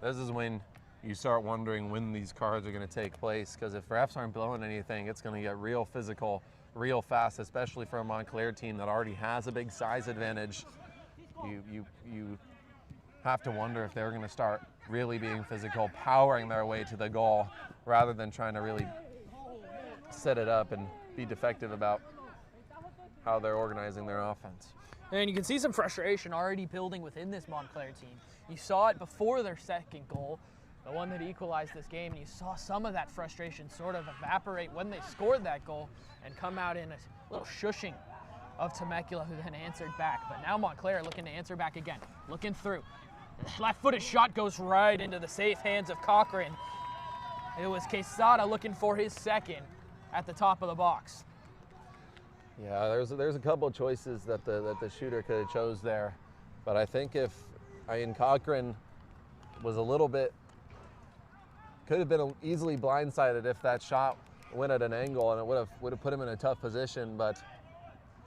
this is when you start wondering when these cards are going to take place, because if refs aren't blowing anything, it's going to get real physical, real fast, especially for a Montclair team that already has a big size advantage. You have to wonder if they're going to start really being physical, powering their way to the goal, rather than trying to really set it up and be defective about how they're organizing their offense. And you can see some frustration already building within this Montclair team. You saw it before their second goal, the one that equalized this game, and you saw some of that frustration sort of evaporate when they scored that goal and come out in a little shushing of Temecula, who then answered back. But now Montclair looking to answer back again, looking through. Left-footed shot goes right into the safe hands of Cochran. It was Quesada looking for his second at the top of the box. Yeah, there's a couple of choices that the shooter could have chose there, but I think if Ian Cochran was a little bit, could have been easily blindsided if that shot went at an angle, and it would have put him in a tough position, but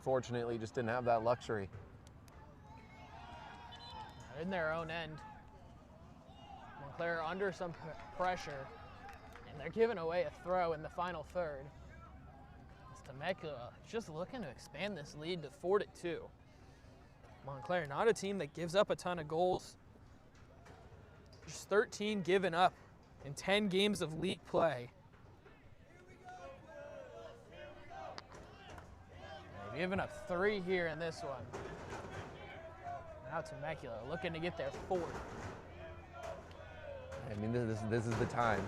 fortunately just didn't have that luxury. In their own end, Montclair under some pressure, and they're giving away a throw in the final third. Temecula just looking to expand this lead to 4-2. Montclair, not a team that gives up a ton of goals. Just 13 given up in 10 games of league play. They've given up 3 here in this one. Now Temecula looking to get their 4th. I mean, this is the time.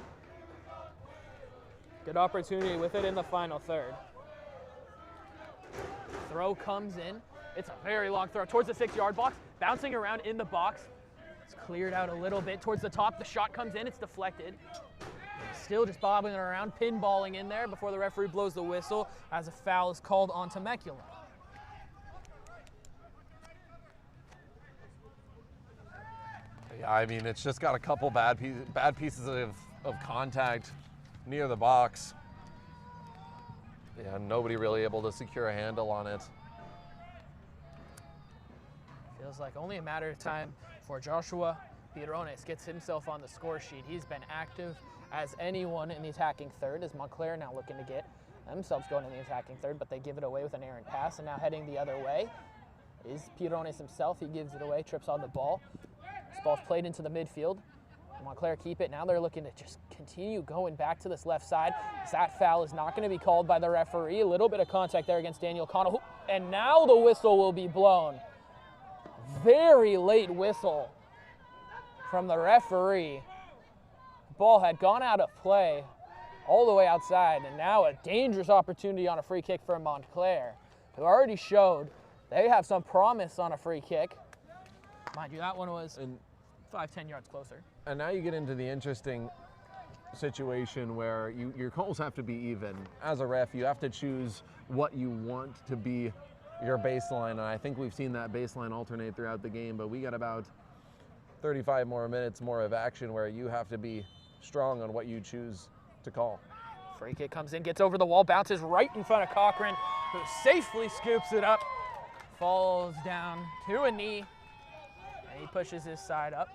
Good opportunity with it in the final third. Throw comes in. It's a very long throw towards the 6-yard box, bouncing around in the box. It's cleared out a little bit towards the top. The shot comes in, it's deflected. Still just bobbing around, pinballing in there before the referee blows the whistle as a foul is called on Temecula. Yeah, I mean, it's just got a couple bad pieces of contact near the box. Yeah, nobody really able to secure a handle on it. Feels like only a matter of time before Joshua Briones gets himself on the score sheet. He's been active as anyone in the attacking third, as Montclair now looking to get themselves going in the attacking third, but they give it away with an errant pass, and now heading the other way is Briones himself. He gives it away, trips on the ball. This ball's played into the midfield. Montclair keep it. Now they're looking to just continue going back to this left side. That foul is not going to be called by the referee. A little bit of contact there against Daniel Connell. And now the whistle will be blown. Very late whistle from the referee. The ball had gone out of play all the way outside, and now a dangerous opportunity on a free kick for Montclair, who already showed they have some promise on a free kick. Mind you, that one was 5-10 yards closer. And now you get into the interesting situation where your calls have to be even. As a ref, you have to choose what you want to be your baseline, and I think we've seen that baseline alternate throughout the game, but we got about 35 more minutes more of action where you have to be strong on what you choose to call. Free kick comes in, gets over the wall, bounces right in front of Cochran, who safely scoops it up, falls down to a knee, and he pushes his side up.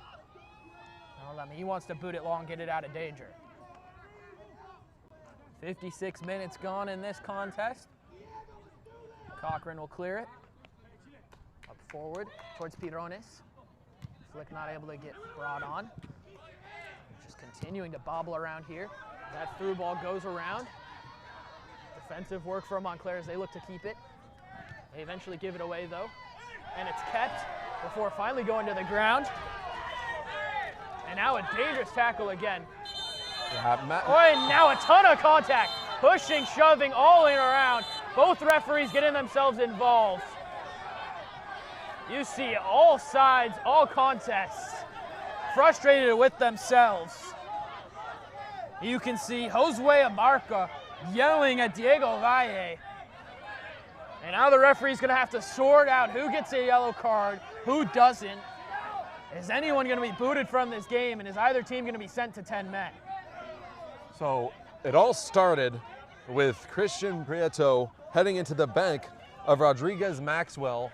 He wants to boot it long, get it out of danger. 56 minutes gone in this contest. Cochran will clear it. Up forward towards Briones. Flick not able to get brought on. Just continuing to bobble around here. That through ball goes around. Defensive work for Montclair as they look to keep it. They eventually give it away though. And it's kept before finally going to the ground. And now a dangerous tackle again. And now a ton of contact. Pushing, shoving, all in around. Both referees getting themselves involved. You see all sides, all contests, frustrated with themselves. You can see Josue Abarca yelling at Diego Valle. And now the referee's gonna have to sort out who gets a yellow card, who doesn't. Is anyone gonna be booted from this game, and is either team gonna be sent to 10 men? So it all started with Christian Prieto heading into the bank of Rodriguez Maxwell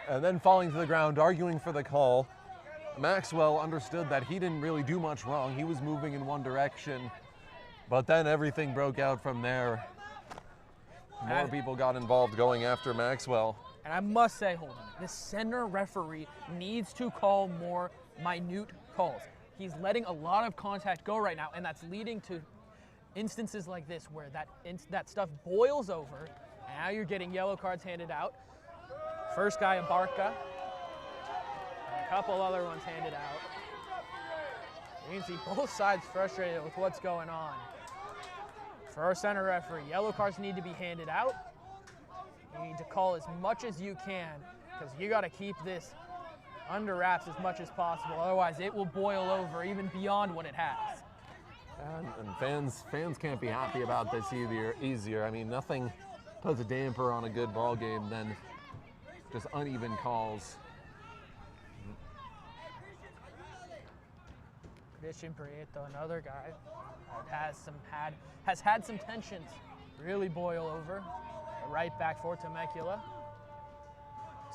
and then falling to the ground, arguing for the call. Maxwell understood that he didn't really do much wrong. He was moving in one direction, but then everything broke out from there. More people got involved going after Maxwell. And I must say, hold on, the center referee needs to call more minute calls. He's letting a lot of contact go right now, and that's leading to instances like this where that stuff boils over, and now you're getting yellow cards handed out. First guy, Abarca, and a couple other ones handed out. You can see both sides frustrated with what's going on. For our center referee, yellow cards need to be handed out. You need to call as much as you can, because you got to keep this under wraps as much as possible. Otherwise, it will boil over even beyond what it has. And fans can't be happy about this easier. I mean, nothing puts a damper on a good ball game than just uneven calls. Christian Prieto, another guy that has had some tensions really boil over. Right back for Temecula.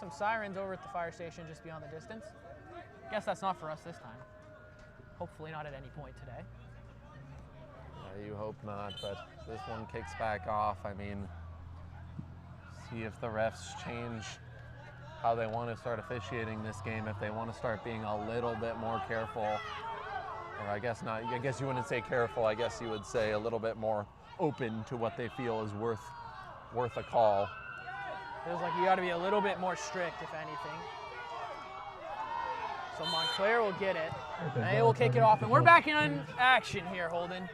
Some sirens over at the fire station just beyond the distance. Guess that's not for us this time. Hopefully not at any point today. You hope not, but this one kicks back off. I mean, see if the refs change how they want to start officiating this game, if they want to start being a little bit more careful, or I guess not, I guess you wouldn't say careful, I guess you would say a little bit more open to what they feel is worth a call. Feels like you got to be a little bit more strict, if anything. So Montclair will get it, and they will kick it off, and we're back in action here, Holden.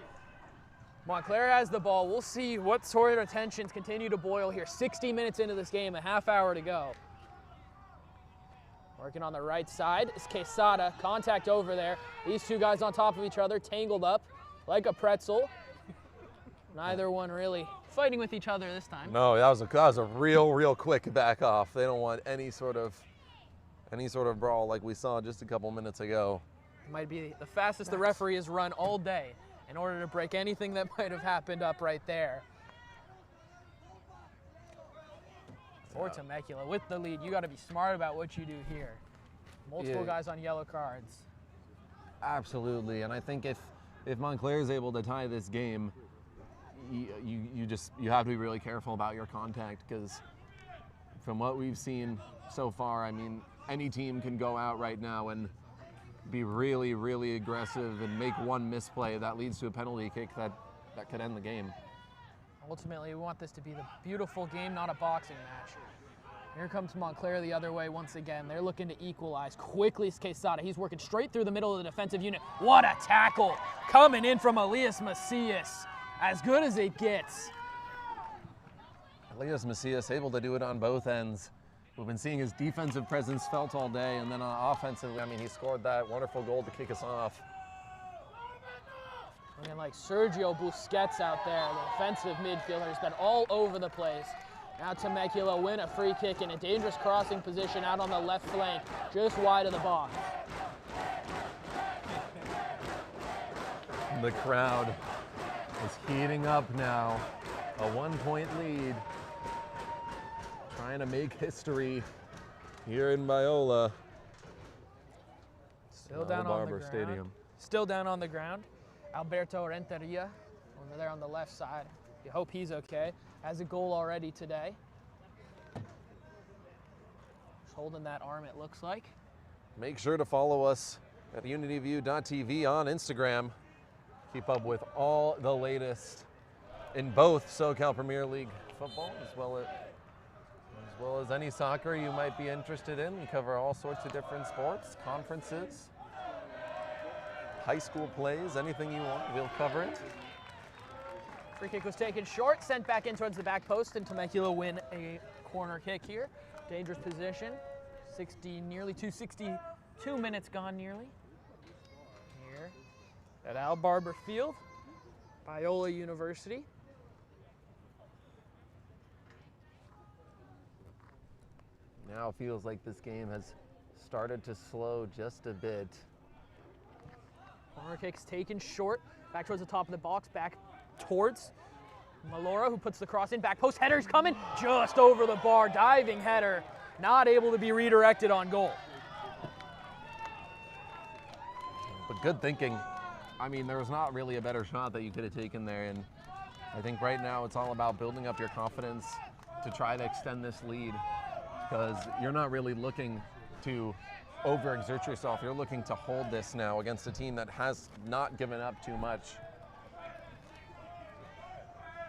Montclair has the ball. We'll see what sort of tensions continue to boil here. 60 minutes into this game, a half hour to go. Working on the right side is Quesada. Contact over there. These two guys on top of each other, tangled up like a pretzel. Neither one really fighting with each other this time. No, that was a real quick back off. They don't want any sort of brawl like we saw just a couple minutes ago. It might be the fastest the referee has run all day in order to break anything that might have happened up right there. For Temecula, with the lead, you got to be smart about what you do here. Multiple guys on yellow cards. Absolutely, and I think if Montclair is able to tie this game, you have to be really careful about your contact, because from what we've seen so far, I mean, any team can go out right now and be really, really aggressive and make one misplay that leads to a penalty kick that could end the game. Ultimately, we want this to be the beautiful game, not a boxing match. Here comes Montclair the other way once again. They're looking to equalize. Quickly is Quesada. He's working straight through the middle of the defensive unit. What a tackle coming in from Elias Macias. As good as it gets. Elias Macias able to do it on both ends. We've been seeing his defensive presence felt all day, and then offensively, I mean, he scored that wonderful goal to kick us off. Looking like Sergio Busquets out there, the defensive midfielder, has been all over the place. Now Temecula win a free kick in a dangerous crossing position out on the left flank, just wide of the box. The crowd is heating up now. A 1-point lead. Trying to make history here in Biola. Still down on the ground. Stadium. Still down on the ground. Alberto Renteria over there on the left side. You hope he's okay. Has a goal already today. Just holding that arm, it looks like. Make sure to follow us at unityview.tv on Instagram. Keep up with all the latest in both SoCal Premier League football as well as any soccer you might be interested in. We cover all sorts of different sports, conferences, high school plays, anything you want, we'll cover it. Free kick was taken short, sent back in towards the back post, and Temecula win a corner kick here. Dangerous position. 62 minutes gone nearly. Here at Al Barber Field, Biola University. Now it feels like this game has started to slow just a bit. Corner kick's taken short, back towards the top of the box, back towards Malora, who puts the cross in, back post, header's coming, just over the bar, diving header, not able to be redirected on goal. But good thinking. I mean, there was not really a better shot that you could have taken there, and I think right now it's all about building up your confidence to try to extend this lead, because you're not really looking to overexert yourself. You're looking to hold this now against a team that has not given up too much.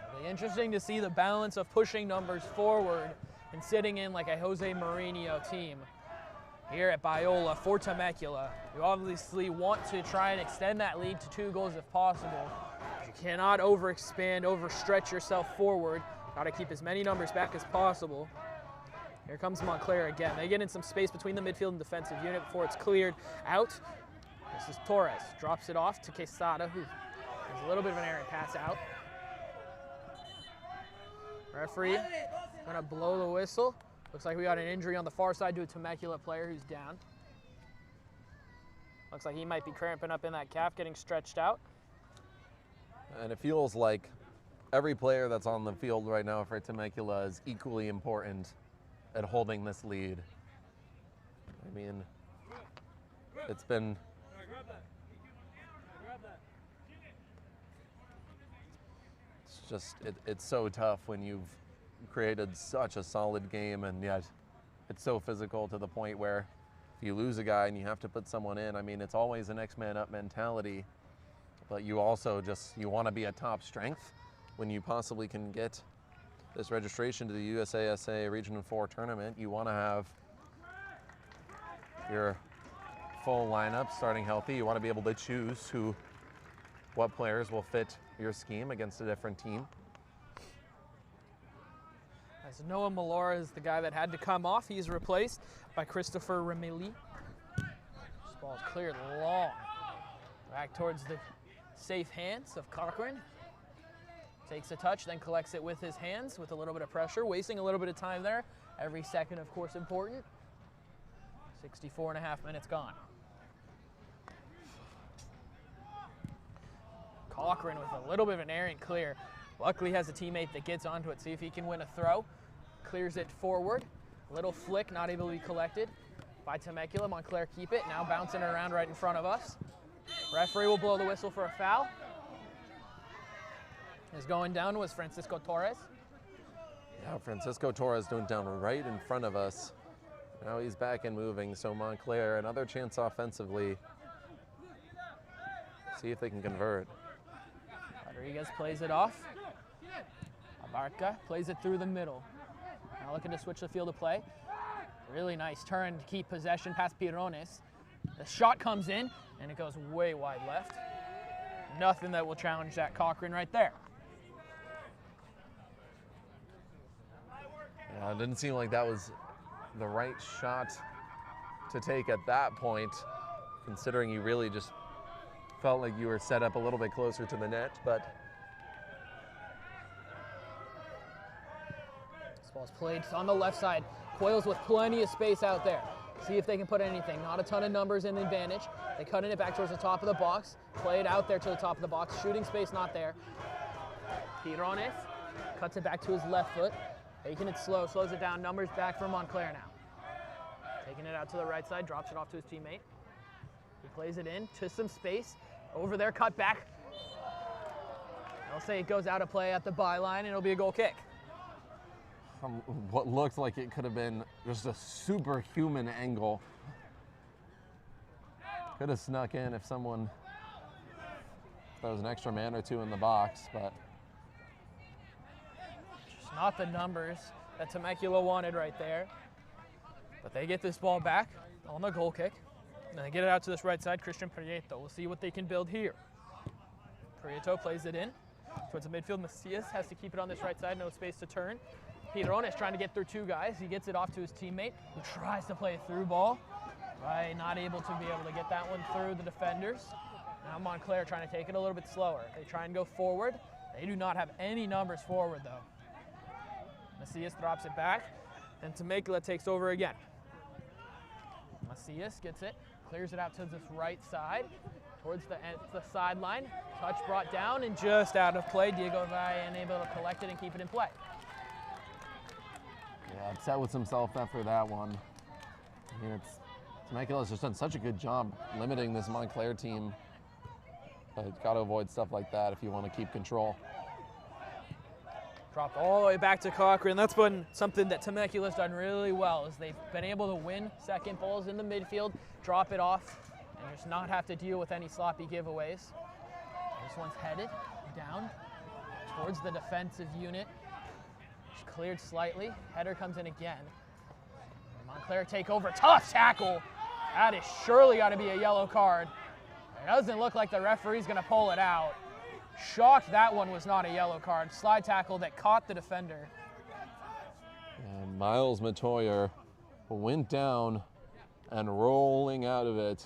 It'll be interesting to see the balance of pushing numbers forward and sitting in like a Jose Mourinho team here at Biola for Temecula. You obviously want to try and extend that lead to 2 goals if possible. You cannot overstretch yourself forward. Got to keep as many numbers back as possible. Here comes Montclair again. They get in some space between the midfield and defensive unit before it's cleared out. This is Torres. Drops it off to Quesada, who has a little bit of an errant pass out. Referee gonna blow the whistle. Looks like we got an injury on the far side to a Temecula player who's down. Looks like he might be cramping up in that calf, getting stretched out. And it feels like every player that's on the field right now for Temecula is equally important at holding this lead. I mean, it's been it's so tough when you've created such a solid game, and yet it's so physical to the point where if you lose a guy and you have to put someone in, I mean, it's always a next man up mentality, but you also you want to be at top strength when you possibly can get this registration to the USASA Region 4 tournament. You want to have your full lineup starting healthy. You want to be able to choose what players will fit your scheme against a different team. As Noah Malora is the guy that had to come off. He's replaced by Christopher Remili. This ball's cleared long. Back towards the safe hands of Cochran. Takes a touch, then collects it with his hands with a little bit of pressure, wasting a little bit of time there. Every second, of course, important. 64.5 minutes gone. Cochran with a little bit of an errant clear. Luckily has a teammate that gets onto it. See if he can win a throw. Clears it forward. Little flick, not able to be collected by Temecula. Montclair keep it. Now bouncing around right in front of us. Referee will blow the whistle for a foul. Is going down was Francisco Torres. Yeah, Francisco Torres went down right in front of us. Now he's back and moving, so Montclair, another chance offensively. See if they can convert. Rodriguez plays it off. Abarca plays it through the middle. Now looking to switch the field of play. Really nice turn to keep possession past Briones. The shot comes in, and it goes way wide left. Nothing that will challenge that Cochran right there. Yeah, it didn't seem like that was the right shot to take at that point, considering you really just felt like you were set up a little bit closer to the net, but this ball's played on the left side. Coils with plenty of space out there. See if they can put anything. Not a ton of numbers in advantage. They cut it back towards the top of the box. Play it out there to the top of the box. Shooting space not there. Briones cuts it back to his left foot. Taking it slow, slows it down. Numbers back for Montclair now. Taking it out to the right side, drops it off to his teammate. He plays it in to some space. Over there, cut back. They'll say it goes out of play at the byline, and it'll be a goal kick. From what looked like it could have been just a superhuman angle. Could have snuck in if there was an extra man or two in the box, but just not the numbers that Temecula wanted right there. But they get this ball back on the goal kick. And they get it out to this right side, Christian Prieto. We'll see what they can build here. Prieto plays it in towards the midfield. Macias has to keep it on this right side, no space to turn. Briones trying to get through two guys. He gets it off to his teammate, who tries to play a through ball. Right, not able to be able to get that one through the defenders. Now Montclair trying to take it a little bit slower. They try and go forward. They do not have any numbers forward, though. Macias drops it back, and Temecula takes over again. Macias gets it, clears it out to this right side, towards the sideline. Touch brought down and just out of play. Diego Valle unable to collect it and keep it in play. yeah, upset with himself after that one. I mean, Temecula's just done such a good job limiting this Montclair team. But got to avoid stuff like that if you want to keep control. Dropped all the way back to Cochran. That's been something that Temecula's done really well, is they've been able to win second balls in the midfield, drop it off, and just not have to deal with any sloppy giveaways. This one's headed down towards the defensive unit. Just cleared slightly. Header comes in again. Montclair take over. Tough tackle. That is surely got to be a yellow card. It doesn't look like the referee's going to pull it out. Shocked that one was not a yellow card. Slide tackle that caught the defender. And Miles Matoyer went down and rolling out of it.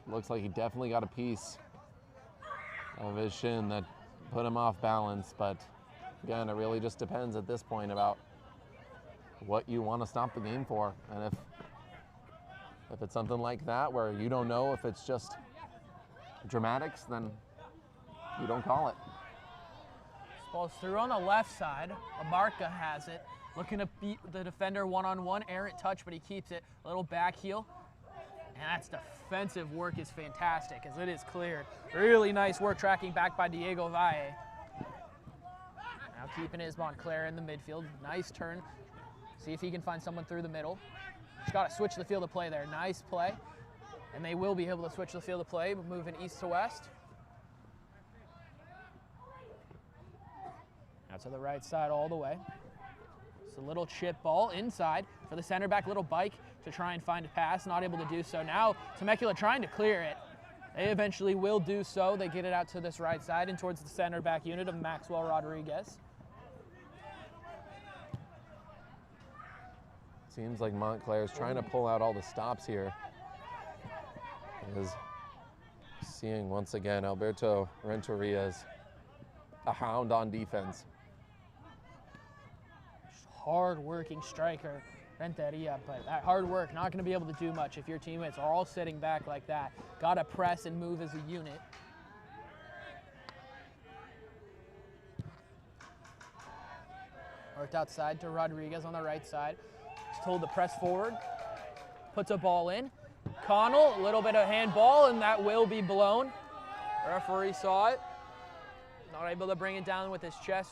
Looks like he definitely got a piece of his shin that put him off balance, but again, it really just depends at this point about what you want to stop the game for. And if it's something like that where you don't know if it's just dramatics, then you don't call it. This ball's through on the left side. Abarca has it. Looking to beat the defender one-on-one. Errant touch, but he keeps it. A little back heel. And that's defensive work is fantastic as it is cleared. Really nice work tracking back by Diego Valle. Now keeping his Montclair in the midfield. Nice turn. See if he can find someone through the middle. Just got to switch the field of play there. Nice play. And they will be able to switch the field of play, moving east to west. Now to the right side all the way. It's a little chip ball inside for the center back. Little bike to try and find a pass. Not able to do so. Now Temecula trying to clear it. They eventually will do so. They get it out to this right side and towards the center back unit of Maxwell Rodriguez. Seems like Montclair is trying to pull out all the stops here. Is seeing once again Alberto Renteria's a hound on defense. Hard-working striker, Renteria, but that hard work not going to be able to do much if your teammates are all sitting back like that. Got to press and move as a unit. Worked outside to Rodriguez on the right side. He's told to press forward. Puts a ball in. Connell, a little bit of handball, and that will be blown. Referee saw it. Not able to bring it down with his chest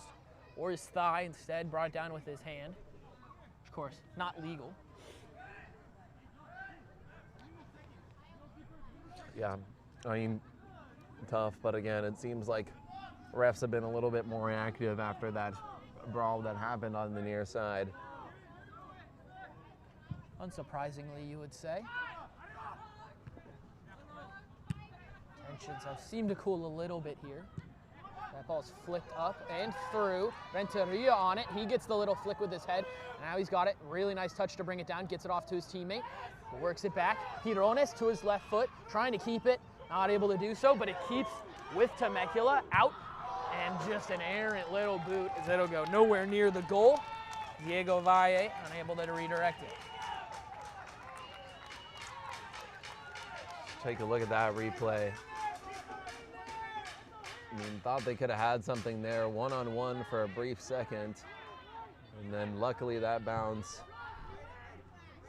or his thigh, instead brought it down with his hand. Of course, not legal. Yeah, I mean, tough, but again, it seems like refs have been a little bit more reactive after that brawl that happened on the near side. Unsurprisingly, you would say. Tensions have seemed to cool a little bit here. That ball's flicked up and through. Renteria on it. He gets the little flick with his head. Now he's got it. Really nice touch to bring it down. Gets it off to his teammate. Works it back. Briones to his left foot, trying to keep it. Not able to do so, but it keeps with Temecula out. And just an errant little boot as it'll go nowhere near the goal. Diego Valle unable to redirect it. Take a look at that replay. I mean, thought they could have had something there, one-on-one for a brief second. And then luckily that bounce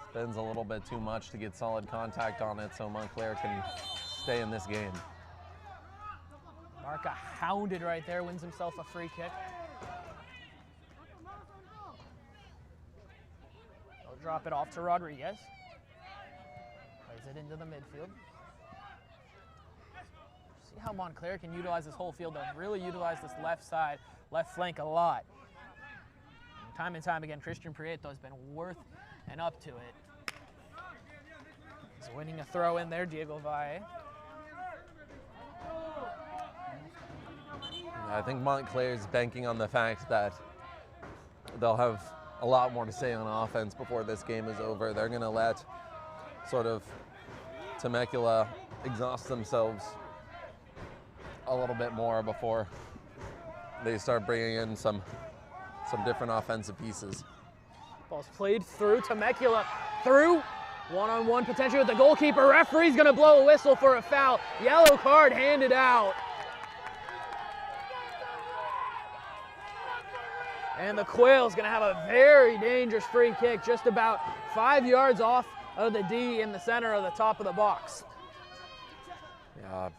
spins a little bit too much to get solid contact on it so Montclair can stay in this game. Barca hounded right there, wins himself a free kick. They'll drop it off to Rodriguez. Plays it into the midfield. See how Montclair can utilize this whole field. They'll really utilize this left side, left flank a lot. And time and time again, Christian Prieto has been worth and up to it. He's winning a throw in there, Diego Valle. I think Montclair's banking on the fact that they'll have a lot more to say on offense before this game is over. They're going to let sort of Temecula exhaust themselves a little bit more before they start bringing in some different offensive pieces. Ball's played through Temecula, through one-on-one potential with the goalkeeper. Referee's going to blow a whistle for a foul. Yellow card handed out. And the Quail's going to have a very dangerous free kick just about 5 yards off of the D in the center of the top of the box. Yeah,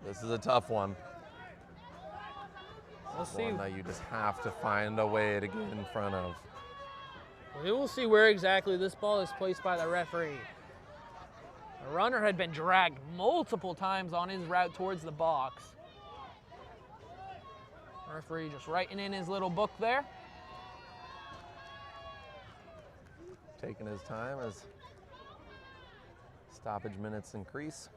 this is a tough one. We'll see. One that you just have to find a way to get in front of. We will see where exactly this ball is placed by the referee. The runner had been dragged multiple times on his route towards the box. Referee just writing in his little book there. Taking his time as stoppage minutes increase.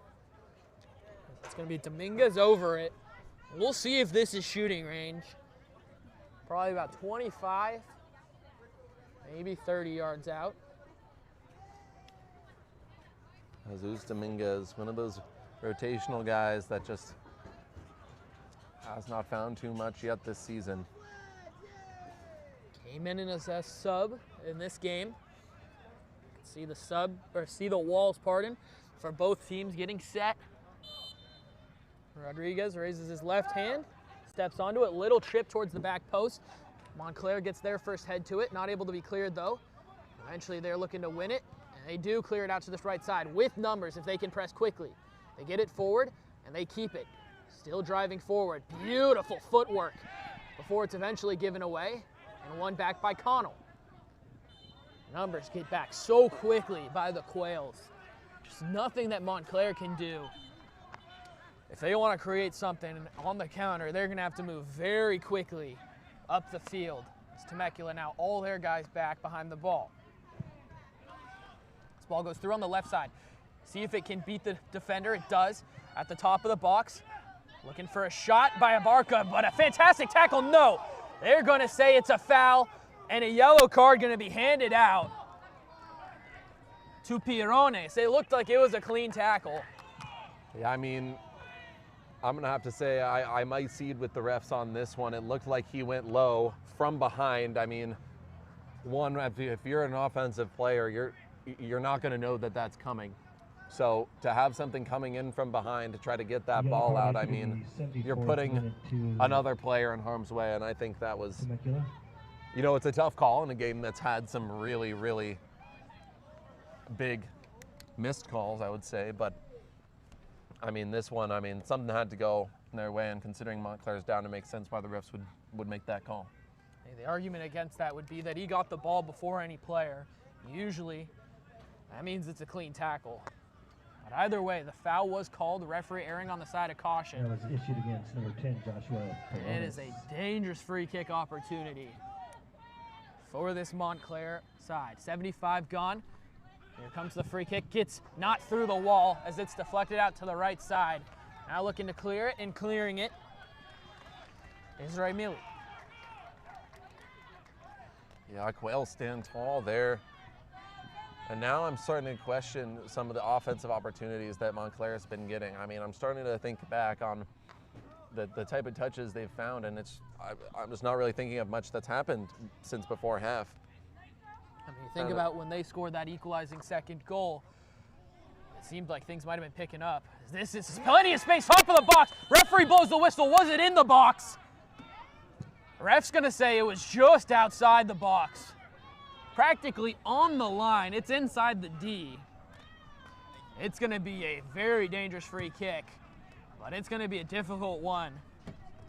It's going to be Dominguez over it. We'll see if this is shooting range. Probably about 25, maybe 30 yards out. Jesus Dominguez, one of those rotational guys that just has not found too much yet this season. Came in as a sub in this game. See the walls, pardon, for both teams getting set. Rodriguez raises his left hand, steps onto it, little trip towards the back post. Montclair gets their first head to it, not able to be cleared though. Eventually they're looking to win it, and they do clear it out to this right side with numbers if they can press quickly. They get it forward, and they keep it. Still driving forward, beautiful footwork before it's eventually given away, and won back by Connell. Numbers get back so quickly by the Quails. Just nothing that Montclair can do. If they want to create something on the counter, they're going to have to move very quickly up the field. It's Temecula now, all their guys back behind the ball. This ball goes through on the left side. See if it can beat the defender. It does. At the top of the box. Looking for a shot by Abarca, but a fantastic tackle. No, they're going to say it's a foul, and a yellow card going to be handed out to Briones. It looked like it was a clean tackle. Yeah, I mean, I'm going to have to say I might cede with the refs on this one. It looked like he went low from behind. I mean, one, if you're an offensive player, you're not going to know that that's coming. So to have something coming in from behind to try to get that ball out, I mean, you're putting another player in harm's way, and I think that was, you know, it's a tough call in a game that's had some really, really big missed calls, I would say, but I mean, this one, I mean, something had to go their way, and considering Montclair's down, it makes sense why the refs would make that call. Hey, the argument against that would be that he got the ball before any player. Usually, That means it's a clean tackle. But either way, the foul was called, the referee erring on the side of caution. That was issued against number 10, Joshua. It is a dangerous free kick opportunity for this Montclair side. 75 gone. Here comes the free kick. Gets not through the wall as it's deflected out to the right side. Now looking to clear it, and clearing it is Raimili. Yeah, Quail stand tall there. And now I'm starting to question some of the offensive opportunities that Montclair has been getting. I mean, I'm starting to think back on the type of touches they've found, and I'm just not really thinking of much that's happened since before half. I mean, think about when they scored that equalizing second goal. It seemed like things might have been picking up. This is plenty of space, top of the box. Referee blows the whistle. Was it in the box? Ref's gonna say it was just outside the box. Practically on the line. It's inside the D. It's gonna be a very dangerous free kick, but it's gonna be a difficult one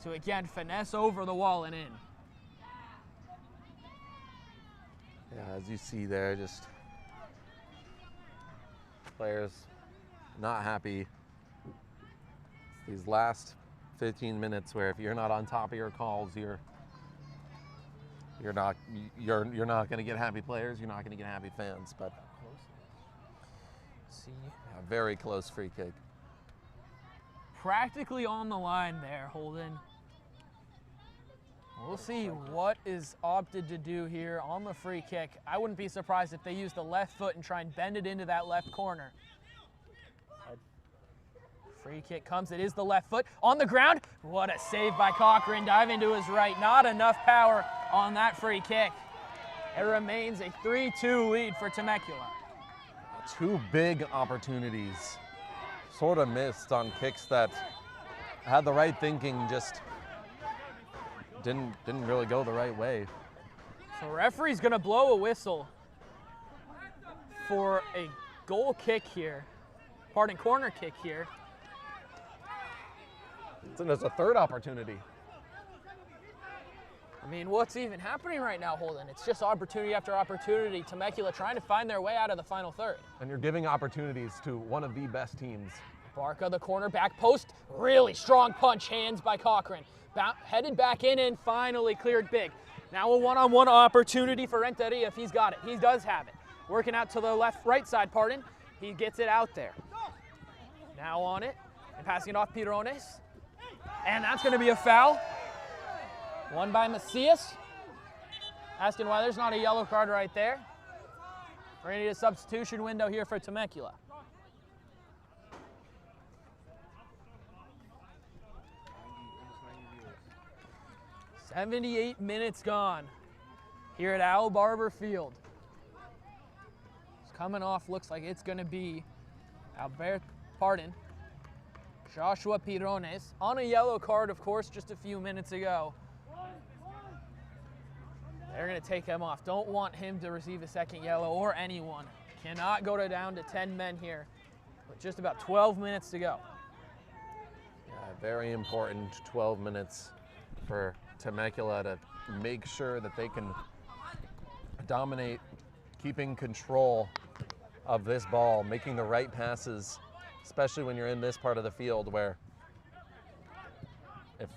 to, again, finesse over the wall and in. Yeah, as you see there, just players not happy. These last 15 minutes where if you're not on top of your calls, you're not going to get happy players. You're not going to get happy fans. But see, a very close free kick. Practically on the line there, Holden. We'll see what is opted to do here on the free kick. I wouldn't be surprised if they use the left foot and try and bend it into that left corner. Free kick comes, it is the left foot on the ground. What a save by Cochran, dive into his right. Not enough power on that free kick. It remains a 3-2 lead for Temecula. Two big opportunities, sort of missed on kicks that had the right thinking, just didn't really go the right way. So referee's gonna blow a whistle for a goal kick here. Pardon, corner kick here. So there's a third opportunity. I mean, what's even happening right now, Holden? It's just opportunity after opportunity. Temecula trying to find their way out of the final third. And you're giving opportunities to one of the best teams. Barca, the corner, back post. Really strong punch, hands by Cochran. Headed back in and finally cleared big. Now a one-on-one opportunity for Renteria if he's got it. He does have it. Working out to the right side, pardon. He gets it out there. Now on it, and passing it off Briones. And that's going to be a foul. One by Macias. Asking why there's not a yellow card right there. We're going to need a substitution window here for Temecula. "78 minutes gone here at Al Barber Field." It's coming off, looks like it's going to be Joshua Briones on a yellow card, of course, just a few minutes ago. They're going to take him off. Don't want him to receive a second yellow, or anyone. Cannot go down to 10 men here with just about 12 minutes to go. Yeah, very important 12 minutes for Temecula to make sure that they can dominate, keeping control of this ball, making the right passes, especially when you're in this part of the field where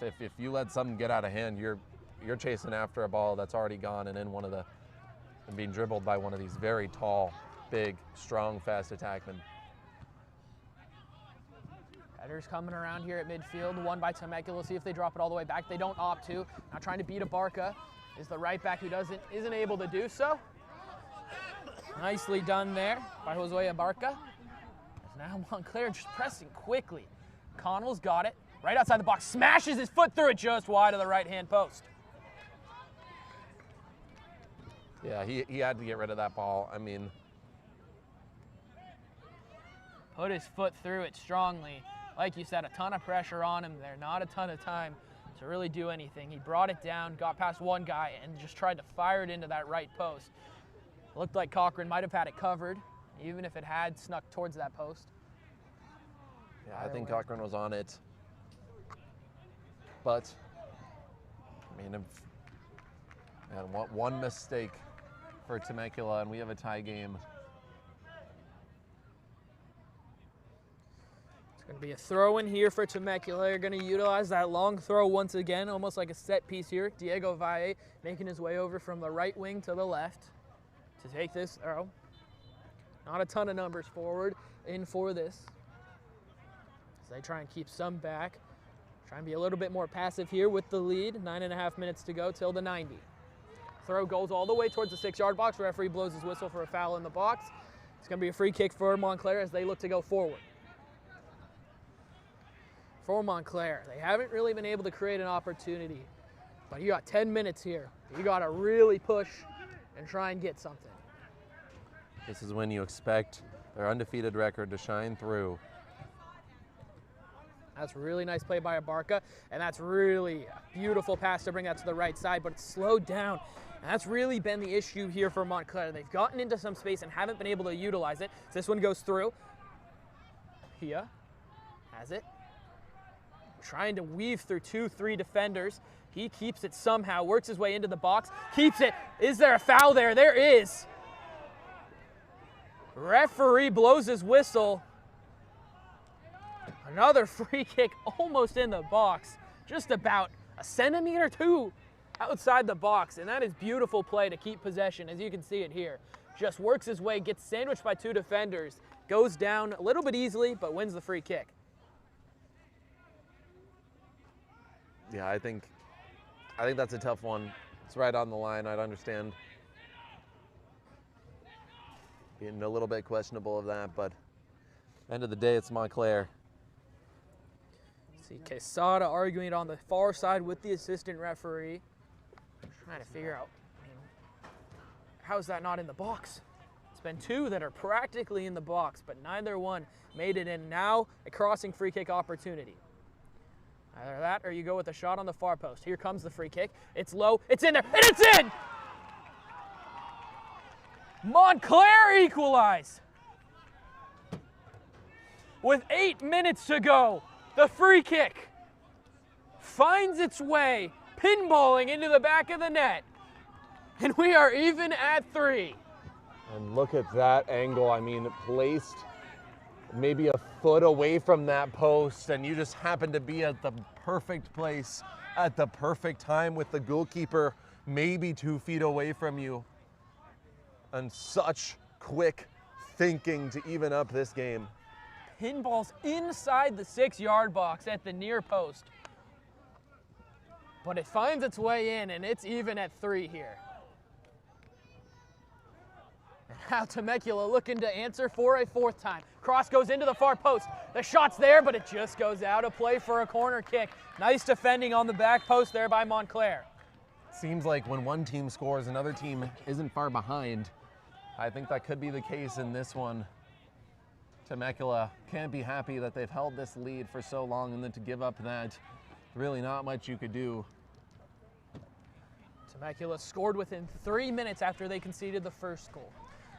if you let something get out of hand, you're chasing after a ball that's already gone and in and being dribbled by one of these very tall, big, strong, fast attackmen. Headers coming around here at midfield, one by Temecula. See if they drop it all the way back. They don't opt to. Now trying to beat a Barca is the right back who isn't able to do so. Nicely done there by Josue Barca. Now Montclair just pressing quickly. Connell's got it right outside the box, smashes his foot through it just wide of the right-hand post. Yeah, he had to get rid of that ball. I mean, put his foot through it strongly. Like you said, a ton of pressure on him there, not a ton of time to really do anything. He brought it down, got past one guy, and just tried to fire it into that right post. Looked like Cochran might have had it covered, even if it had snuck towards that post. Yeah, I think Cochran was on it. But, I mean, one mistake for Temecula, and we have a tie game. Gonna be a throw in here for Temecula. They're gonna utilize that long throw once again, almost like a set piece here. Diego Valle making his way over from the right wing to the left to take this throw. Not a ton of numbers forward in for this. So they try and keep some back. Try and be a little bit more passive here with the lead. 9.5 minutes to go till the 90. Throw goes all the way towards the 6-yard box. Referee blows his whistle for a foul in the box. It's gonna be a free kick for Montclair as they look to go forward. For Montclair, they haven't really been able to create an opportunity, but you got 10 minutes here. You got to really push and try and get something. This is when you expect their undefeated record to shine through. That's a really nice play by Abarca, and that's really a beautiful pass to bring that to the right side, but it's slowed down. And that's really been the issue here for Montclair. They've gotten into some space and haven't been able to utilize it. So this one goes through. Hia has it. Trying to weave through 2-3 defenders. He keeps it somehow, works his way into the box, keeps it. Is there a foul there? There is. Referee blows his whistle. Another free kick almost in the box, just about a centimeter or two outside the box, and that is beautiful play to keep possession, as you can see it here. Just works his way, gets sandwiched by 2 defenders, goes down a little bit easily, but wins the free kick. Yeah, I think that's a tough one. It's right on the line. I'd understand being a little bit questionable of that, but end of the day, it's Montclair. See Quesada arguing it on the far side with the assistant referee. Trying to figure out, how is that not in the box? It's been 2 that are practically in the box, but neither one made it in. Now a crossing free kick opportunity. Either that or you go with a shot on the far post. Here comes the free kick. It's low, it's in there, and it's in! Montclair equalize! With 8 minutes to go, the free kick finds its way, pinballing into the back of the net. And we are even at 3. And look at that angle. I mean, placed maybe a foot away from that post, and you just happen to be at the perfect place at the perfect time with the goalkeeper maybe 2 feet away from you. And such quick thinking to even up this game. Pinballs inside the 6-yard box at the near post. But it finds its way in, and it's even at 3 here. Now Temecula looking to answer for a 4th time. Cross goes into the far post. The shot's there, but it just goes out of play for a corner kick. Nice defending on the back post there by Montclair. Seems like when one team scores, another team isn't far behind. I think that could be the case in this one. Temecula can't be happy that they've held this lead for so long, and then to give up that, really not much you could do. Temecula scored within 3 minutes after they conceded the first goal.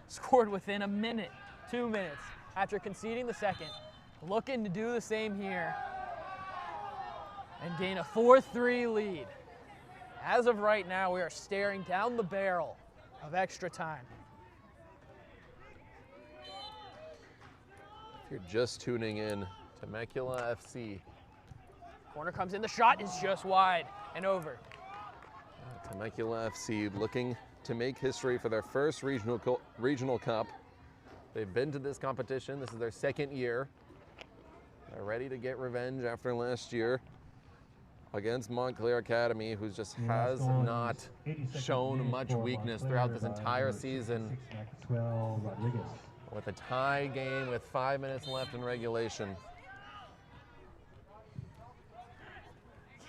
Scored within a minute, 2 minutes after conceding the second. Looking to do the same here and gain a 4-3 lead. As of right now, we are staring down the barrel of extra time. If you're just tuning in, Temecula FC. Corner comes in, the shot is just wide and over. Temecula FC looking to make history for their first regional cup. They've been to this competition. This is their 2nd year. They're ready to get revenge after last year against Montclair Academy, who just has not shown much weakness throughout this entire season. With a tie game with 5 minutes left in regulation.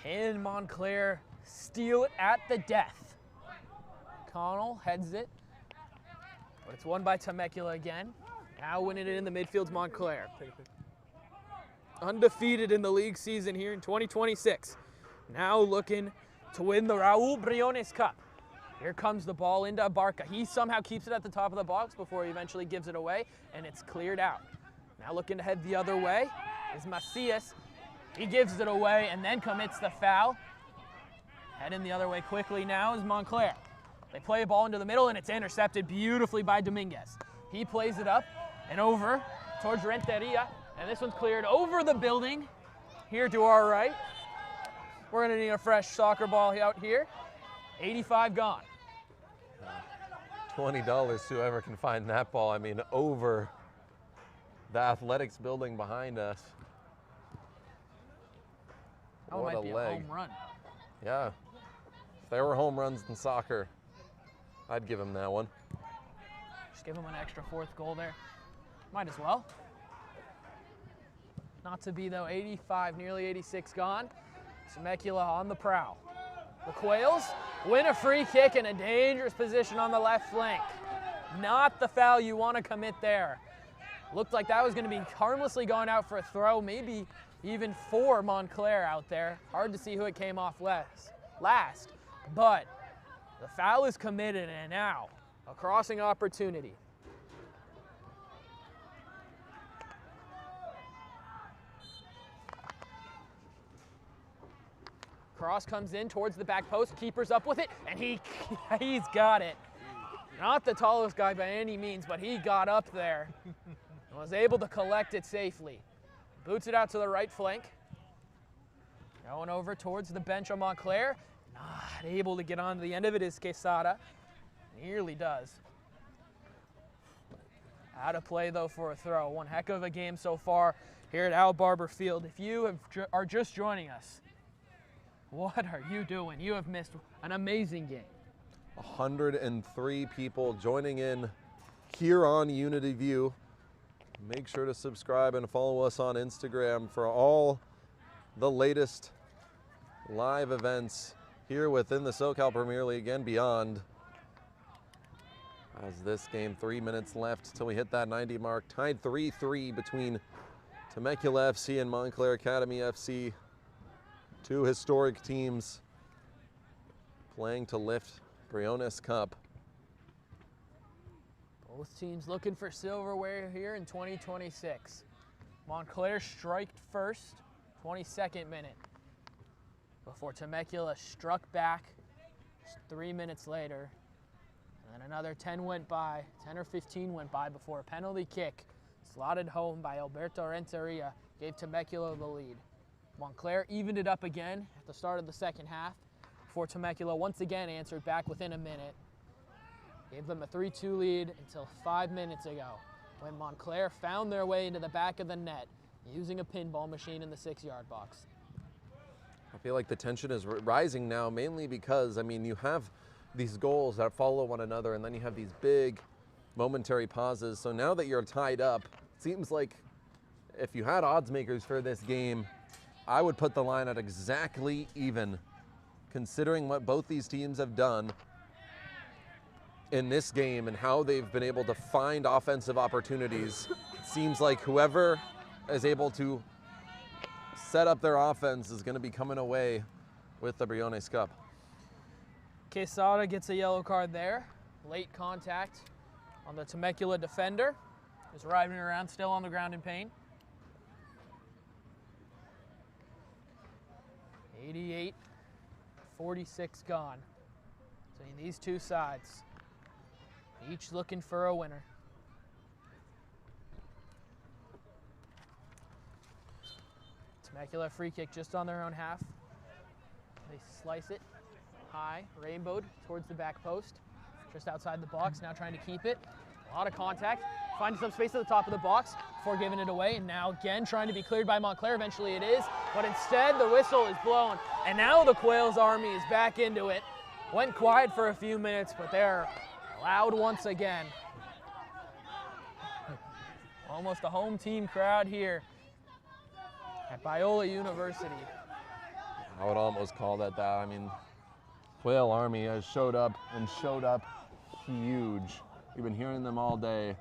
Can Montclair steal it at the death? Connell heads it, but it's won by Temecula again. Now winning it in the midfield's Montclair. Undefeated in the league season here in 2026. Now looking to win the Raul Briones Cup. Here comes the ball into Abarca. He somehow keeps it at the top of the box before he eventually gives it away, and it's cleared out. Now looking to head the other way is Macias. He gives it away and then commits the foul. Heading the other way quickly now is Montclair. They play a ball into the middle, and it's intercepted beautifully by Dominguez. He plays it up and over towards Renteria. And this one's cleared over the building here to our right. We're gonna need a fresh soccer ball out here. 85 gone. $20 whoever can find that ball. I mean, over the athletics building behind us. That What might a be leg. a home run. Yeah. If there were home runs in soccer, I'd give him that one. Just give him an extra fourth goal there. Might as well. Not to be though, 85, nearly 86 gone. Temecula on the prowl. The Quails win a free kick in a dangerous position on the left flank. Not the foul you want to commit there. Looked like that was going to be harmlessly going out for a throw, maybe even for Montclair out there. Hard to see who it came off last. But the foul is committed, and now a crossing opportunity. Cross comes in towards the back post, keeper's up with it, and he's got it. Not the tallest guy by any means, but he got up there and was able to collect it safely. Boots it out to the right flank. Going over towards the bench on Montclair. Not able to get on to the end of it is Quesada. Nearly does. Out of play though for a throw. One heck of a game so far here at Al Barber Field. If you are just joining us, what are you doing? You have missed an amazing game. 103 people joining in here on Unity View. Make sure to subscribe and follow us on Instagram for all the latest live events here within the SoCal Premier League and beyond. As this game, 3 minutes left till we hit that 90 mark. Tied 3-3 between Temecula FC and Montclair Academy FC. Two historic teams playing to lift Briones Cup. Both teams looking for silverware here in 2026. Montclair striked first, 22nd minute, before Temecula struck back just 3 minutes later. And then another 10 or 15 went by before a penalty kick slotted home by Alberto Renteria gave Temecula the lead. Montclair evened it up again at the start of the second half before Temecula once again answered back within a minute. Gave them a 3-2 lead until 5 minutes ago when Montclair found their way into the back of the net using a pinball machine in the 6-yard box. I feel like the tension is rising now, mainly because, I mean, you have these goals that follow one another and then you have these big momentary pauses. So now that you're tied up, it seems like if you had odds makers for this game, I would put the line at exactly even, considering what both these teams have done in this game and how they've been able to find offensive opportunities. It seems like whoever is able to set up their offense is going to be coming away with the Briones Cup. Quesada gets a yellow card there. Late contact on the Temecula defender, who's riding around still on the ground in pain. 88, 46 gone. So these two sides, each looking for a winner. Temecula free kick just on their own half. They slice it high, rainbowed towards the back post, just outside the box, now trying to keep it. A lot of contact, finding some space at the top of the box before giving it away, and now again trying to be cleared by Montclair. Eventually it is, but instead the whistle is blown, and now the Quails Army is back into it. Went quiet for a few minutes, but they're loud once again. Almost a home team crowd here at Biola University. I would almost call that. I mean, Quail Army has showed up huge. We've been hearing them all day.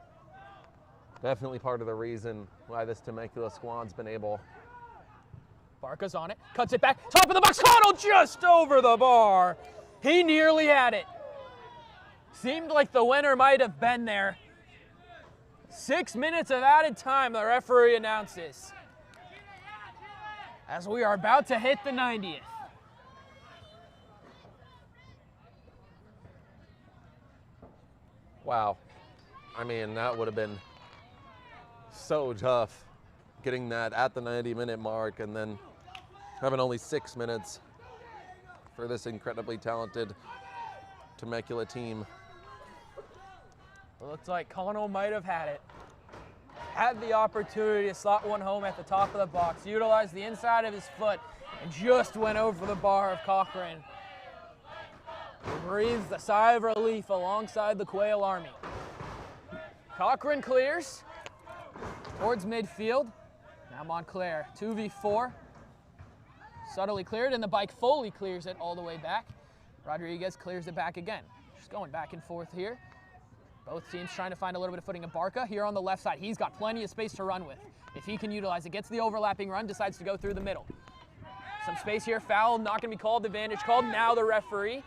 Definitely part of the reason why this Temecula squad's been able. Barca's on it, cuts it back, top of the box, Connell just over the bar. He nearly had it. Seemed like the winner might have been there. 6 minutes of added time, the referee announces, as we are about to hit the 90th. Wow. I mean, that would have been so tough getting that at the 90-minute mark and then having only 6 minutes for this incredibly talented Temecula team. It looks like Connell might have had it. Had the opportunity to slot one home at the top of the box, utilized the inside of his foot, and just went over the bar of Cochran. He breathes a sigh of relief alongside the Quail Army. Cochran clears towards midfield. Now Montclair, 2v4. Subtly cleared, and the bike fully clears it all the way back. Rodriguez clears it back again. Just going back and forth here. Both teams trying to find a little bit of footing. Barca here on the left side. He's got plenty of space to run with. If he can utilize it, gets the overlapping run, decides to go through the middle. Some space here, foul, not gonna be called, advantage called. Now the referee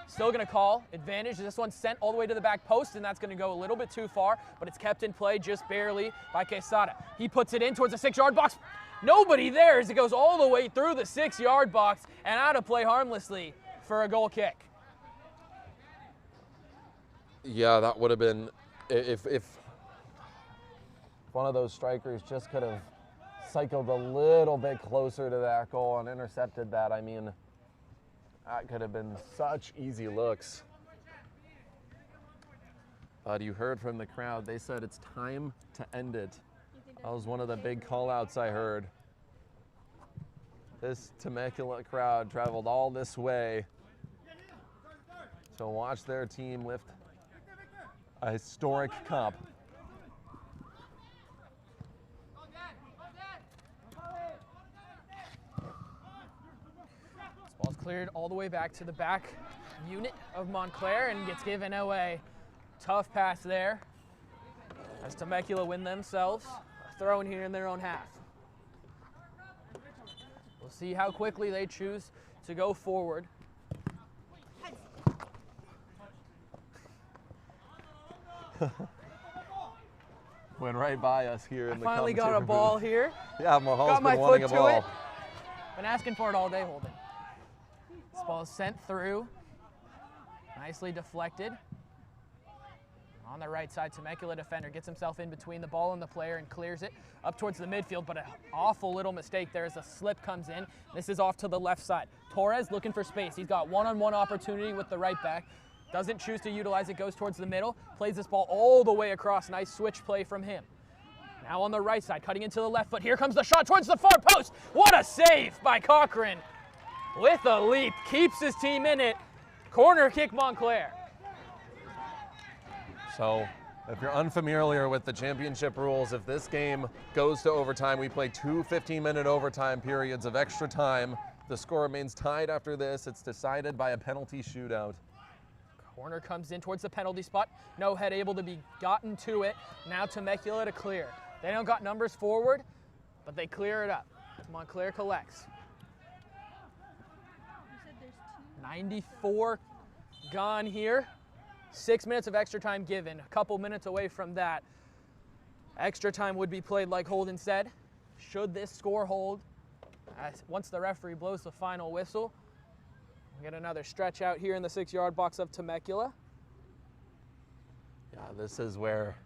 still gonna call advantage. This one's sent all the way to the back post, and that's gonna go a little bit too far, but it's kept in play just barely by Quesada. He puts it in towards the 6-yard box. Nobody there as it goes all the way through the 6-yard box and out of play harmlessly for a goal kick. Yeah, that would have been, if one of those strikers just could have cycled a little bit closer to that goal and intercepted that, I mean, that could have been such easy looks. But you heard from the crowd, they said it's time to end it. That was one of the big call-outs I heard. This Temecula crowd traveled all this way to watch their team lift a historic cup. This ball's cleared all the way back to the back unit of Montclair and gets given away. Tough pass there as Temecula win themselves a throw in here in their own half. We'll see how quickly they choose to go forward. Went right by us here in the finally got a ball here. Yeah, Mahal's got my been wanting foot a to ball. it. Been asking for it all day, Holden. This ball is sent through. Nicely deflected. On the right side, Temecula defender gets himself in between the ball and the player and clears it up towards the midfield, but an awful little mistake there as a slip comes in. This is off to the left side. Torres looking for space. He's got one-on-one opportunity with the right back. Doesn't choose to utilize it, goes towards the middle, plays this ball all the way across. Nice switch play from him. Now on the right side, cutting into the left foot. Here comes the shot towards the far post. What a save by Cochran. With a leap, keeps his team in it. Corner kick Montclair. So if you're unfamiliar with the championship rules, if this game goes to overtime, we play 2 15-minute overtime periods of extra time. The score remains tied after this. It's decided by a penalty shootout. Corner comes in towards the penalty spot. No head able to be gotten to it. Now Temecula to clear. They don't got numbers forward, but they clear it up. Montclair collects. 94 gone here. 6 minutes of extra time given. A couple minutes away from that. Extra time would be played like Holden said. Should this score hold, once the referee blows the final whistle, we get another stretch out here in the 6-yard box of Temecula. Yeah, this is where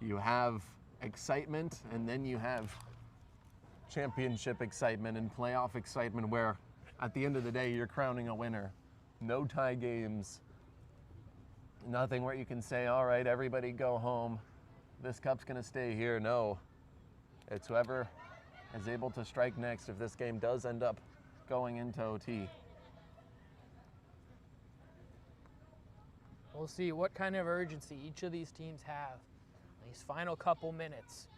you have excitement and then you have championship excitement and playoff excitement where at the end of the day you're crowning a winner. No tie games. Nothing where you can say, all right, everybody go home. This cup's gonna stay here. No, it's whoever is able to strike next if this game does end up going into OT. We'll see what kind of urgency each of these teams have in these final couple minutes.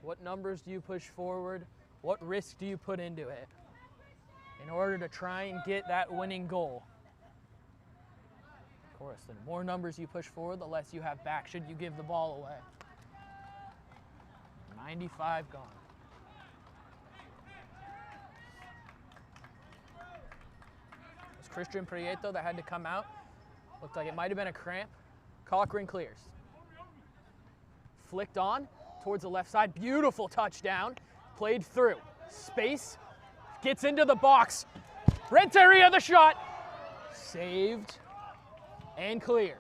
What numbers do you push forward? What risk do you put into it in order to try and get that winning goal? Of course, the more numbers you push forward, the less you have back should you give the ball away. 95 gone. It was Christian Prieto that had to come out. Looked like it might have been a cramp. Cochran clears. Flicked on towards the left side. Beautiful touchdown. Played through. Space. Gets into the box. Renteria the shot. Saved and cleared.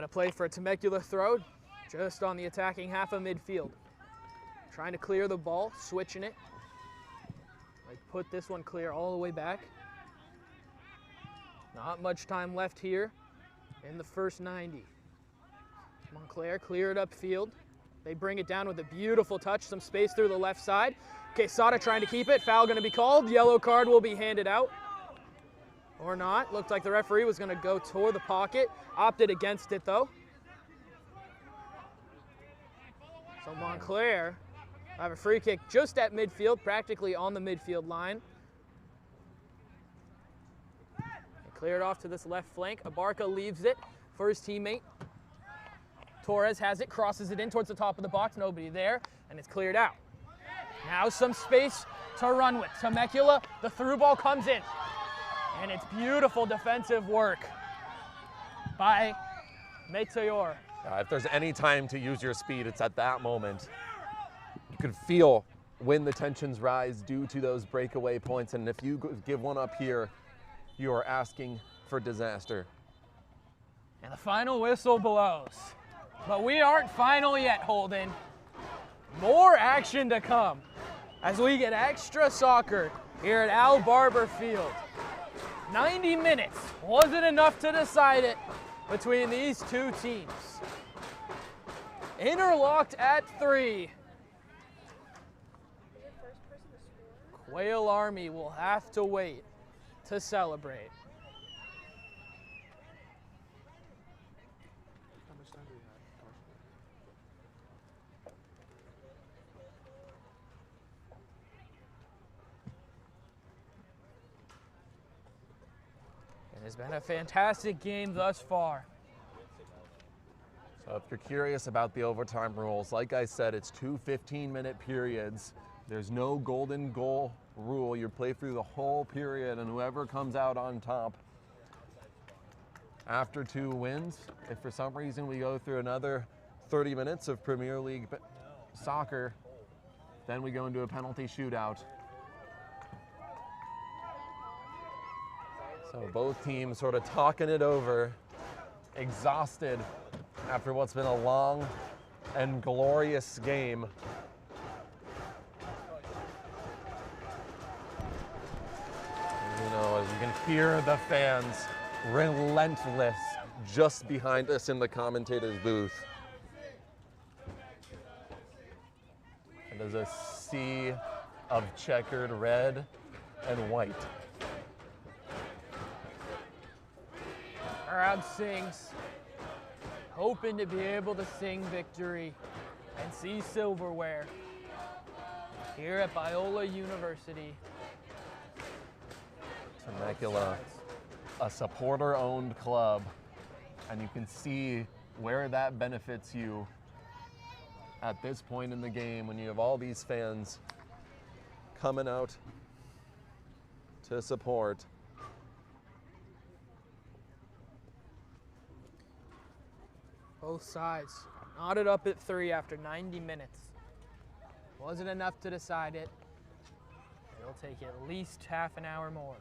Got to play for a Temecula throw, just on the attacking half of midfield. Trying to clear the ball, switching it. Like put this one clear all the way back. Not much time left here in the first 90. Montclair cleared upfield. They bring it down with a beautiful touch, some space through the left side. Quesada trying to keep it. Foul going to be called. Yellow card will be handed out. Or not. Looked like the referee was going to go toward the pocket. Opted against it, though. So Montclair have a free kick just at midfield, practically on the midfield line. They clear it off to this left flank. Abarca leaves it for his teammate. Torres has it, crosses it in towards the top of the box. Nobody there, and it's cleared out. Now some space to run with. Temecula, the through ball comes in. And it's beautiful defensive work by Meteor. If there's any time to use your speed, it's at that moment. You can feel when the tensions rise due to those breakaway points, and if you give one up here, you are asking for disaster. And the final whistle blows. But we aren't final yet, Holden. More action to come as we get extra soccer here at Al Barber Field. 90 minutes wasn't enough to decide it between these two teams. Interlocked at 3. Quail Army will have to wait to celebrate. It's been a fantastic game thus far. So if you're curious about the overtime rules, like I said, it's 2 15-minute periods. There's no golden goal rule. You play through the whole period, and whoever comes out on top after 2 wins. If for some reason we go through another 30 minutes of Premier League soccer, then we go into a penalty shootout. So both teams sort of talking it over, exhausted after what's been a long and glorious game. You know, as you can hear the fans relentless just behind us in the commentator's booth. And there's a sea of checkered red and white. Crowd sings, hoping to be able to sing victory and see silverware here at Biola University. Temecula, a supporter-owned club, and you can see where that benefits you at this point in the game when you have all these fans coming out to support. Both sides knotted up at 3 after 90 minutes. Wasn't enough to decide it. It'll take at least half an hour more.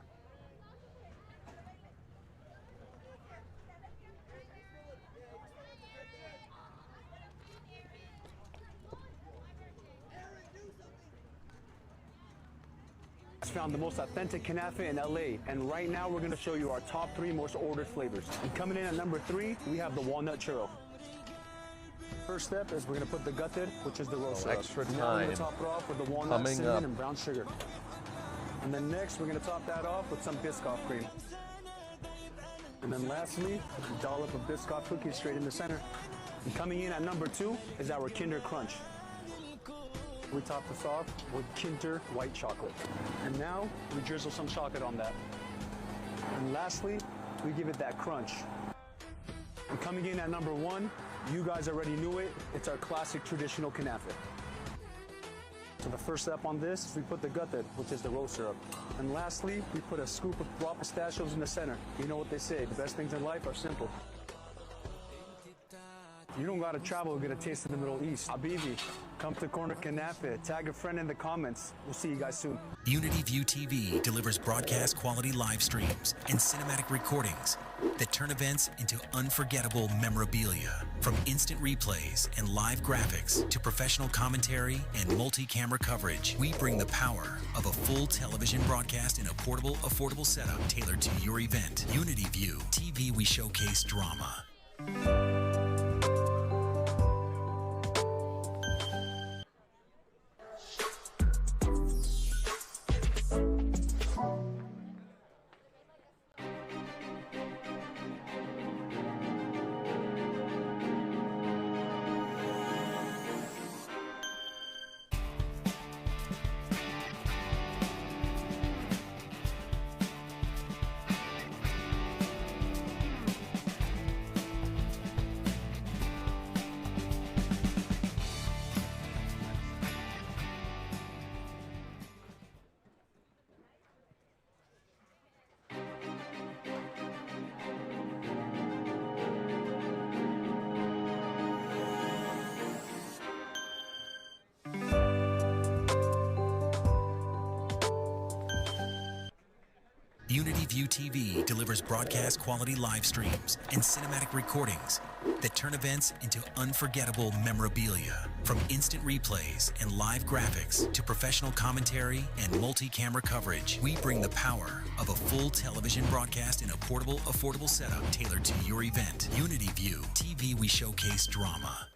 Found the most authentic knafeh in LA, and right now we're going to show you our top 3 most ordered flavors. And coming in at number 3, we have the walnut churro. First step is we're going to put the gutted, which is the roast syrup. Extra Now we're time going to top it off with the walnut, cinnamon, and brown sugar. And then next, we're going to top that off with some Biscoff cream. And then lastly, a dollop of Biscoff cookies straight in the center. And coming in at number 2 is our Kinder Crunch. We top this off with Kinder white chocolate. And now we drizzle some chocolate on that. And lastly, we give it that crunch. And coming in at number 1, you guys already knew it, it's our classic traditional knafeh. So the first step on this is we put the gutted, which is the roast syrup. And lastly, we put a scoop of raw pistachios in the center. You know what they say, the best things in life are simple. You don't gotta travel to get a taste of the Middle East. Habibi, Come to Corner Knafeh. Tag a friend in the comments. We'll see you guys soon. Unity View TV delivers broadcast quality live streams and cinematic recordings that turn events into unforgettable memorabilia. From instant replays and live graphics to professional commentary and multi-camera coverage, we bring the power of a full television broadcast in a portable, affordable setup tailored to your event. Unity View TV, we showcase drama. Unity View TV delivers broadcast quality live streams and cinematic recordings that turn events into unforgettable memorabilia. From instant replays and live graphics to professional commentary and multi-camera coverage, we bring the power of a full television broadcast in a portable, affordable setup tailored to your event. Unity View TV, we showcase drama.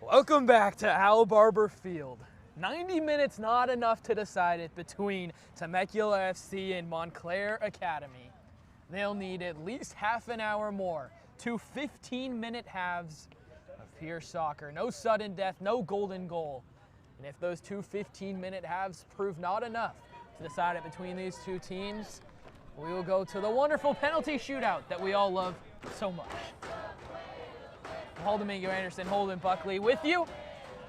Welcome back to Al Barber Field. 90 minutes not enough to decide it between Temecula FC and Montclair Academy. They'll need at least half an hour more, 2 15-minute halves of pure soccer. No sudden death, no golden goal. And if those 2 15-minute halves prove not enough to decide it between these two teams, we will go to the wonderful penalty shootout that we all love so much. Paul Domingo Anderson, Holden Buckley with you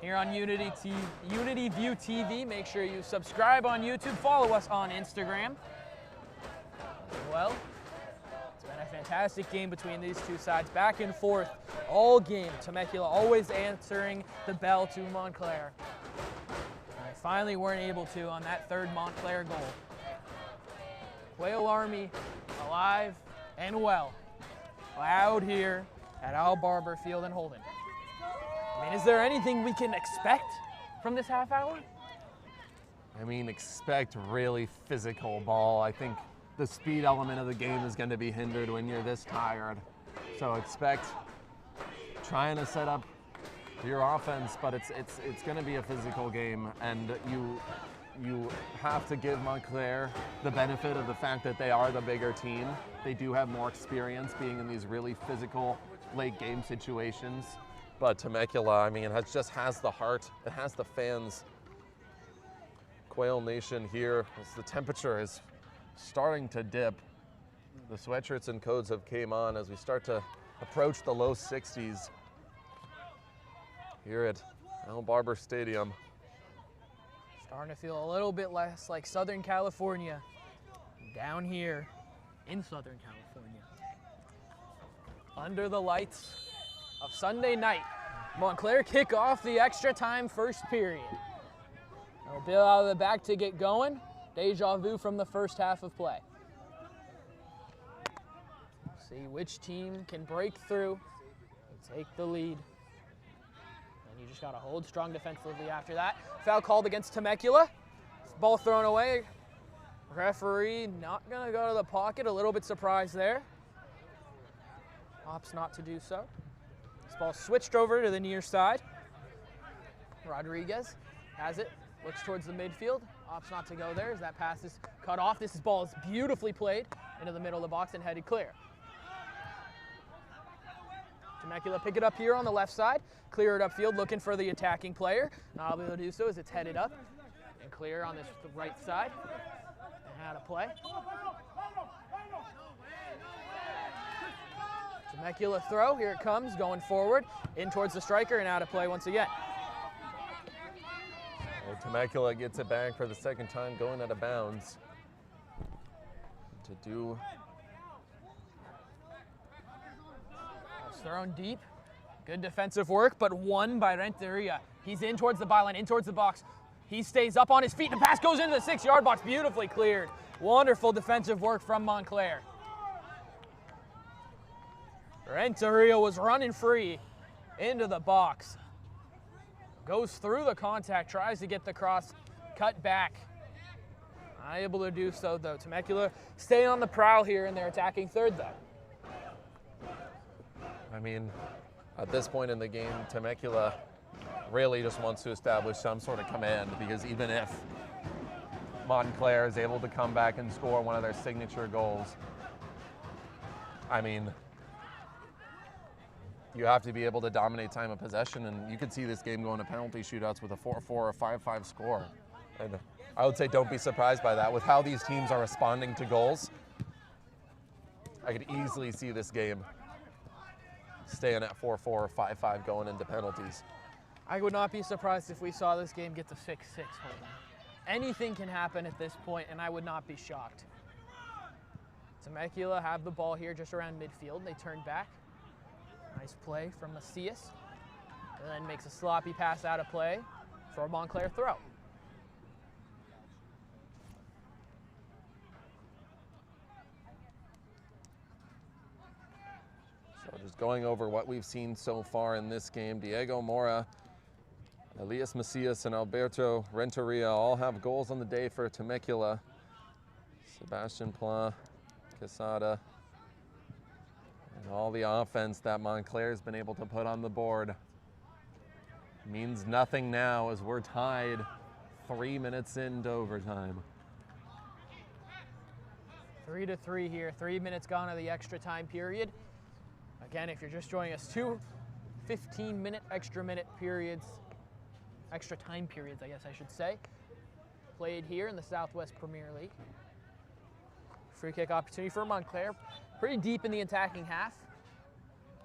here on Unity View TV. Make sure you subscribe on YouTube, follow us on Instagram as well. It's been a fantastic game between these two sides, back and forth all game. Temecula always answering the bell to Montclair. And they finally weren't able to on that third Montclair goal. Quail Army alive and well, loud here at Al Barber Field in Holden. I mean, is there anything we can expect from this half hour? I mean, expect really physical ball. I think the speed element of the game is going to be hindered when you're this tired. So expect trying to set up your offense, but it's going to be a physical game, and you have to give Montclair the benefit of the fact that they are the bigger team. They do have more experience being in these really physical late game situations. But Temecula, I mean, it just has the heart, it has the fans. Quail Nation here, as the temperature is starting to dip. The sweatshirts and coats have came on as we start to approach the low 60s here at Al Barber Stadium. Starting to feel a little bit less like Southern California down here in Southern California. Under the lights of Sunday night, Montclair kick off the extra time first period. They'll Bill out of the back to get going. Deja vu from the first half of play. See which team can break through and take the lead. And you just got to hold strong defensively after that. Foul called against Temecula. Ball thrown away. Referee not going to go to the pocket. A little bit surprised there. Opts not to do so. This ball switched over to the near side. Rodriguez has it. Looks towards the midfield. Opts not to go there as that pass is cut off. This ball is beautifully played into the middle of the box and headed clear. Temecula pick it up here on the left side. Clear it upfield, looking for the attacking player. Not able to do so as it's headed up and clear on this right side. And how to play. Temecula throw, here it comes, going forward, in towards the striker and out of play once again. Well, Temecula gets it back for the second time, going out of bounds. to do. It's thrown deep. Good defensive work, but won by Renteria. He's in towards the byline, in towards the box. He stays up on his feet. The pass goes into the 6-yard box. Beautifully cleared. Wonderful defensive work from Montclair. Renteria was running free into the box. Goes through the contact, tries to get the cross, cut back. Not able to do so, though. Temecula staying on the prowl here, and they're attacking third, though. I mean, at this point in the game, Temecula really just wants to establish some sort of command, because even if Montclair is able to come back and score one of their signature goals, I mean, you have to be able to dominate time of possession, and you could see this game going to penalty shootouts with a 4-4 or 5-5 score. And I would say don't be surprised by that. With how these teams are responding to goals, I could easily see this game staying at 4-4 or 5-5 going into penalties. I would not be surprised if we saw this game get to 6-6. Anything can happen at this point, and I would not be shocked. Temecula have the ball here just around midfield. They turn back. Nice play from Macias. And then makes a sloppy pass out of play for a Montclair throw. So just going over what we've seen so far in this game, Diego Mora, Elias Macias, and Alberto Renteria all have goals on the day for Temecula. Sebastian Pla, Quesada, and all the offense that Montclair's been able to put on the board means nothing now as we're tied 3 minutes into overtime. 3-3 here, 3 minutes gone of the extra time period. Again, if you're just joining us, 2 15-minute extra time periods, I guess I should say, played here in the Southwest Premier League. Free kick opportunity for Montclair. Pretty deep in the attacking half,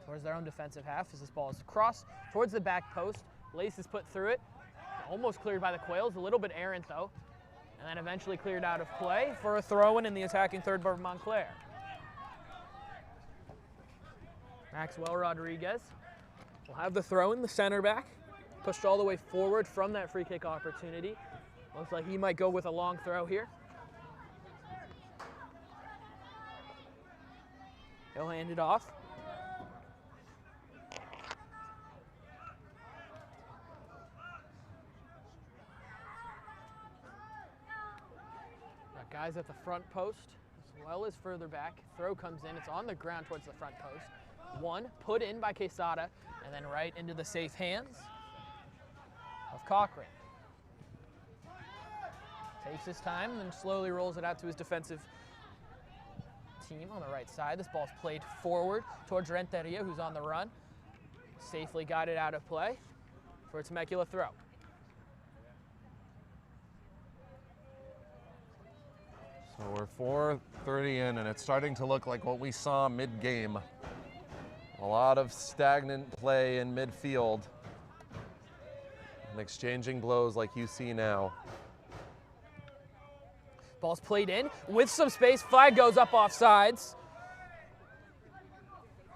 towards their own defensive half as this ball is crossed towards the back post. Lace is put through it, almost cleared by the Quails, a little bit errant though, and then eventually cleared out of play for a throw-in in the attacking third of Montclair. Maxwell Rodriguez will have the throw-in, the center back, pushed all the way forward from that free kick opportunity. Looks like he might go with a long throw here. He'll hand it off. Got guys at the front post as well as further back. Throw comes in, it's on the ground towards the front post. One put in by Quesada and then right into the safe hands of Cochran. Takes his time and then slowly rolls it out to his defensive team on the right side. This ball's played forward towards Renteria, who's on the run. Safely got it out of play for a Temecula throw. So we're 4:30 in, and it's starting to look like what we saw mid-game. A lot of stagnant play in midfield and exchanging blows like you see now. Ball's played in with some space. Flag goes up off sides.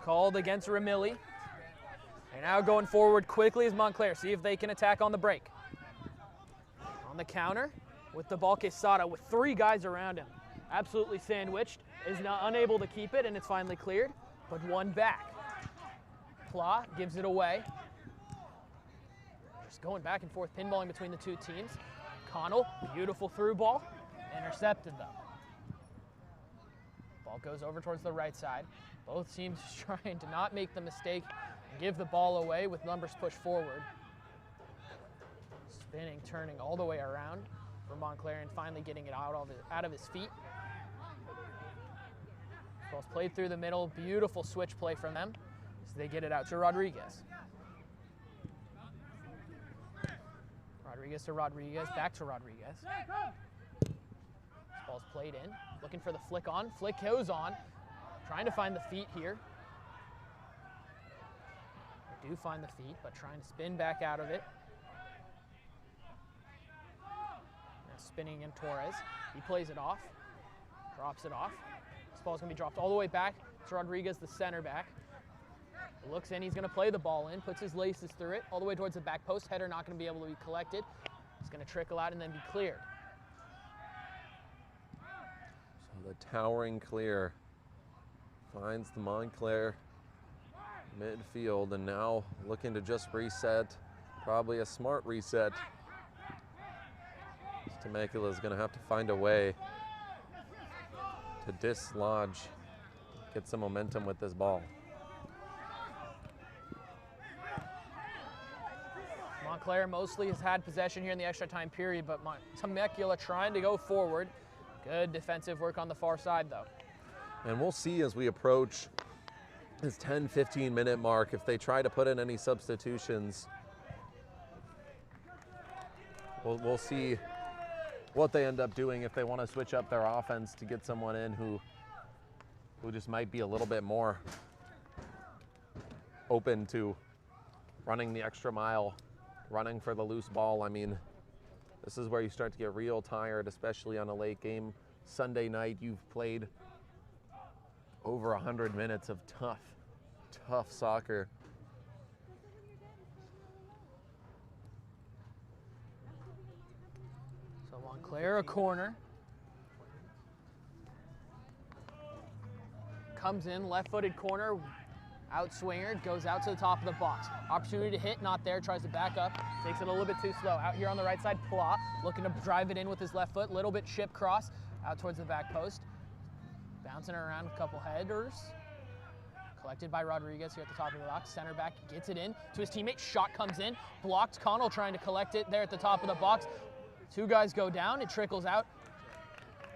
Called against Ramilli. They're now going forward quickly as Montclair. See if they can attack on the break. On the counter with the ball, Quesada with 3 guys around him. Absolutely sandwiched. Is now unable to keep it, and it's finally cleared, but one back. Pla gives it away. Just going back and forth, pinballing between the two teams. Connell, beautiful through ball. Intercepted though. Ball goes over towards the right side. Both teams trying to not make the mistake and give the ball away with numbers pushed forward. Spinning, turning all the way around for Montclair and finally getting it out of his feet. Ball's played through the middle. Beautiful switch play from them. So they get it out to Rodriguez. Rodriguez to Rodriguez, back to Rodriguez. Ball's played in, looking for the flick on. Flick goes on, trying to find the feet here. They do find the feet, but trying to spin back out of it. Now spinning in Torres. He plays it off, drops it off. ball's going to be dropped all the way back. It's Rodriguez, the center back. Looks in, he's going to play the ball in, puts his laces through it, all the way towards the back post. Header not going to be able to be collected. It's going to trickle out and then be cleared. So the towering clear finds the Montclair midfield, and now looking to just reset. Probably a smart reset. Temecula is going to have to find a way to dislodge, get some momentum with this ball. Montclair mostly has had possession here in the extra time period, but Temecula trying to go forward. Good defensive work on the far side, though. And we'll see as we approach this 10-15 minute mark if they try to put in any substitutions. We'll see what they end up doing if they want to switch up their offense to get someone in who just might be a little bit more open to running the extra mile, running for the loose ball. I mean, this is where you start to get real tired, especially on a late game. Sunday night, you've played over 100 minutes of tough soccer. So Montclair a corner. Comes in, left-footed corner, outswinger, goes out to the top of the box. Opportunity to hit, not there, tries to back up, takes it a little bit too slow. Out here on the right side, Pla, looking to drive it in with his left foot, little bit chip cross, out towards the back post. Bouncing around a couple headers. Collected by Rodriguez here at the top of the box. Center back gets it in to his teammate, shot comes in, blocked. Connell trying to collect it there at the top of the box. Two guys go down, it trickles out.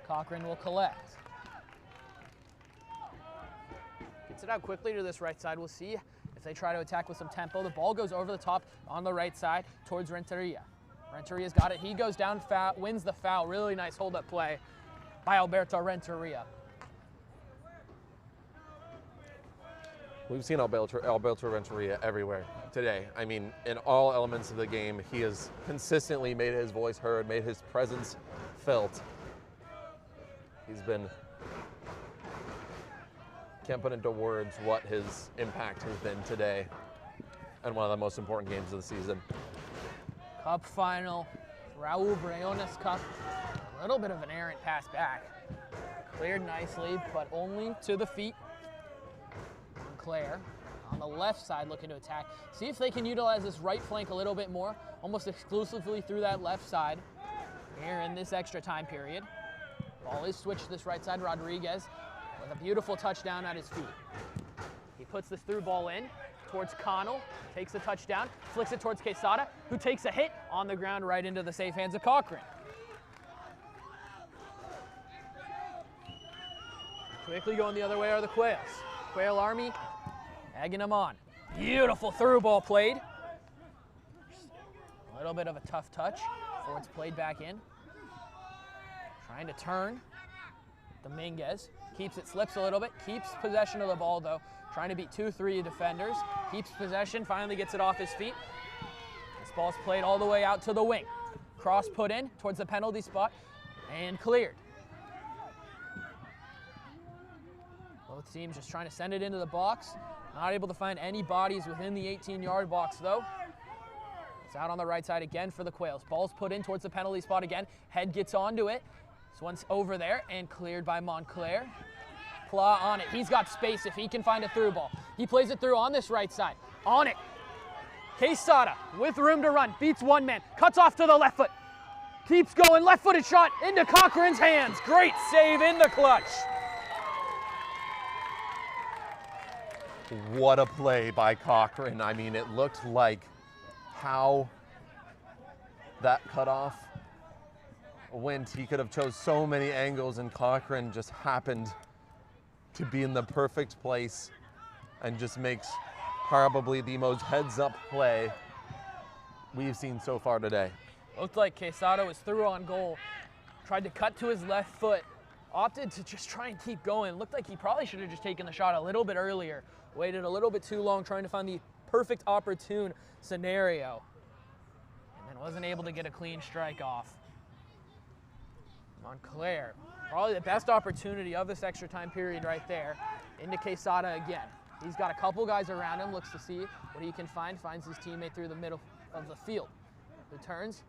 Cochran will collect. Gets it out quickly to this right side. We'll see if they try to attack with some tempo. The ball goes over the top on the right side towards Renteria. Renteria's got it. He goes down, wins the foul. Really nice hold-up play by Alberto Renteria. We've seen Alberto Renteria everywhere today. I mean, in all elements of the game, he has consistently made his voice heard, made his presence felt. He's been, can't put into words what his impact has been today and one of the most important games of the season. Cup final, Raul Briones Cup. A little bit of an errant pass back. Cleared nicely, but only to the feet. Montclair on the left side looking to attack. See if they can utilize this right flank a little bit more, almost exclusively through that left side here in this extra time period. Ball is switched to this right side. Rodriguez with a beautiful touchdown at his feet. He puts this through ball in towards Connell, takes the touchdown, flicks it towards Quesada, who takes a hit on the ground right into the safe hands of Cochran. Quickly going the other way are the Quails. Quail Army egging them on. Beautiful through ball played. A little bit of a tough touch before it's played back in. Trying to turn. Dominguez keeps it, slips a little bit, keeps possession of the ball though. Trying to beat 2-3 defenders. Keeps possession, finally gets it off his feet. This ball's played all the way out to the wing. Cross put in towards the penalty spot and cleared. Both teams just trying to send it into the box. Not able to find any bodies within the 18-yard box, though. It's out on the right side again for the Quails. Ball's put in towards the penalty spot again. Head gets onto it. This one's over there and cleared by Montclair. Pla on it. He's got space if he can find a through ball. He plays it through on this right side. On it. Quesada with room to run. Beats one man. Cuts off to the left foot. Keeps going. Left-footed shot into Cochran's hands. Great save in the clutch. What a play by Cochran. I mean, it looked like how that cutoff went. He could have chose so many angles, and Cochran just happened to be in the perfect place and just makes probably the most heads-up play we've seen so far today. Looked like Quesada was through on goal. Tried to cut to his left foot. Opted to just try and keep going. Looked like he probably should have just taken the shot a little bit earlier. Waited a little bit too long trying to find the perfect opportune scenario. And then wasn't able to get a clean strike off. Montclair Probably the best opportunity of this extra time period right there. Into Quesada again. He's got a couple guys around him, looks to see what he can find, finds his teammate through the middle of the field. Who turns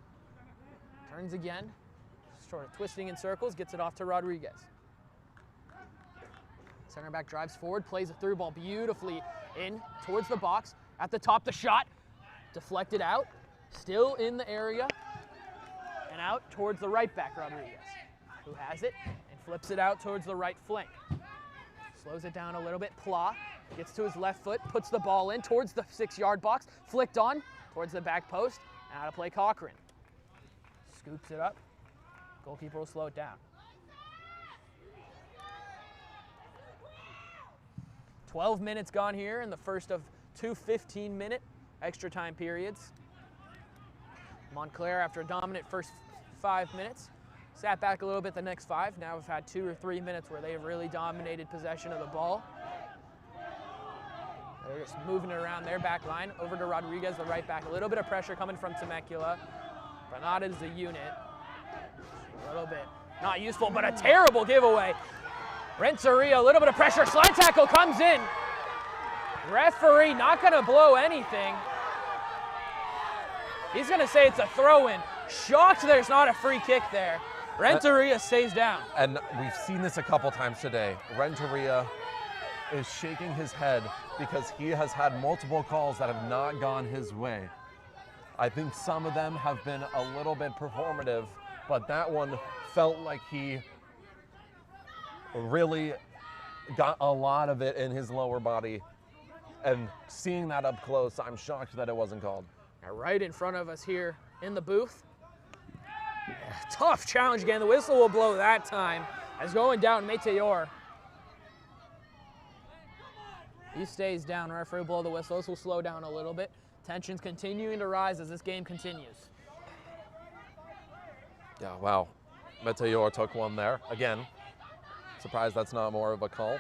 again, sort of twisting in circles, gets it off to Rodriguez. Center back drives forward, plays a through ball beautifully in towards the box. At the top, the shot, deflected out, still in the area, and out towards the right back, Rodriguez, who has it and flips it out towards the right flank. Slows it down a little bit. Pla gets to his left foot, puts the ball in towards the 6-yard box, flicked on towards the back post, and out of play Cochran. Scoops it up. Goalkeeper will slow it down. 12 minutes gone here in the first of 2 15-minute extra time periods. Montclair, after a dominant first 5 minutes, sat back a little bit the next 5. Now we've had 2 or 3 minutes where they have really dominated possession of the ball. They're just moving it around their back line. Over to Rodriguez, the right back. A little bit of pressure coming from Temecula, but not as a unit. A little bit not useful, but a terrible giveaway. Renteria, a little bit of pressure. Slide tackle comes in. Referee not going to blow anything. He's going to say it's a throw-in. Shocked there's not a free kick there. Renteria stays down. And we've seen this a couple times today. Renteria is shaking his head because he has had multiple calls that have not gone his way. I think some of them have been a little bit performative, but that one felt like he really got a lot of it in his lower body. And seeing that up close, I'm shocked that it wasn't called. Right in front of us here in the booth. Tough challenge again. The whistle will blow that time as going down Meteor. He stays down. Referee will blow the whistle. This will slow down a little bit. Tensions continuing to rise as this game continues. Yeah, wow. Meteor took one there. Again, surprised that's not more of a call.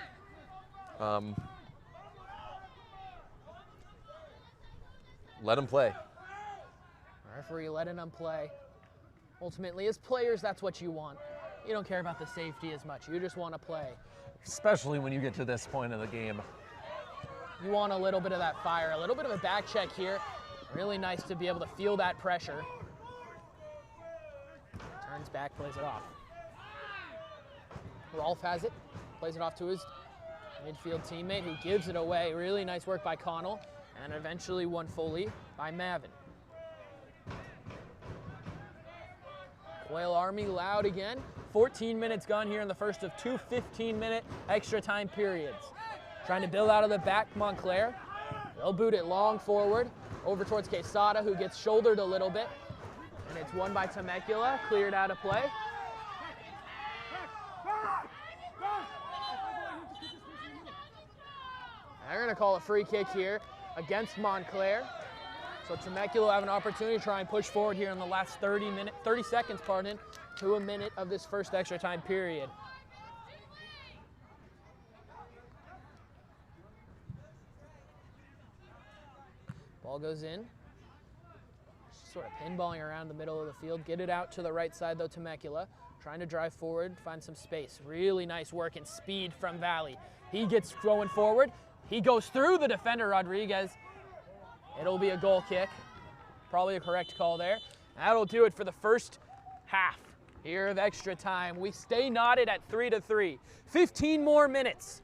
Let him play. Referee letting them play. Ultimately, as players, that's what you want. You don't care about the safety as much. You just want to play. Especially when you get to this point of the game. You want a little bit of that fire, a little bit of a back check here. Really nice to be able to feel that pressure. Turns back, plays it off. Rolf has it, plays it off to his midfield teammate who gives it away. Really nice work by Connell, and eventually won fully by Mavin. Quail Army loud again. 14 minutes gone here in the first of 2 15-minute extra time periods. Trying to build out of the back, Montclair. They'll boot it long forward, over towards Quesada, who gets shouldered a little bit. And it's won by Temecula, cleared out of play. They're going to call a free kick here against Montclair. So Temecula have an opportunity to try and push forward here in the last 30 seconds, to a minute of this first extra time period. Ball goes in. Sort of pinballing around the middle of the field. Get it out to the right side though, Temecula. Trying to drive forward, find some space. Really nice work and speed from Valley. He gets going forward. He goes through the defender, Rodriguez. It'll be a goal kick. Probably a correct call there. That'll do it for the first half here of extra time. We stay knotted at 3-3. 15 more minutes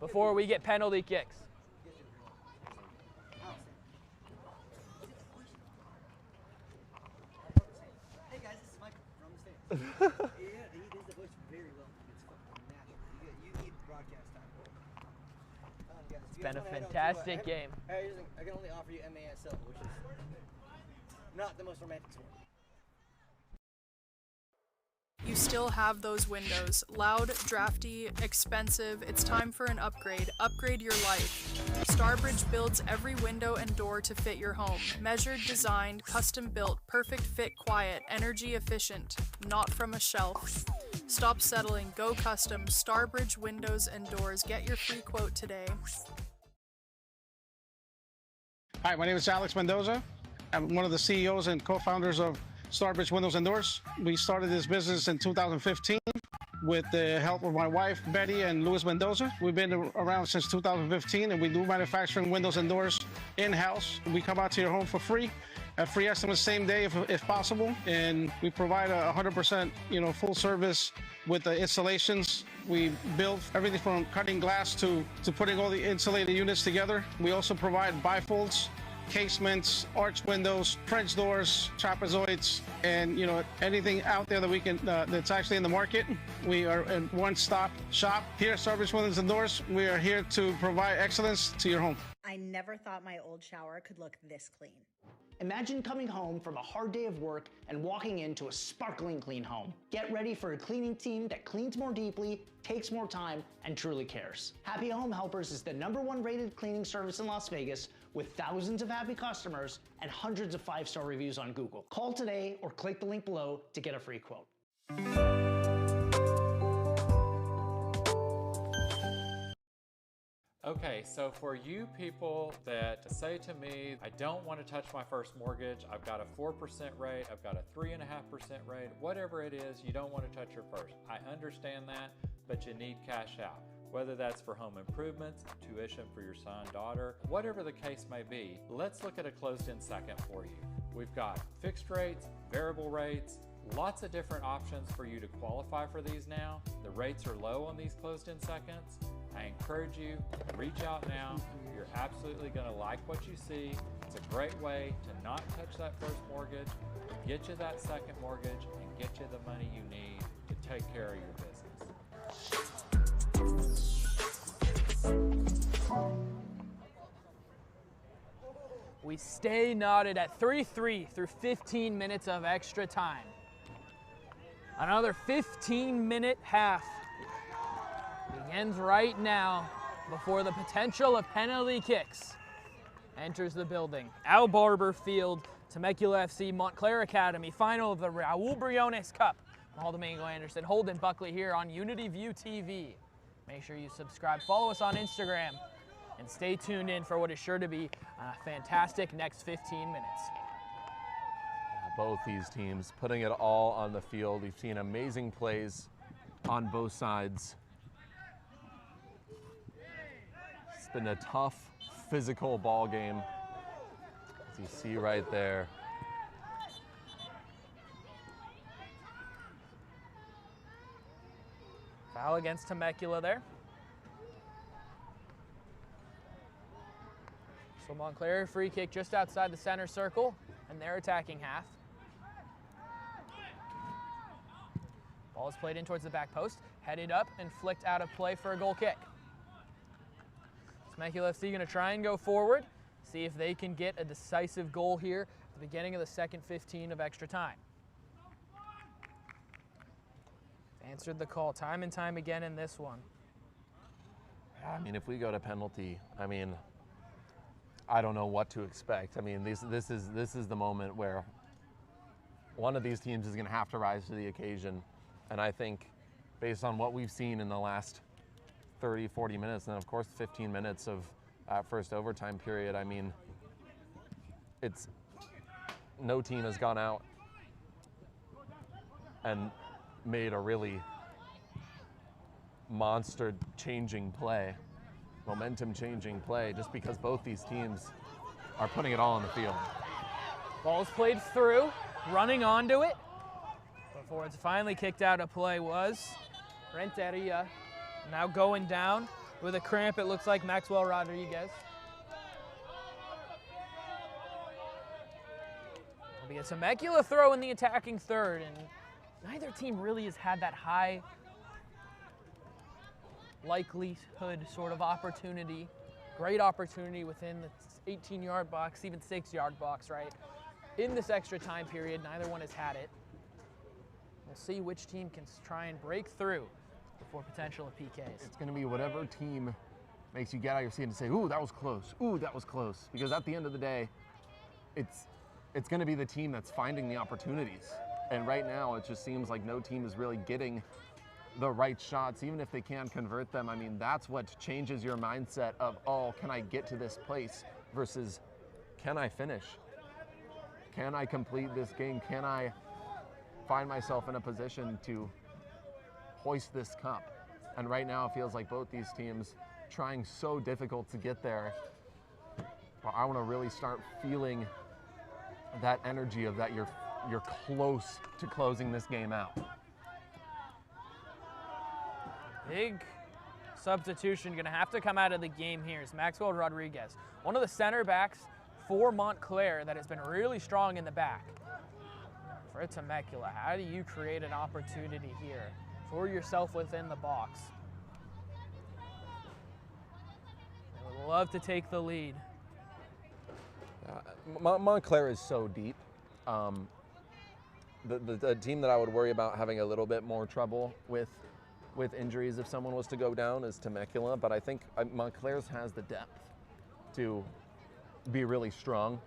before we get penalty kicks. Hey guys, this is Michael from the States. Yeah, he does the voice very well. It's fucking natural. You need broadcast time. It's been a fantastic game. I can only offer you MASL, which is not the most romantic sport. You still have those windows. Loud, drafty, expensive. It's time for an upgrade. Upgrade your life. Starbridge builds every window and door to fit your home. Measured, designed, custom built, perfect fit, quiet, energy efficient. Not from a shelf. Stop settling. Go custom. Starbridge windows and doors. Get your free quote today. Hi, my name is Alex Mendoza. I'm one of the CEOs and co-founders of Starbridge Windows and Doors. We started this business in 2015 with the help of my wife, Betty, and Luis Mendoza. We've been around since 2015, and we do manufacturing windows and doors in-house. We come out to your home for free. A free estimate same day if possible, and we provide a 100% full service with the installations. We build everything from cutting glass to putting all the insulated units together. We also provide bifolds, casements, arch windows, French doors, trapezoids, and anything out there that we can that's actually in the market. We are a one-stop shop here at Starbridge Windows and Doors. We are here to provide excellence to your home. I never thought my old shower could look this clean. Imagine coming home from a hard day of work and walking into a sparkling clean home. Get ready for a cleaning team that cleans more deeply, takes more time, and truly cares. Happy Home Helpers is the #1 rated cleaning service in Las Vegas with thousands of happy customers and hundreds of 5-star reviews on Google. Call today or click the link below to get a free quote. Okay, so for you people that say to me, I don't want to touch my first mortgage, I've got a 4% rate, I've got a 3.5% rate, whatever it is, you don't want to touch your first. I understand that, but you need cash out. Whether that's for home improvements, tuition for your son, daughter, whatever the case may be, let's look at a closed-end second for you. We've got fixed rates, variable rates, lots of different options for you to qualify for these now. The rates are low on these closed-end seconds. I encourage you, reach out now. You're absolutely going to like what you see. It's a great way to not touch that first mortgage, get you that second mortgage, and get you the money you need to take care of your business. We stay knotted at 3-3 through 15 minutes of extra time. Another 15-minute half begins right now before the potential of penalty kicks enters the building. Al Barber Field, Temecula FC, Montclair Academy, final of the Raul Briones Cup. I'm Domingo Anderson, Holden Buckley here on Unity View TV. Make sure you subscribe, follow us on Instagram, and stay tuned in for what is sure to be a fantastic next 15 minutes. Both these teams putting it all on the field. We've seen amazing plays on both sides. It's been a tough, physical ball game, as you see right there. Foul against Temecula there. So Montclair free kick just outside the center circle, and they're attacking half. Ball is played in towards the back post, headed up and flicked out of play for a goal kick. Temecula FC going to try and go forward, see if they can get a decisive goal here at the beginning of the second 15 of extra time. Answered the call time and time again in this one. I mean, if we go to penalty, I mean, I don't know what to expect. I mean, this is the moment where one of these teams is going to have to rise to the occasion. And I think based on what we've seen in the last 30, 40 minutes, and then of course 15 minutes of first overtime period, I mean, no team has gone out and made a really monster-changing play, momentum-changing play, just because both these teams are putting it all on the field. Ball's played through, running onto it. Before it's finally kicked out of play was Renteria. Now going down with a cramp, it looks like Maxwell Rodriguez. It'll be a Temecula throw in the attacking third, and neither team really has had that high likelihood sort of opportunity. Great opportunity within the 18-yard box, even 6-yard box, right? In this extra time period, neither one has had it. We'll see which team can try and break through before potential of PKs. It's going to be whatever team makes you get out of your seat and say, ooh, that was close. Ooh, that was close. Because at the end of the day, it's going to be the team that's finding the opportunities. And right now, it just seems like no team is really getting the right shots, even if they can convert them. I mean, that's what changes your mindset of, oh, can I get to this place versus can I finish? Can I complete this game? Can I find myself in a position to hoist this cup. And right now it feels like both these teams trying so difficult to get there. But I want to really start feeling that energy of that you're close to closing this game out. Big substitution going to have to come out of the game here is Maxwell Rodriguez, one of the center backs for Montclair that has been really strong in the back. For Temecula, how do you create an opportunity here for yourself within the box? I would love to take the lead. Montclair is so deep. The team that I would worry about having a little bit more trouble with injuries if someone was to go down is Temecula, but I think Montclair's has the depth to be really strong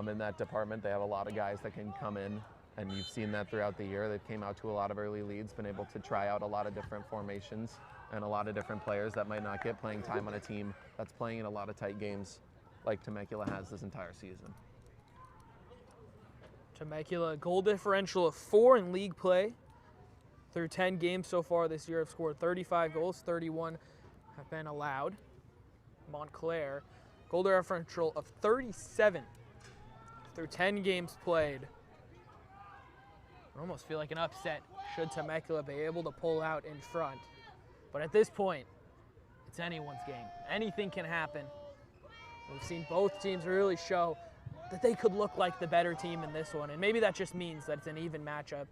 in that department. They have a lot of guys that can come in, and you've seen that throughout the year. They've came out to a lot of early leads, been able to try out a lot of different formations and a lot of different players that might not get playing time on a team that's playing in a lot of tight games like Temecula has this entire season. Temecula, goal differential of 4 in league play. Through 10 games so far this year, have scored 35 goals, 31 have been allowed. Montclair, goal differential of 37 through 10 games played. I almost feel like an upset should Temecula be able to pull out in front. But at this point, it's anyone's game. Anything can happen. We've seen both teams really show that they could look like the better team in this one, and maybe that just means that it's an even matchup.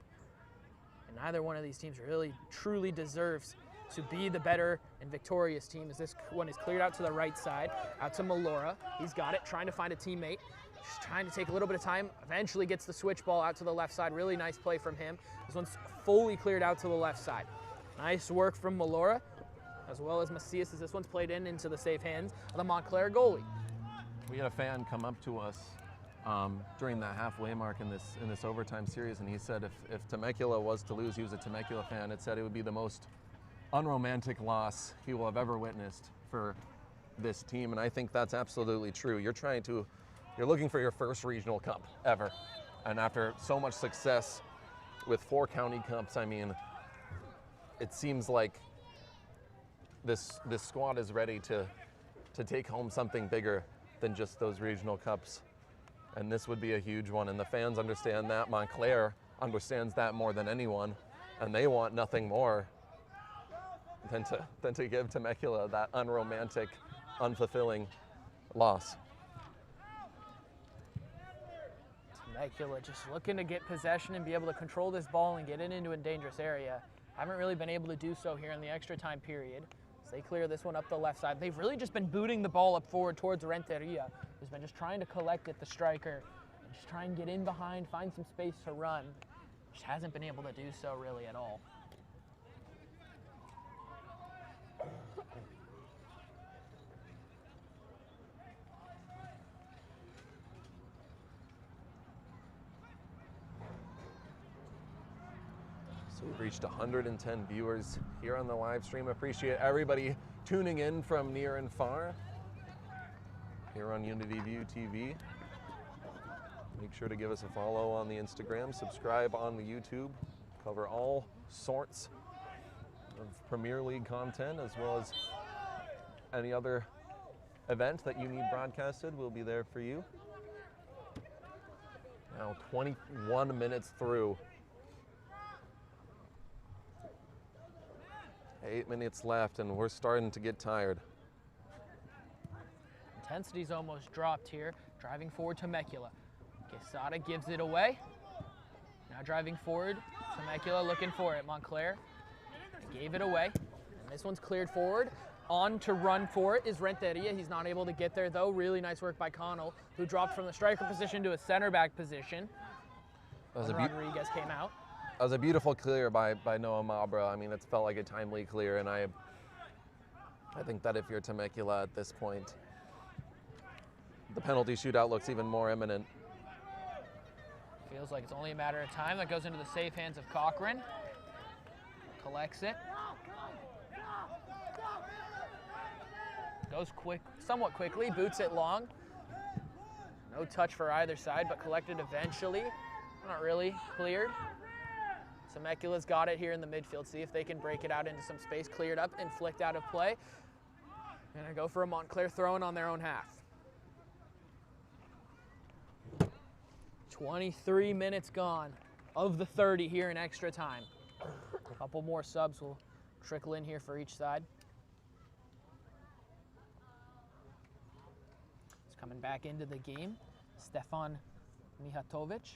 And neither one of these teams really truly deserves to be the better and victorious team, as this one is cleared out to the right side, out to Malora. He's got it, trying to find a teammate. Just trying to take a little bit of time, eventually gets the switch ball out to the left side. Really nice play from him. This one's fully cleared out to the left side. Nice work from Malora, as well as Macias, as this one's played into the safe hands of the Montclair goalie. We had a fan come up to us during that halfway mark in this overtime series, and he said if Temecula was to lose, he was a Temecula fan, it said it would be the most unromantic loss he will have ever witnessed for this team, and I think that's absolutely true. You're looking for your first regional cup ever, and after so much success with 4 county cups, I mean, it seems like this squad is ready to take home something bigger than just those regional cups. And this would be a huge one, and the fans understand that. Montclair understands that more than anyone, and they want nothing more than to give Temecula that unromantic, unfulfilling loss. Temecula just looking to get possession and be able to control this ball and get it into a dangerous area. Haven't really been able to do so here in the extra time period. As they clear this one up the left side. They've really just been booting the ball up forward towards Renteria, who's been just trying to collect it, the striker, and just try and get in behind, find some space to run. Just hasn't been able to do so really at all. So we've reached 110 viewers here on the live stream. Appreciate everybody tuning in from near and far here on Unity View TV. Make sure to give us a follow on the Instagram, subscribe on the YouTube, cover all sorts of Premier League content, as well as any other event that you need broadcasted. We'll be there for you. Now 21 minutes through. 8 minutes left, and we're starting to get tired. Intensity's almost dropped here. Driving forward, Temecula. Quesada gives it away. Now driving forward, Temecula looking for it. Montclair gave it away. And this one's cleared forward. On to run for it is Renteria. He's not able to get there, though. Really nice work by Connell, who dropped from the striker position to a center back position. Rodriguez came out. That was a beautiful clear by Noah Mabra. I mean, it felt like a timely clear, and I think that if you're Temecula at this point, the penalty shootout looks even more imminent. Feels like it's only a matter of time. That goes into the safe hands of Cochran. Collects it. Goes quick, somewhat quickly, boots it long. No touch for either side, but collected eventually. Not really cleared. Temecula's got it here in the midfield. See if they can break it out into some space, cleared up and flicked out of play. Gonna go for a Montclair throw-in on their own half. 23 minutes gone of the 30 here in extra time. A couple more subs will trickle in here for each side. He's coming back into the game. Stefan Mihatovic,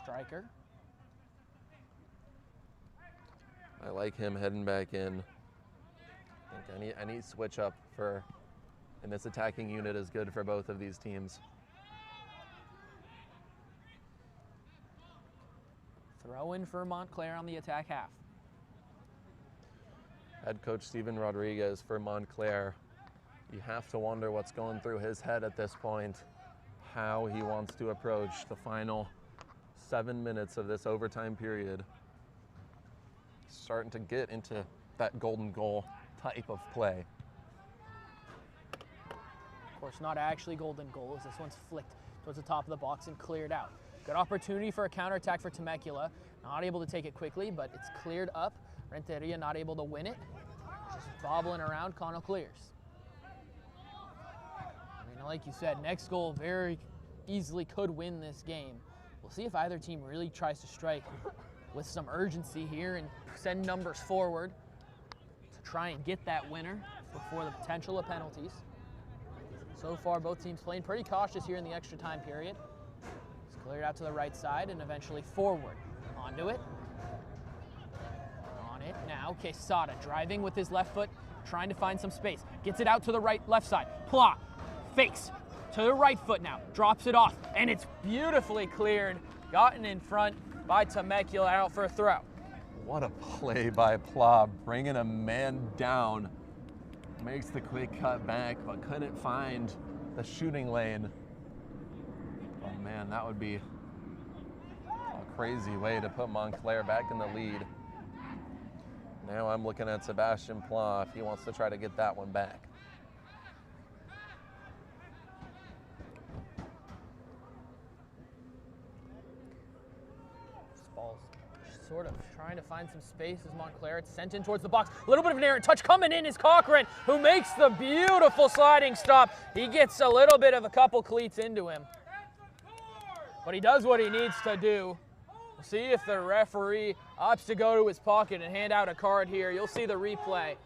striker. I like him heading back in. I think any switch up in this attacking unit is good for both of these teams. Throw in for Montclair on the attack half. Head coach Steven Rodriguez for Montclair. You have to wonder what's going through his head at this point, how he wants to approach the final 7 minutes of this overtime period. Starting to get into that golden goal type of play. Of course, not actually golden goals. This one's flicked towards the top of the box and cleared out. Good opportunity for a counterattack for Temecula. Not able to take it quickly, but it's cleared up. Renteria not able to win it. Just bobbling around, Connell clears. I mean, like you said, next goal very easily could win this game. We'll see if either team really tries to strike with some urgency here and send numbers forward to try and get that winner before the potential of penalties. So far, both teams playing pretty cautious here in the extra time period. It's cleared out to the right side and eventually forward. Onto it. On it now, Quesada driving with his left foot, trying to find some space. Gets it out to the left side. Pla fakes to the right foot now, drops it off, and it's beautifully cleared. Gotten in front by Temecula, out for a throw. What a play by Pla, bringing a man down. Makes the quick cut back, but couldn't find the shooting lane. Oh man, that would be a crazy way to put Montclair back in the lead. Now I'm looking at Sebastian Pla if he wants to try to get that one back. Ball's sort of trying to find some space as Montclair. It's sent in towards the box. A little bit of an errant touch coming in is Cochran, who makes the beautiful sliding stop. He gets a little bit of a couple cleats into him. But he does what he needs to do. We'll see if the referee opts to go to his pocket and hand out a card here. You'll see the replay.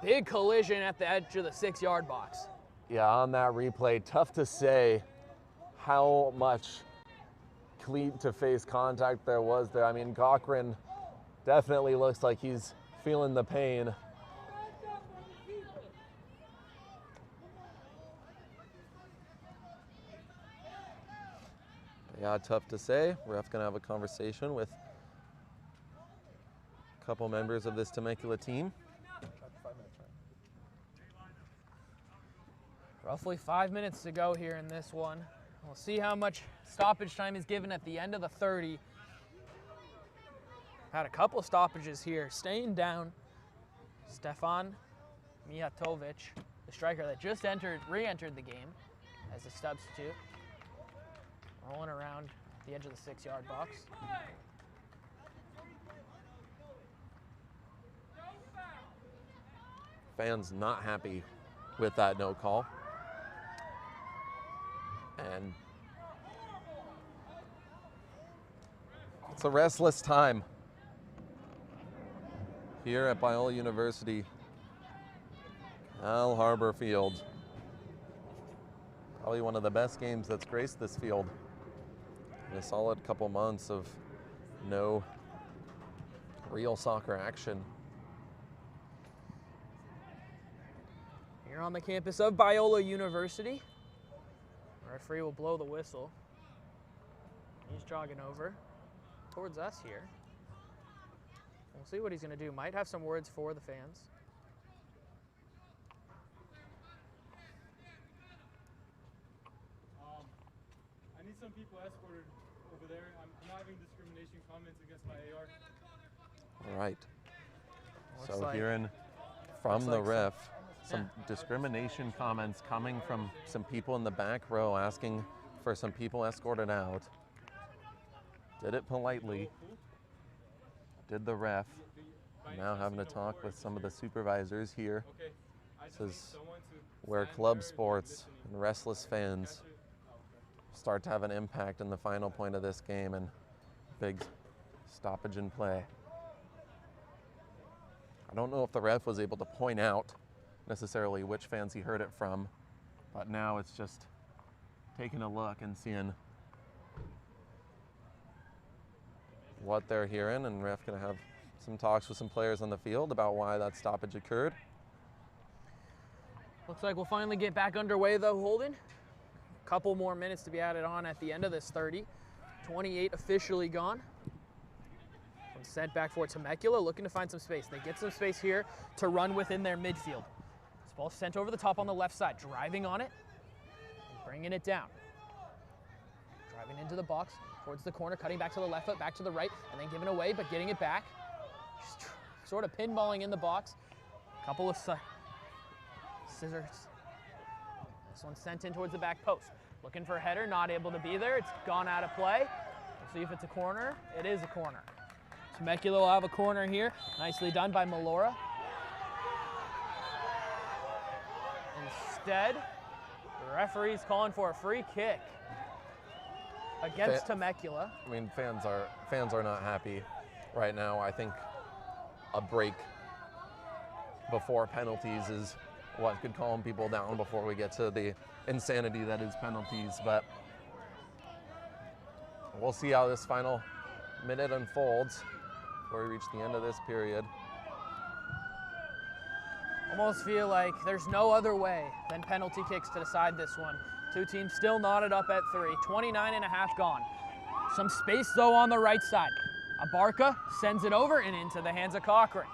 Big collision at the edge of the 6-yard box. Yeah, on that replay, tough to say how much cleat to face contact there was there. I mean, Cochran definitely looks like he's feeling the pain. Yeah, tough to say. Ref gonna have a conversation with a couple members of this Temecula team. Roughly 5 minutes to go here in this one. We'll see how much stoppage time is given at the end of the 30. Had a couple stoppages here. Staying down, Stefan Mijatovic, the striker that just re-entered the game as a substitute. Rolling around at the edge of the 6-yard box. Fans not happy with that no call. And it's a restless time here at Biola University, Al Harbor Field. Probably one of the best games that's graced this field in a solid couple months of no real soccer action. Here on the campus of Biola University. Referee will blow the whistle. He's jogging over towards us here. We'll see what he's going to do. Might have some words for the fans. I need some people escorted over there. I'm having discrimination comments against my AR. All right. Looks So like- hearing from the like ref, some discrimination comments coming from some people in the back row asking for some people escorted out. Did it politely. did the ref. Now having to talk with some of the supervisors here. This is where club sports and restless fans start to have an impact in the final point of this game, and big stoppage in play. I don't know if the ref was able to point out necessarily which fans he heard it from, but now it's just taking a look and seeing what they're hearing, and ref gonna have some talks with some players on the field about why that stoppage occurred. Looks like we'll finally get back underway though, Holden. A couple more minutes to be added on at the end of this 30. 28 officially gone. One sent back for Temecula, looking to find some space. They get some space here to run within their midfield. This ball sent over the top on the left side, driving on it, and bringing it down. Driving into the box, towards the corner, cutting back to the left foot, back to the right, and then giving away, but getting it back. Just sort of pinballing in the box. A couple of scissors. This one sent in towards the back post. Looking for a header, not able to be there. It's gone out of play. We'll see if it's a corner. It is a corner. Temecula will have a corner here. Nicely done by Melora. Instead, the referee's calling for a free kick against Temecula. I mean, fans are not happy right now. I think a break before penalties is what could calm people down before we get to the insanity that is penalties. But we'll see how this final minute unfolds before we reach the end of this period. Almost feel like there's no other way than penalty kicks to decide this one. Two teams still knotted up at 3. 29 and a half gone. Some space though on the right side. Abarca sends it over and into the hands of Cochran.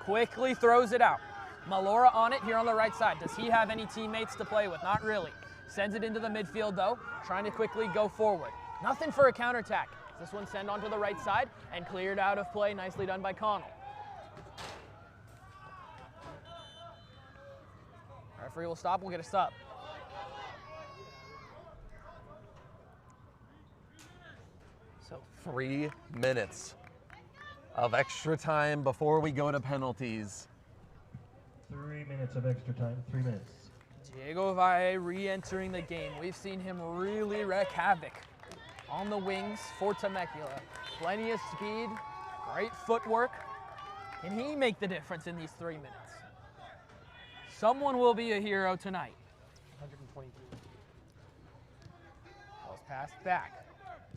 Quickly throws it out. Melora on it here on the right side. Does he have any teammates to play with? Not really. Sends it into the midfield though, trying to quickly go forward. Nothing for a counterattack. This one sent onto the right side and cleared out of play. Nicely done by Connell. Referee will stop, we'll get a sub. So 3 minutes of extra time before we go to penalties. 3 minutes of extra time, 3 minutes. Diego Valle re-entering the game. We've seen him really wreak havoc on the wings for Temecula. Plenty of speed, great footwork. Can he make the difference in these 3 minutes? Someone will be a hero tonight. 122. Ball's passed back.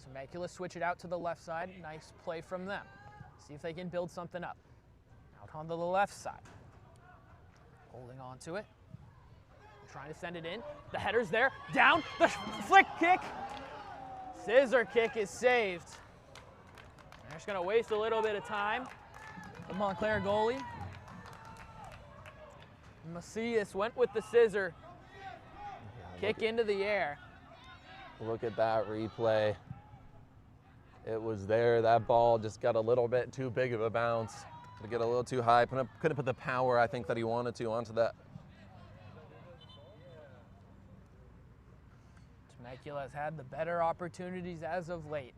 Temecula switch it out to the left side. Nice play from them. See if they can build something up. Out onto the left side. Holding on to it. Trying to send it in. The header's there. Down. The flick kick. Scissor kick is saved. They're just going to waste a little bit of time. The Montclair goalie. Macias went with the scissor. Kick into the air. Look at that replay. It was there. That ball just got a little bit too big of a bounce. To get a little too high. Couldn't put the power I think that he wanted to onto that. Temecula has had the better opportunities as of late.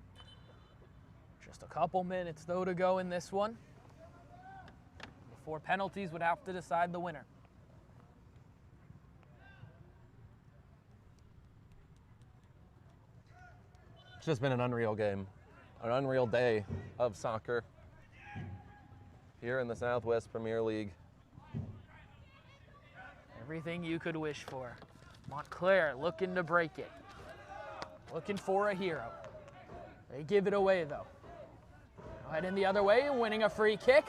Just a couple minutes though to go in this one before penalties would have to decide the winner. It's just been an unreal game, an unreal day of soccer here in the Southwest Premier League. Everything you could wish for. Montclair looking to break it. Looking for a hero. They give it away though. Now heading the other way, winning a free kick.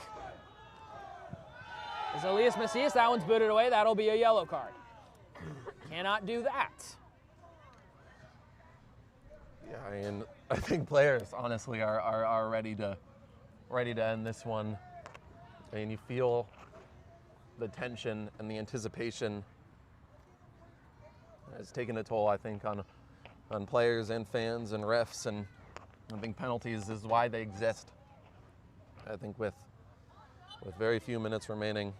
Is Elias Macias, that one's booted away, that'll be a yellow card. Cannot do that. Yeah, I mean, I think players honestly are ready to end this one. I mean, you feel the tension and the anticipation has taken a toll, I think, on players and fans and refs, and I think penalties is why they exist. I think with very few minutes remaining.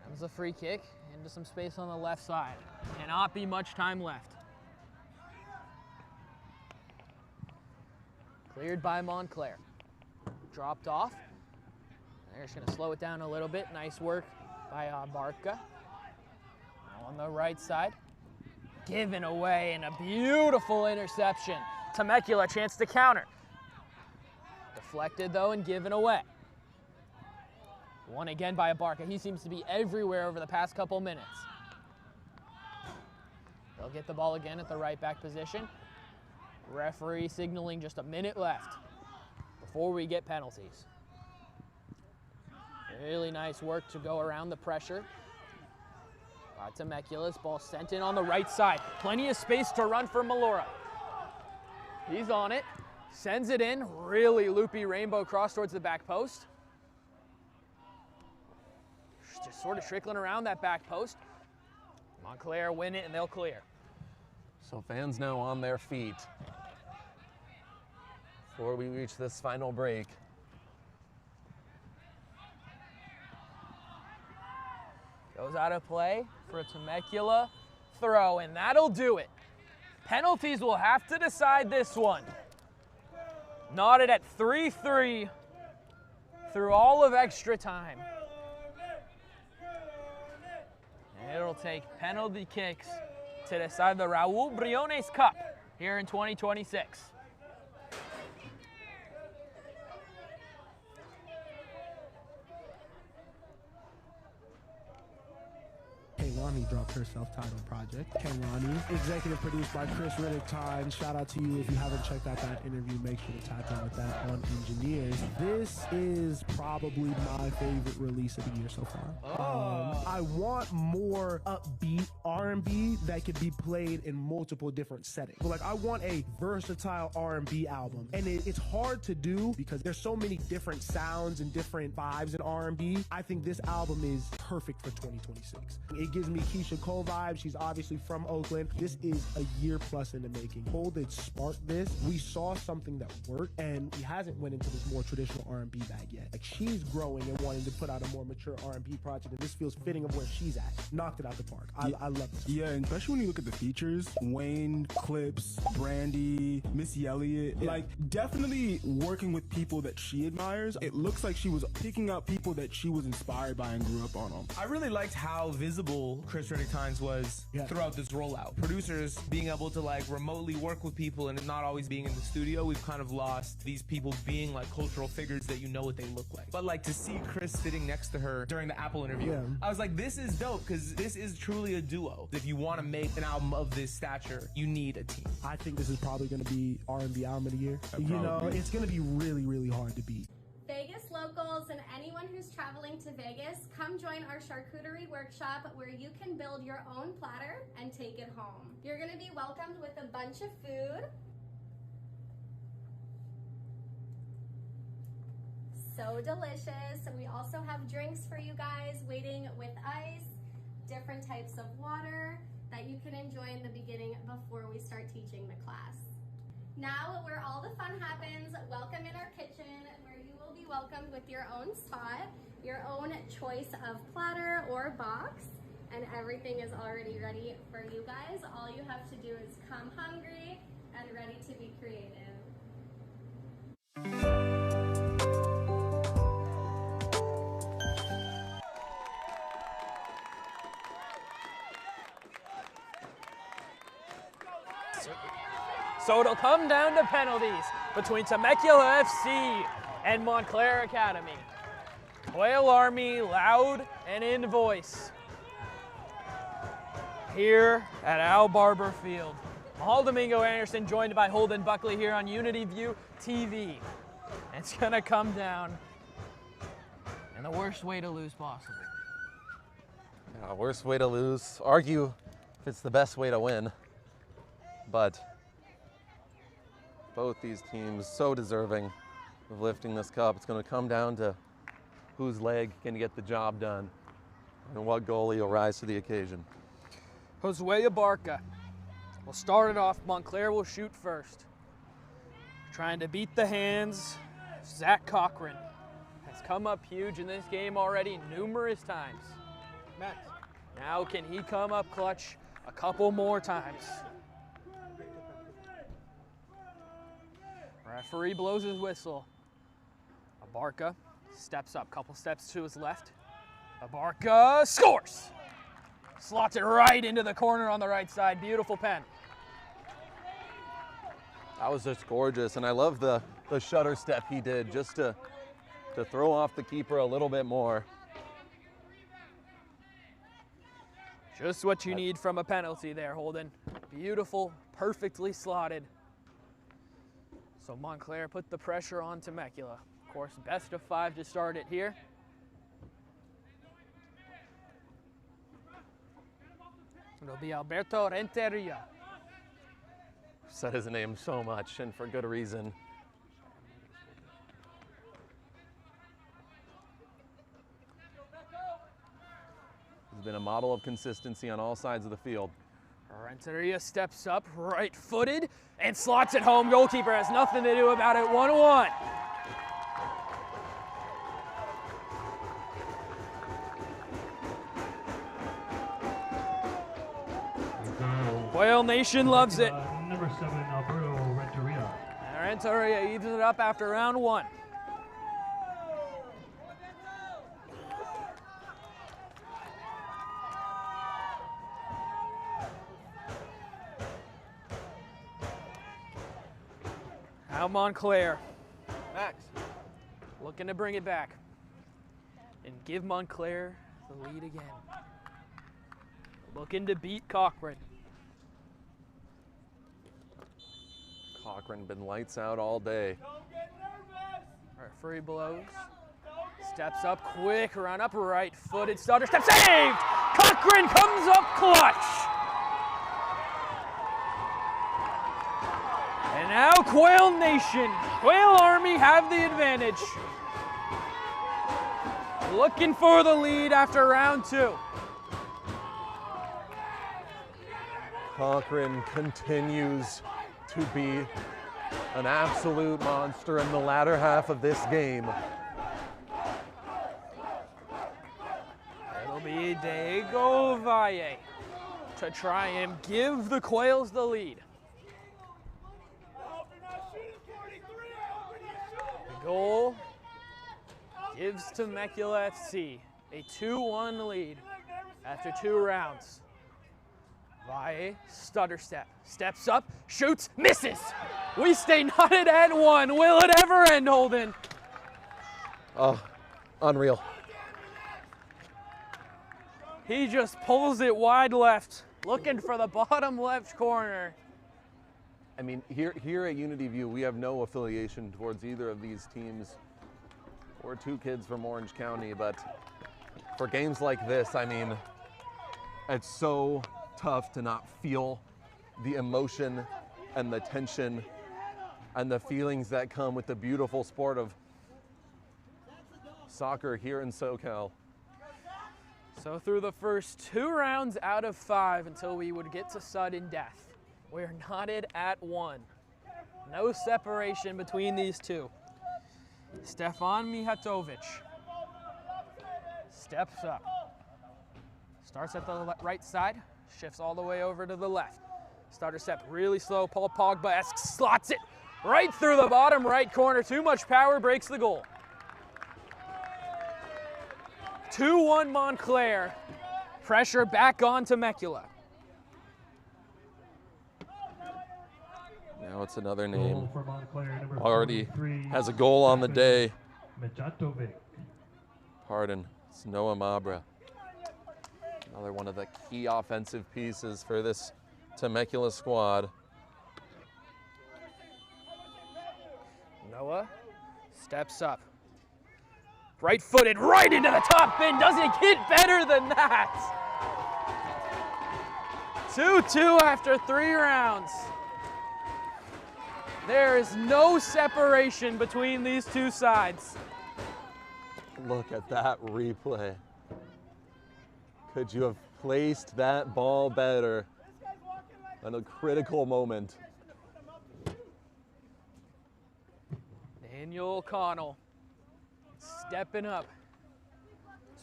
That was a free kick into some space on the left side. Cannot be much time left. Cleared by Montclair. Dropped off. They're just gonna slow it down a little bit. Nice work by Barca. On the right side. Given away and a beautiful interception. Temecula chance to counter. Deflected though and given away. Won again by Barca. He seems to be everywhere over the past couple minutes. They'll get the ball again at the right back position. Referee signaling just a minute left before we get penalties. Really nice work to go around the pressure. Temecula's ball sent in on the right side. Plenty of space to run for Malora. He's on it, sends it in. Really loopy rainbow cross towards the back post. Just sort of trickling around that back post. Montclair win it and they'll clear. So fans now on their feet before we reach this final break. Goes out of play for a Temecula throw, and that'll do it. Penalties will have to decide this one. Knotted at 3-3 through all of extra time. And it'll take penalty kicks to decide the Raul Briones Cup here in 2026. Kaylani dropped her self-titled project. Kaylani, executive produced by Chris Riddick Time. Shout out to you if you haven't checked out that interview. Make sure to tap in with that on Engineers. This is probably my favorite release of the year so far. I want more upbeat R&B that could be played in multiple different settings. But like, I want a versatile R&B album, and it's hard to do because there's so many different sounds and different vibes in R&B. I think this album is perfect for 2026. It gives me Keisha Cole vibes. She's obviously from Oakland. This is a year plus in the making. Folded sparked this. We saw something that worked, and he hasn't went into this more traditional R&B bag yet. Like, she's growing and wanting to put out a more mature R&B project, and this feels fitting of where she's at. Knocked it out the park. I love this. Yeah, and especially when you look at the features, Wayne, Clips, Brandy, Missy Elliott, like definitely working with people that she admires. It looks like she was picking up people that she was inspired by and grew up on them. I really liked how visible Chris Riddick Times was throughout this rollout. Producers being able to like remotely work with people and not always being in the studio. We've kind of lost these people being like cultural figures that you know what they look like. But like to see Chris sitting next to her during the Apple interview, I was like, this is dope because this is truly a duo. If you want to make an album of this stature, you need a team. I think this is probably going to be R&B album of the year. You know, it's going to be really, really hard to beat. Vegas locals and anyone who's traveling to Vegas, come join our charcuterie workshop where you can build your own platter and take it home. You're gonna be welcomed with a bunch of food. So delicious. We also have drinks for you guys waiting with ice, different types of water that you can enjoy in the beginning before we start teaching the class. Now, where all the fun happens, welcome in our kitchen where you will be welcomed with your own spot, your own choice of platter or box, and everything is already ready for you guys. All you have to do is come hungry and ready to be creative. So it'll come down to penalties between Temecula FC and Montclair Academy. Whale Army, loud and in voice. Here at Al Barber Field. Mahal Domingo Anderson joined by Holden Buckley here on Unity View TV. It's gonna come down in the worst way to lose possible. Yeah, worst way to lose. Argue if it's the best way to win. But both these teams so deserving of lifting this cup. It's going to come down to whose leg can get the job done and what goalie will rise to the occasion. Josue Barca will start it off. Montclair will shoot first. Trying to beat the hands. Zach Cochran has come up huge in this game already numerous times. Max, Now can he come up clutch a couple more times? Referee blows his whistle. Abarca steps up, couple steps to his left. Abarca scores! Slots it right into the corner on the right side. Beautiful pen. That was just gorgeous, and I love the shutter step he did just to throw off the keeper a little bit more. Just what you need from a penalty there, Holden. Beautiful, perfectly slotted. So Montclair put the pressure on Temecula. Of course, best of 5 to start it here. It'll be Alberto Renteria. Said his name so much, and for good reason. He's been a model of consistency on all sides of the field. Renteria steps up, right-footed, and slots it home. Goalkeeper has nothing to do about it. 1-1. Whale Nation loves it. Number 7, Alberto Renteria. Renteria evens it up after round 1. Now Montclair. Max. Looking to bring it back and give Montclair the lead again. Looking to beat Cochran. Cochran been lights out all day. Referee blows. Steps up quick, run up right-footed stutter step saved! Cochran comes up clutch! And now Quail Nation, Quail Army have the advantage. Looking for the lead after round 2. Cochran continues to be an absolute monster in the latter half of this game. It'll be Diego Valle to try and give the Quails the lead. The goal gives Temecula FC a 2-1 lead after 2 rounds. Valle, stutter step, steps up, shoots, misses. We stay knotted at 1. Will it ever end, Holden? Oh, unreal. He just pulls it wide left, looking for the bottom left corner. I mean, here at Unity View, we have no affiliation towards either of these teams. We're 2 kids from Orange County, but for games like this, I mean, it's so tough to not feel the emotion and the tension and the feelings that come with the beautiful sport of soccer here in SoCal. So through the first 2 rounds out of 5 until we would get to sudden death, we're knotted at 1. No separation between these 2. Stefan Mihatovic steps up. Starts at the right side, shifts all the way over to the left. Starter step really slow, Paul Pogba-esque, slots it right through the bottom right corner. Too much power, breaks the goal. 2-1 Montclair. Pressure back on Temecula. Now it's another name. For Montclair, number Already 43, has a goal on the day. Mijatovic. Pardon, it's Noah Mabra. Another one of the key offensive pieces for this Temecula squad. Noah steps up. Right-footed, right into the top bin. Does it get better than that? 2-2 after 3 rounds. There is no separation between these 2 sides. Look at that replay. Could you have placed that ball better in a critical moment? Daniel O'Connell stepping up.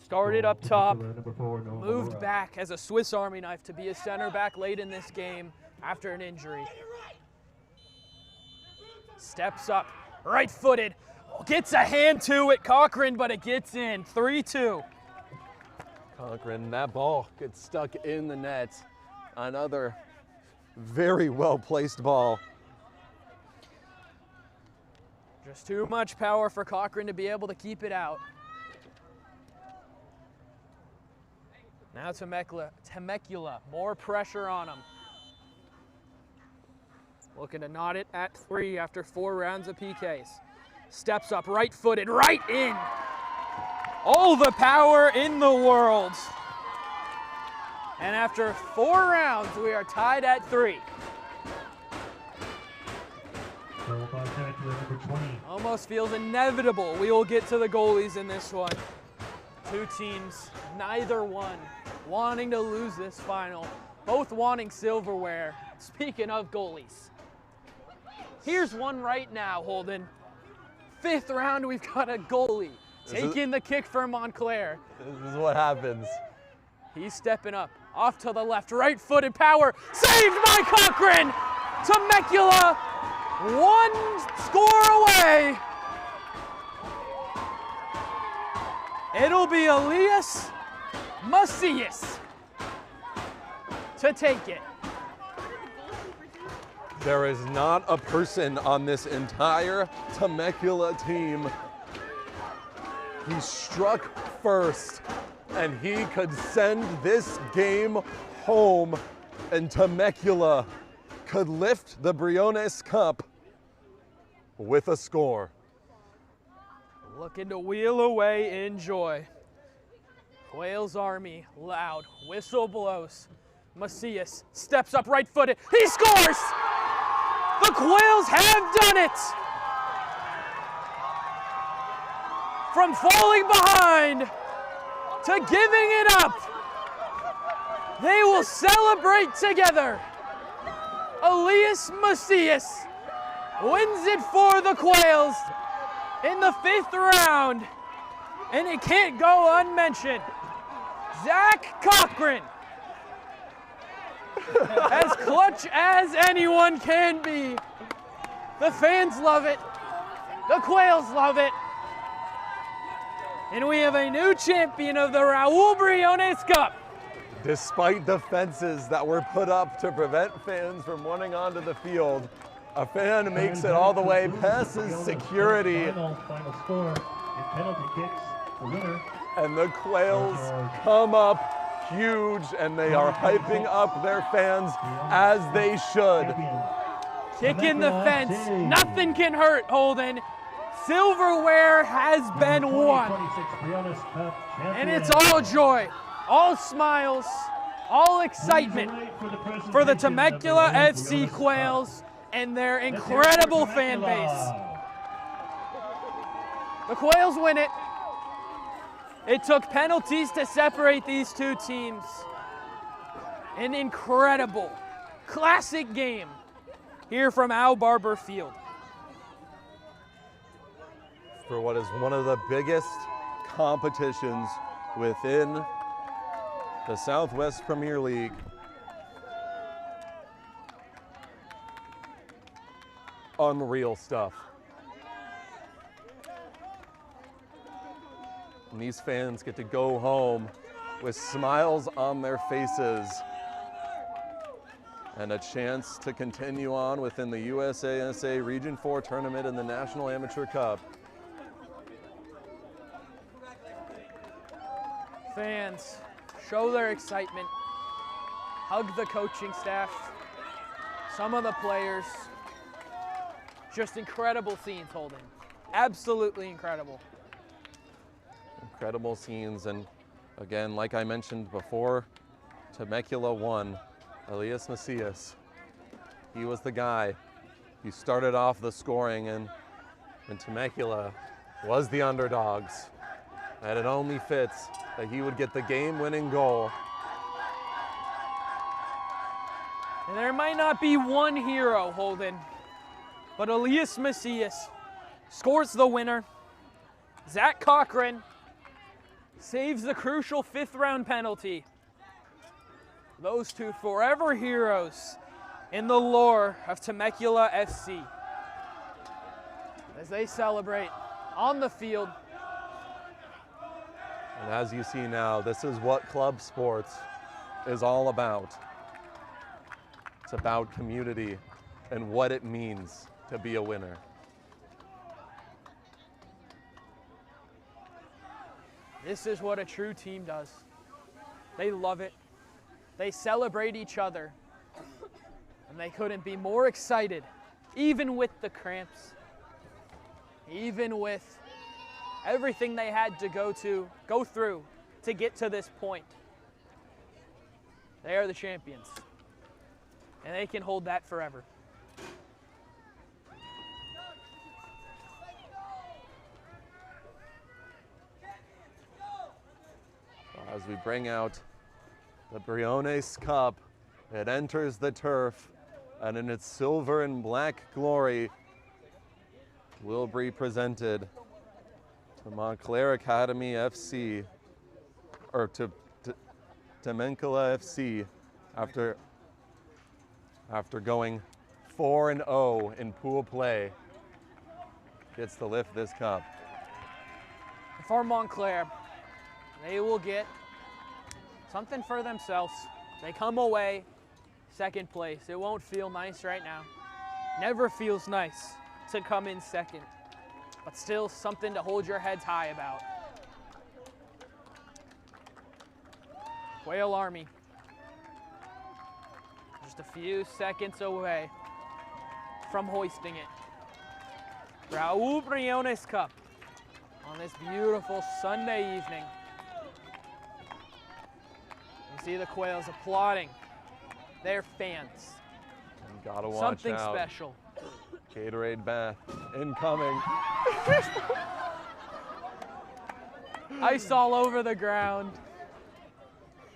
Started up top, moved back as a Swiss Army knife to be a center back late in this game after an injury. Steps up, right-footed, gets a hand to it, Cochran, but it gets in, 3-2. Cochran, that ball gets stuck in the net. Another very well-placed ball. Just too much power for Cochran to be able to keep it out. Now Temecula, more pressure on him. Looking to knot it at 3 after 4 rounds of PKs. Steps up, right-footed, right in. All the power in the world. And after 4 rounds, we are tied at 3. Almost feels inevitable we will get to the goalies in this one. 2 teams, neither one wanting to lose this final, both wanting silverware. Speaking of goalies, here's one right now, Holden. 5th round, we've got a goalie taking the kick for Montclair. This is what happens. He's stepping up, off to the left, right-footed power, saved by Cochran! Temecula, 1 score away. It'll be Elias Macias to take it. There is not a person on this entire Temecula team. He struck first, and he could send this game home, and Temecula could lift the Briones Cup with a score. Looking to wheel away in joy. Wales Army, loud, whistle blows. Macias steps up right-footed, he scores! The Quails have done it! From falling behind to giving it up, they will celebrate together. Elias Macias wins it for the Quails in the 5th round, and it can't go unmentioned. Zach Cochran, as clutch as anyone can be. The fans love it. The Quails love it. And we have a new champion of the Raul Briones Cup. Despite the fences that were put up to prevent fans from running onto the field, a fan makes it all the way, passes security. Final score in penalty kicks. The winner. And the Quails come up huge, and they are hyping up their fans as they should. Kick in the fence. Nothing can hurt, Holden. Silverware has been won. And it's all joy, all smiles, all excitement for the Temecula FC Quails and their incredible fan base. The Quails win it. It took penalties to separate these 2 teams. An incredible, classic game here from Al Barber Field. For what is one of the biggest competitions within the Southwest Premier League. Unreal stuff. And these fans get to go home with smiles on their faces and a chance to continue on within the USASA Region 4 tournament in the National Amateur Cup. Fans show their excitement, hug the coaching staff, some of the players. Just incredible scenes, Holden. Absolutely incredible. Incredible scenes, and again, like I mentioned before, Temecula won. Elias Macias, he was the guy. He started off the scoring, and Temecula was the underdogs. And it only fits that he would get the game-winning goal. And there might not be one hero, Holden, but Elias Macias scores the winner. Zach Cochran saves the crucial 5th round penalty. Those two forever heroes in the lore of Temecula FC. As they celebrate on the field. And as you see now, this is what club sports is all about. It's about community and what it means to be a winner. This is what a true team does. They love it. They celebrate each other. And they couldn't be more excited, even with the cramps, even with everything they had to go through to get to this point. They are the champions. And they can hold that forever. As we bring out the Briones Cup, it enters the turf, and in its silver and black glory will be presented to Montclair Academy FC, or to Temecula FC, after going 4-0 in pool play, gets to lift this cup. For Montclair, they will get something for themselves. They come away second place. It won't feel nice right now. Never feels nice to come in second, but still something to hold your heads high about. Quail Army, just a few seconds away from hoisting it. Raul Briones Cup on this beautiful Sunday evening. You see the Quails applauding their fans. You gotta watch something out. Special. Gatorade bath incoming. Ice all over the ground.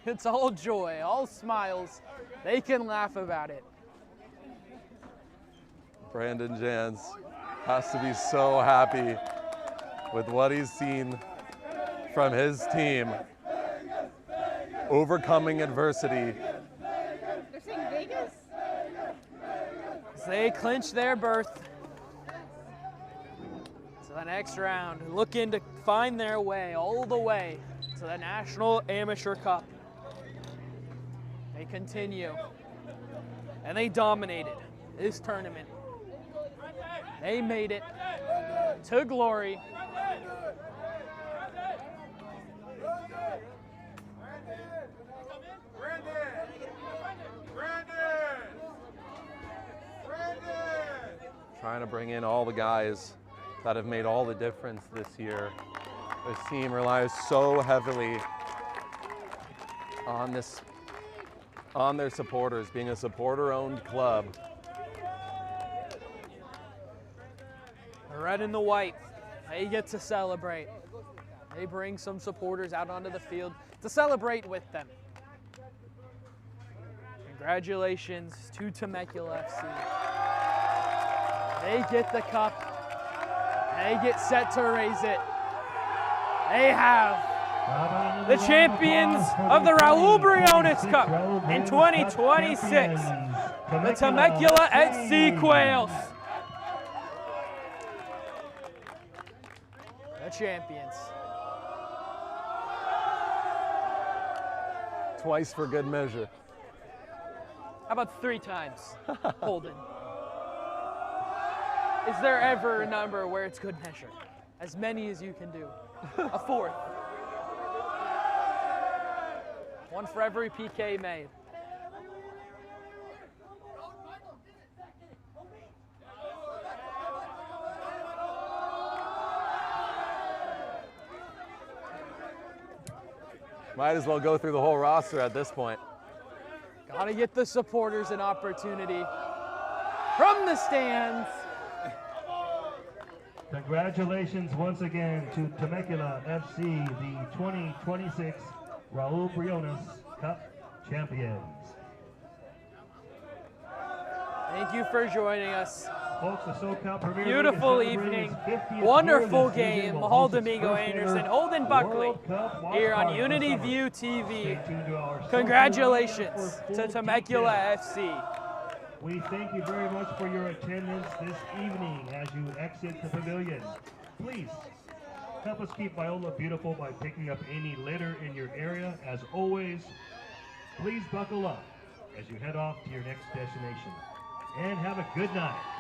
It's all joy, all smiles. They can laugh about it. Brandon Jans has to be so happy with what he's seen from his team. Overcoming adversity. They're saying Vegas? They clinch their berth to the next round, looking to find their way all the way to the National Amateur Cup. They continue, and they dominated this tournament. They made it to glory. Trying to bring in all the guys that have made all the difference this year. This team relies so heavily on their supporters, being a supporter-owned club. The red and the white, they get to celebrate. They bring some supporters out onto the field to celebrate with them. Congratulations to Temecula FC. They get the cup. They get set to raise it. They have the champions of the Raul Briones Cup in 2026, the Temecula FC Quails. The champions. Twice for good measure. How about 3 times, Holden? Is there ever a number where it's good measure? As many as you can do. A 4th. One for every PK made. Might as well go through the whole roster at this point. Gotta get the supporters an opportunity from the stands. Congratulations once again to Temecula FC, the 2026 Raul Briones Cup champions. Thank you for joining us. Folks, the SoCal Premier Beautiful League is evening, celebrating its 50th wonderful year this game. season. Mahal We'll host its Domingo first Anderson, ever Holden Buckley World Cup watch here on party this Unity summer. View TV. Stay tuned to our social Congratulations media for to full Temecula details. FC. We thank you very much for your attendance this evening as you exit the pavilion. Please help us keep Biola beautiful by picking up any litter in your area. As always, please buckle up as you head off to your next destination. And have a good night.